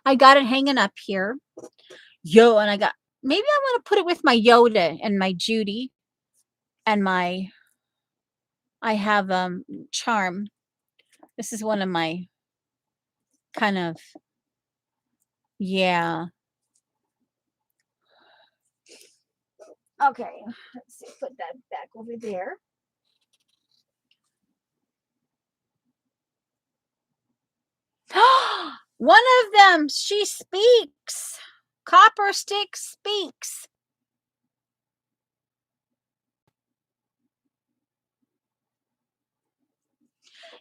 I got it hanging up here. Yo, and maybe I want to put it with my Yoda and my Judy and I have Charm. This is one of my kind of, yeah. Okay, let's see, put that back over there. One of them, she speaks. Copper Stick speaks.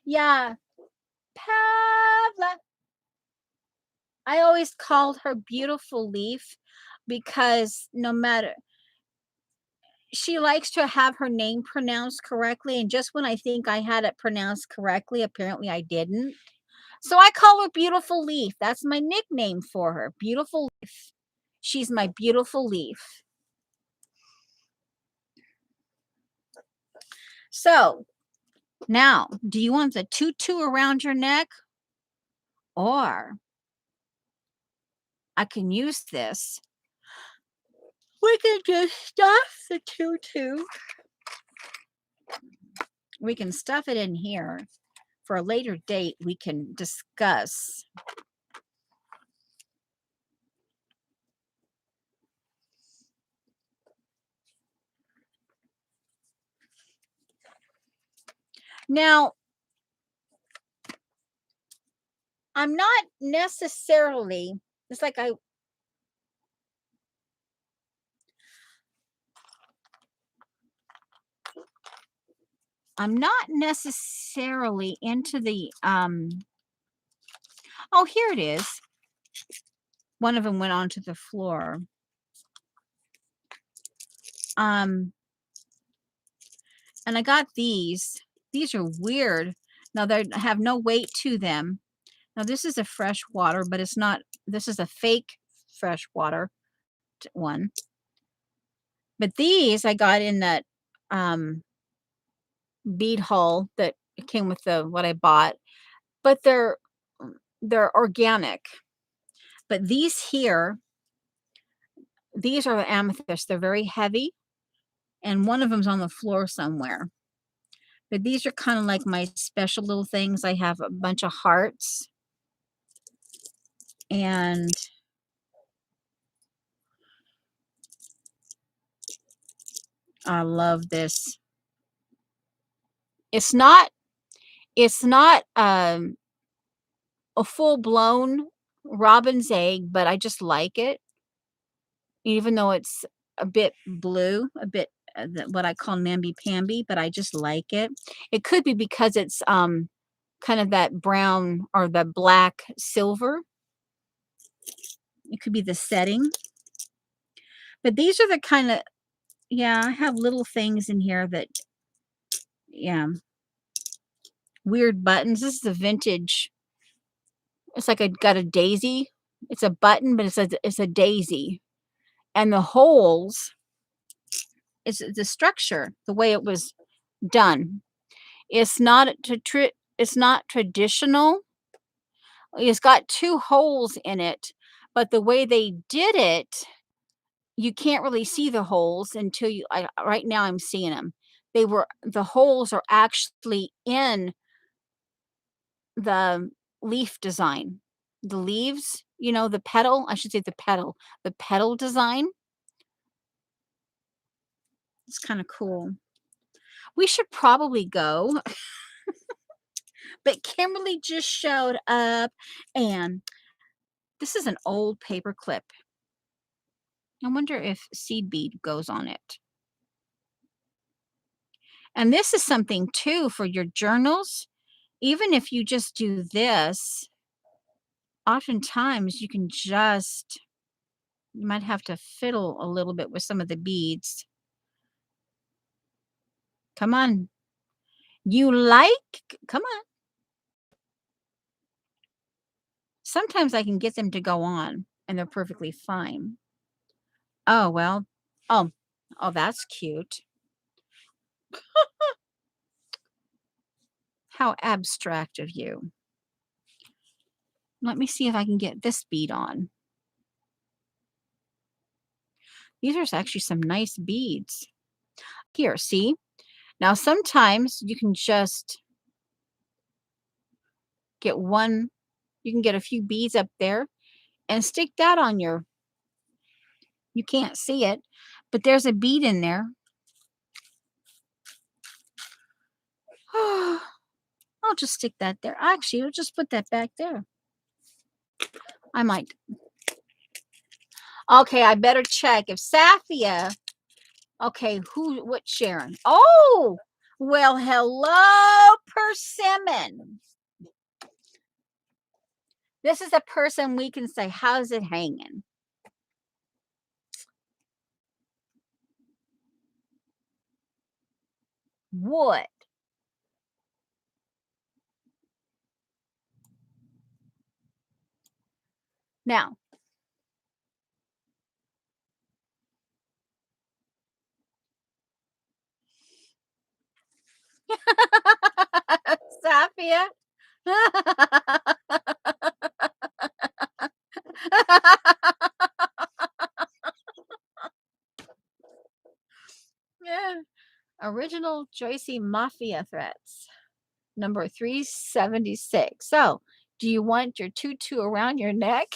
Yeah, Pavla. I always called her Beautiful Leaf because no matter, she likes to have her name pronounced correctly. And just when I think I had it pronounced correctly, apparently I didn't. So I call her Beautiful Leaf. That's my nickname for her. Beautiful Leaf. She's my beautiful leaf. So now, do you want the tutu around your neck? Or I can use this. We can just stuff the tutu. We can stuff it in here. For a later date, we can discuss. Now, I'm not necessarily, it's like I'm not necessarily into the, oh, here it is. One of them went onto the floor. And I got these. These are weird. Now, they have no weight to them. Now, this is a fresh water, but it's not, this is a fake fresh water one. But these I got in that bead haul that came with the what I bought. But they're organic. But these here, these are the amethyst. They're very heavy. And one of them's on the floor somewhere. But these are kind of like my special little things. I have a bunch of hearts. And I love this. It's not a full-blown robin's egg, but I just like it. Even though it's a bit blue, a bit what I call namby-pamby, but I just like it. It could be because it's kind of that brown or the black silver. It could be the setting. But these are the kind of, yeah, I have little things in here that, yeah, weird buttons. This is a vintage. It's like I got a daisy. It's a button, but it's a daisy. And the holes, it's the structure, the way it was done. It's not traditional. It's got two holes in it, but the way they did it, you can't really see the holes until right now I'm seeing them. The holes are actually in the leaf design. The leaves, the petal, I should say the petal design. It's kind of cool. We should probably go. But Kimberly just showed up, and this is an old paper clip. I wonder if seed bead goes on it. And this is something too for your journals. Even if you just do this, oftentimes you might have to fiddle a little bit with some of the beads. Come on. You like? Come on. Sometimes I can get them to go on, and they're perfectly fine. Oh, well. Oh. Oh, that's cute. How abstract of you. Let me see if I can get this bead on. These are actually some nice beads. Here, see? Now, sometimes you can just get one, you can get a few beads up there and stick that on your, you can't see it, but there's a bead in there. I'll just stick that there. Actually, I'll just put that back there. I might. Okay, I better check if Safia. Okay, what Sharon? Oh, well, hello, persimmon. This is a person we can say, how's it hanging? What? Now, Safia. Yeah. Original Joycey Mafia threats. Number 376. So, do you want your tutu around your neck?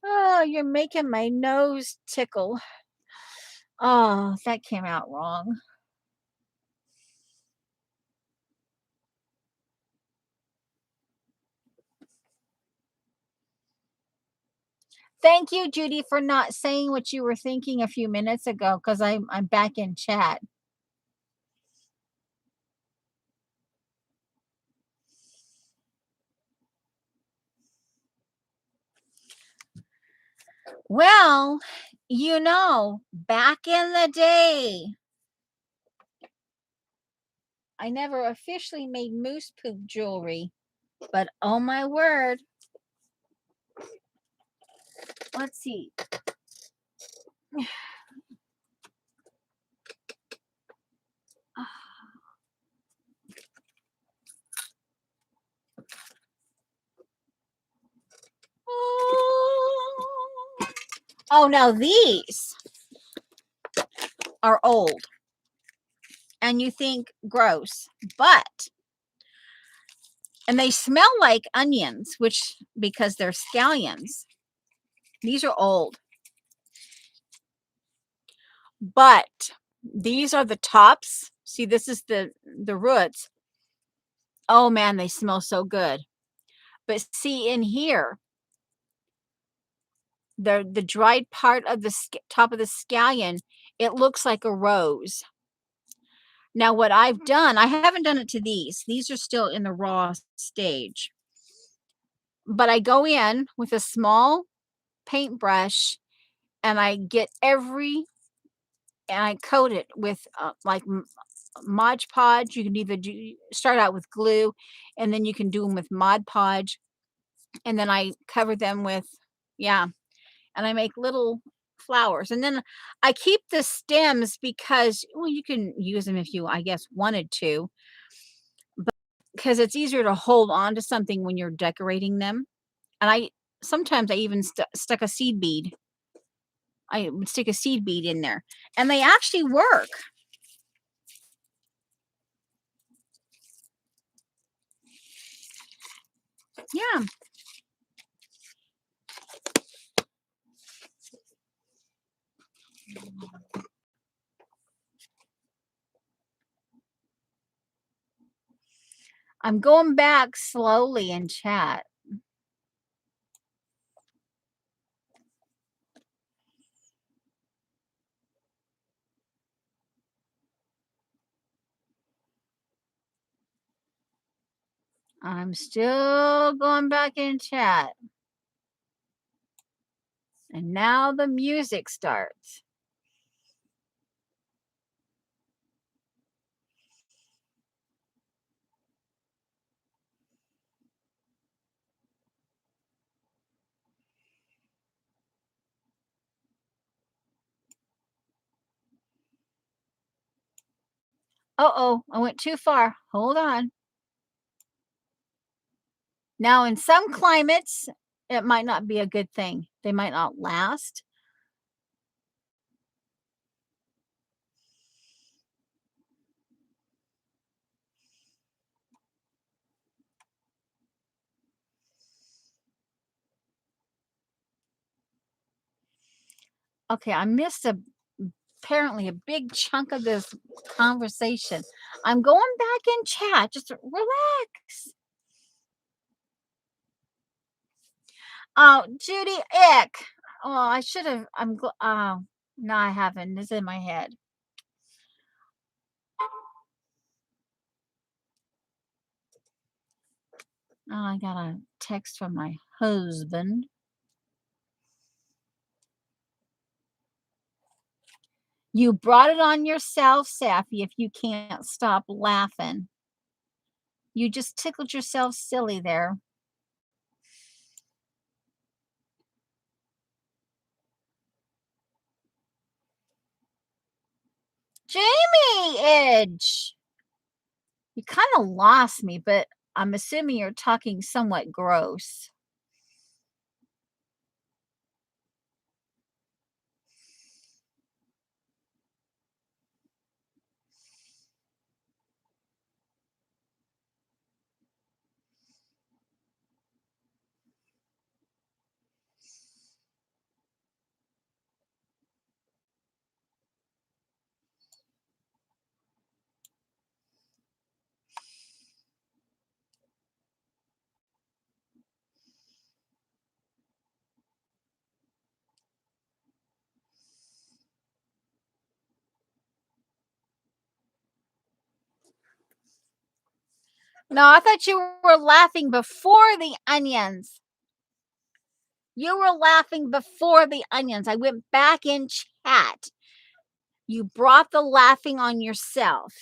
Oh, you're making my nose tickle. Oh, that came out wrong. Thank you, Judy, for not saying what you were thinking a few minutes ago, because I'm back in chat. Well, back in the day, I never officially made moose poop jewelry, but oh my word. Let's see. Oh, now these are old. And you think gross, and they smell like onions, because they're scallions. These are old. But these are the tops. See, this is the roots. Oh man, they smell so good. But see in here, the dried part of the top of the scallion, it looks like a rose. Now what I've done, I haven't done it to these. These are still in the raw stage. But I go in with a small paintbrush and I get and I coat it with like Mod Podge. You can either start out with glue, and then you can do them with Mod Podge, and then I cover them with, yeah, and I make little flowers, and then I keep the stems because, well, you can use them if you, I guess, wanted to, but because it's easier to hold on to something when you're decorating them. And sometimes I even stuck a seed bead. I would stick a seed bead in there, and they actually work. Yeah. I'm going back slowly in chat. I'm still going back in chat. And now the music starts. Uh-oh, I went too far. Hold on. Now, in some climates, it might not be a good thing. They might not last. Okay, I missed apparently a big chunk of this conversation. I'm going back in chat. Just relax. Oh, Judy, ick. Oh, I should have. Oh, no, I haven't. It's in my head. Oh, I got a text from my husband. You brought it on yourself, Safi, if you can't stop laughing. You just tickled yourself silly there. Jamie Edge. You kind of lost me, but I'm assuming you're talking somewhat gross. No, I thought you were laughing before the onions. You were laughing before the onions. I went back in chat. You brought the laughing on yourself.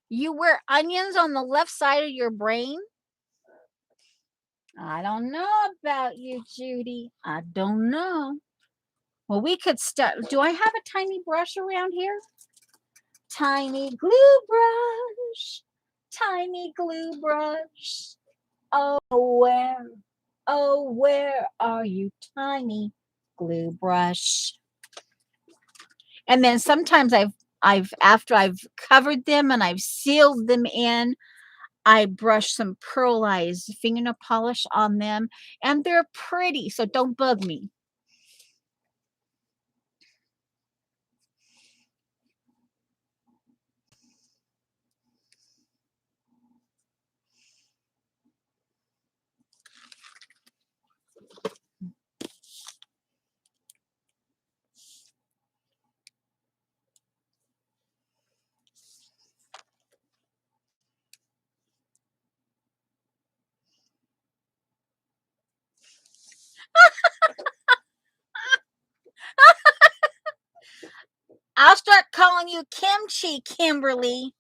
You wear onions on the left side of your brain? I don't know about you, Judy. I don't know. Well, we could start. Do I have a tiny brush around here? Tiny glue brush. Tiny glue brush. Oh, where are you, tiny glue brush? And then sometimes after I've covered them and I've sealed them in, I brush some pearlized fingernail polish on them, and they're pretty, so don't bug me. I'll start calling you Kimchi, Kimberly.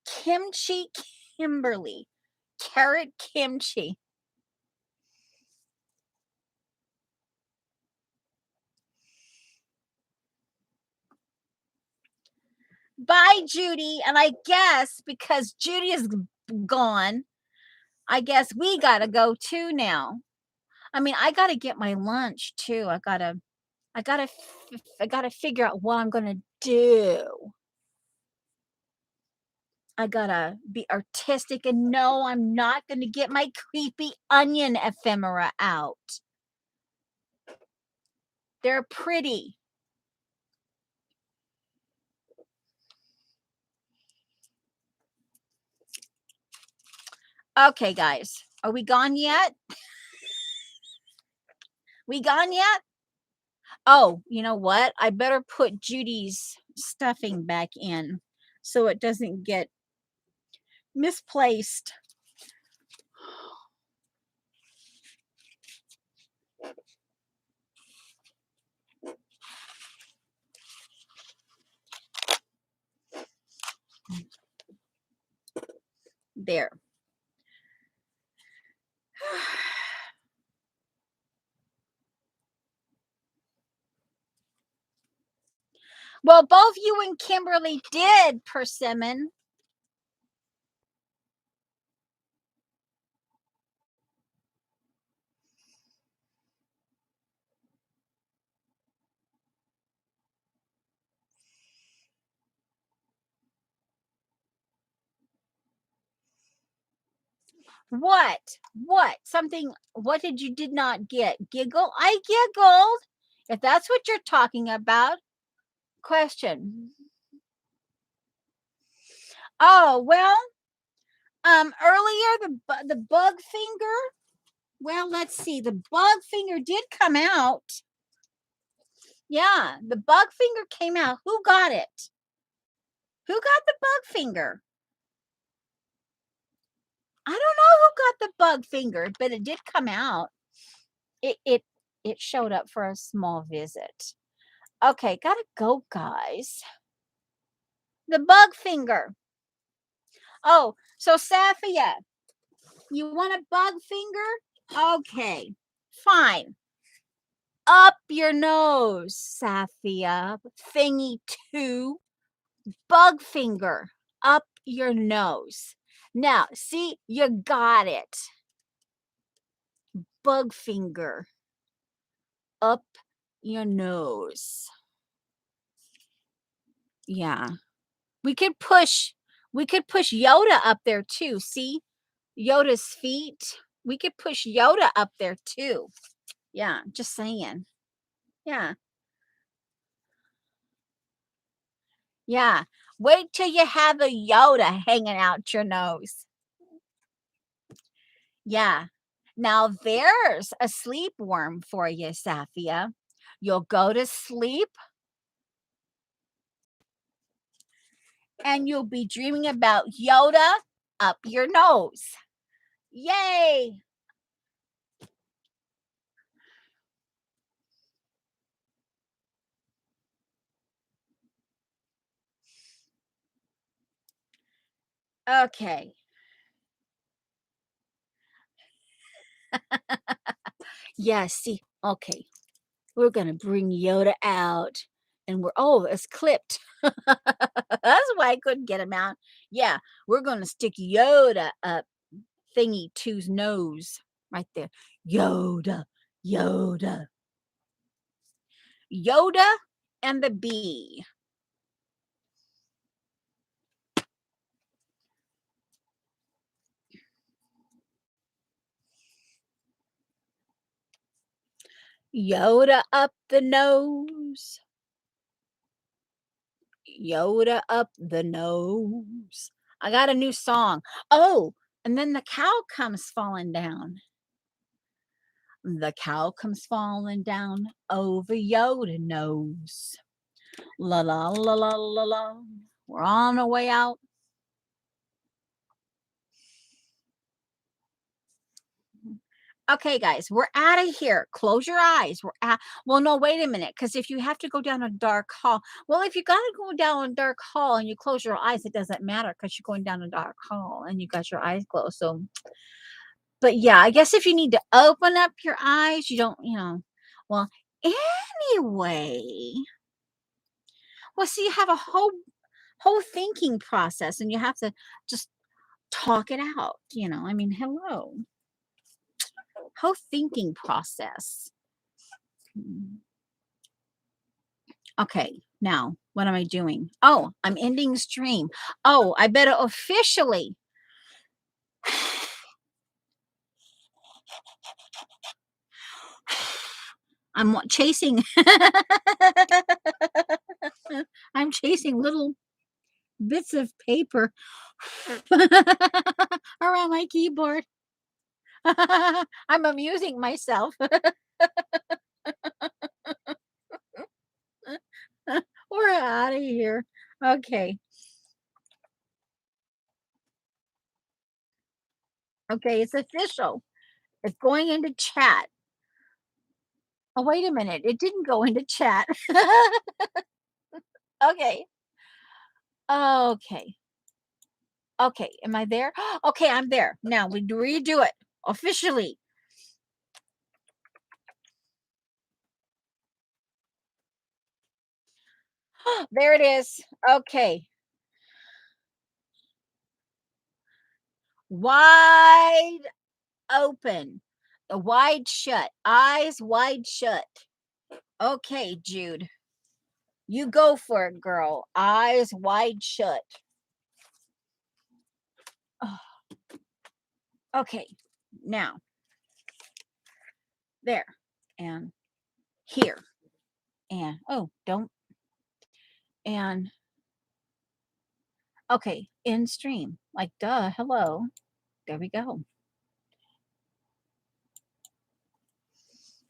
Kimchi, Kimberly. Carrot kimchi. Bye, Judy. And I guess because Judy is gone, I guess we gotta go too now. I mean, I gotta get my lunch too. I gotta figure out what I'm gonna do. I gotta be artistic, and no, I'm not gonna get my creepy onion ephemera out. They're pretty. Okay, guys, are we gone yet? We gone yet? Oh, you know what? I better put Judy's stuffing back in so it doesn't get misplaced. There. Well, both you and Kimberly did, Persimmon. What? What? Something, what did not get? Giggle? I giggled. If that's what you're talking about. Question. Oh, well, earlier the bug finger. Well, let's see. The bug finger did come out. Yeah, the bug finger came out. Who got it? Who got the bug finger? I don't know who got the bug finger, but it did come out. It showed up for a small visit. Okay, gotta go, guys. The bug finger. Oh, so Safia, you want a bug finger? Okay, fine. Up your nose, Safia. Thingy two. Bug finger. Up your nose. Now, see, you got it. Bug finger. Up your nose. Yeah. We could push Yoda up there too. See? Yoda's feet. We could push Yoda up there too. Yeah, just saying. Yeah. Yeah. Wait till you have a Yoda hanging out your nose. Yeah. Now there's a sleep worm for you, Safia. You'll go to sleep and you'll be dreaming about Yoda up your nose. Yay! Okay. Yeah, see, okay. We're gonna bring Yoda out and it's clipped. That's why I couldn't get him out. Yeah, we're gonna stick Yoda up thingy two's nose right there. Yoda, Yoda, Yoda and the bee. Yoda up the nose. Yoda up the nose. I got a new song. Oh, and then the cow comes falling down. The cow comes falling down over Yoda nose. La la la la la la. We're on our way out. Okay, guys, we're out of here. Close your eyes. We're out. Well, no, wait a minute. Because if you have to go down a dark hall, well, if you got to go down a dark hall and you close your eyes, it doesn't matter because you're going down a dark hall and you got your eyes closed. So, but yeah, I guess if you need to open up your eyes, you don't, well, anyway, well, see, you have a whole thinking process and you have to just talk it out. I mean, hello, whole thinking process. Okay, now what am I doing? Oh, I'm ending stream. Oh, I better officially. I'm chasing. I'm chasing little bits of paper around my keyboard. I'm amusing myself. out of here. Okay. Okay, it's official. It's going into chat. Oh, wait a minute. It didn't go into chat. Okay. Okay. Okay. Am I there? Okay, I'm there. Now we redo it officially. There it is. Okay. Wide open. Wide shut. Eyes wide shut. Okay, Jude. You go for it, girl. Eyes wide shut. Oh, okay. Now, there. And here. And oh, don't. And okay, in stream. Like duh, hello. There we go.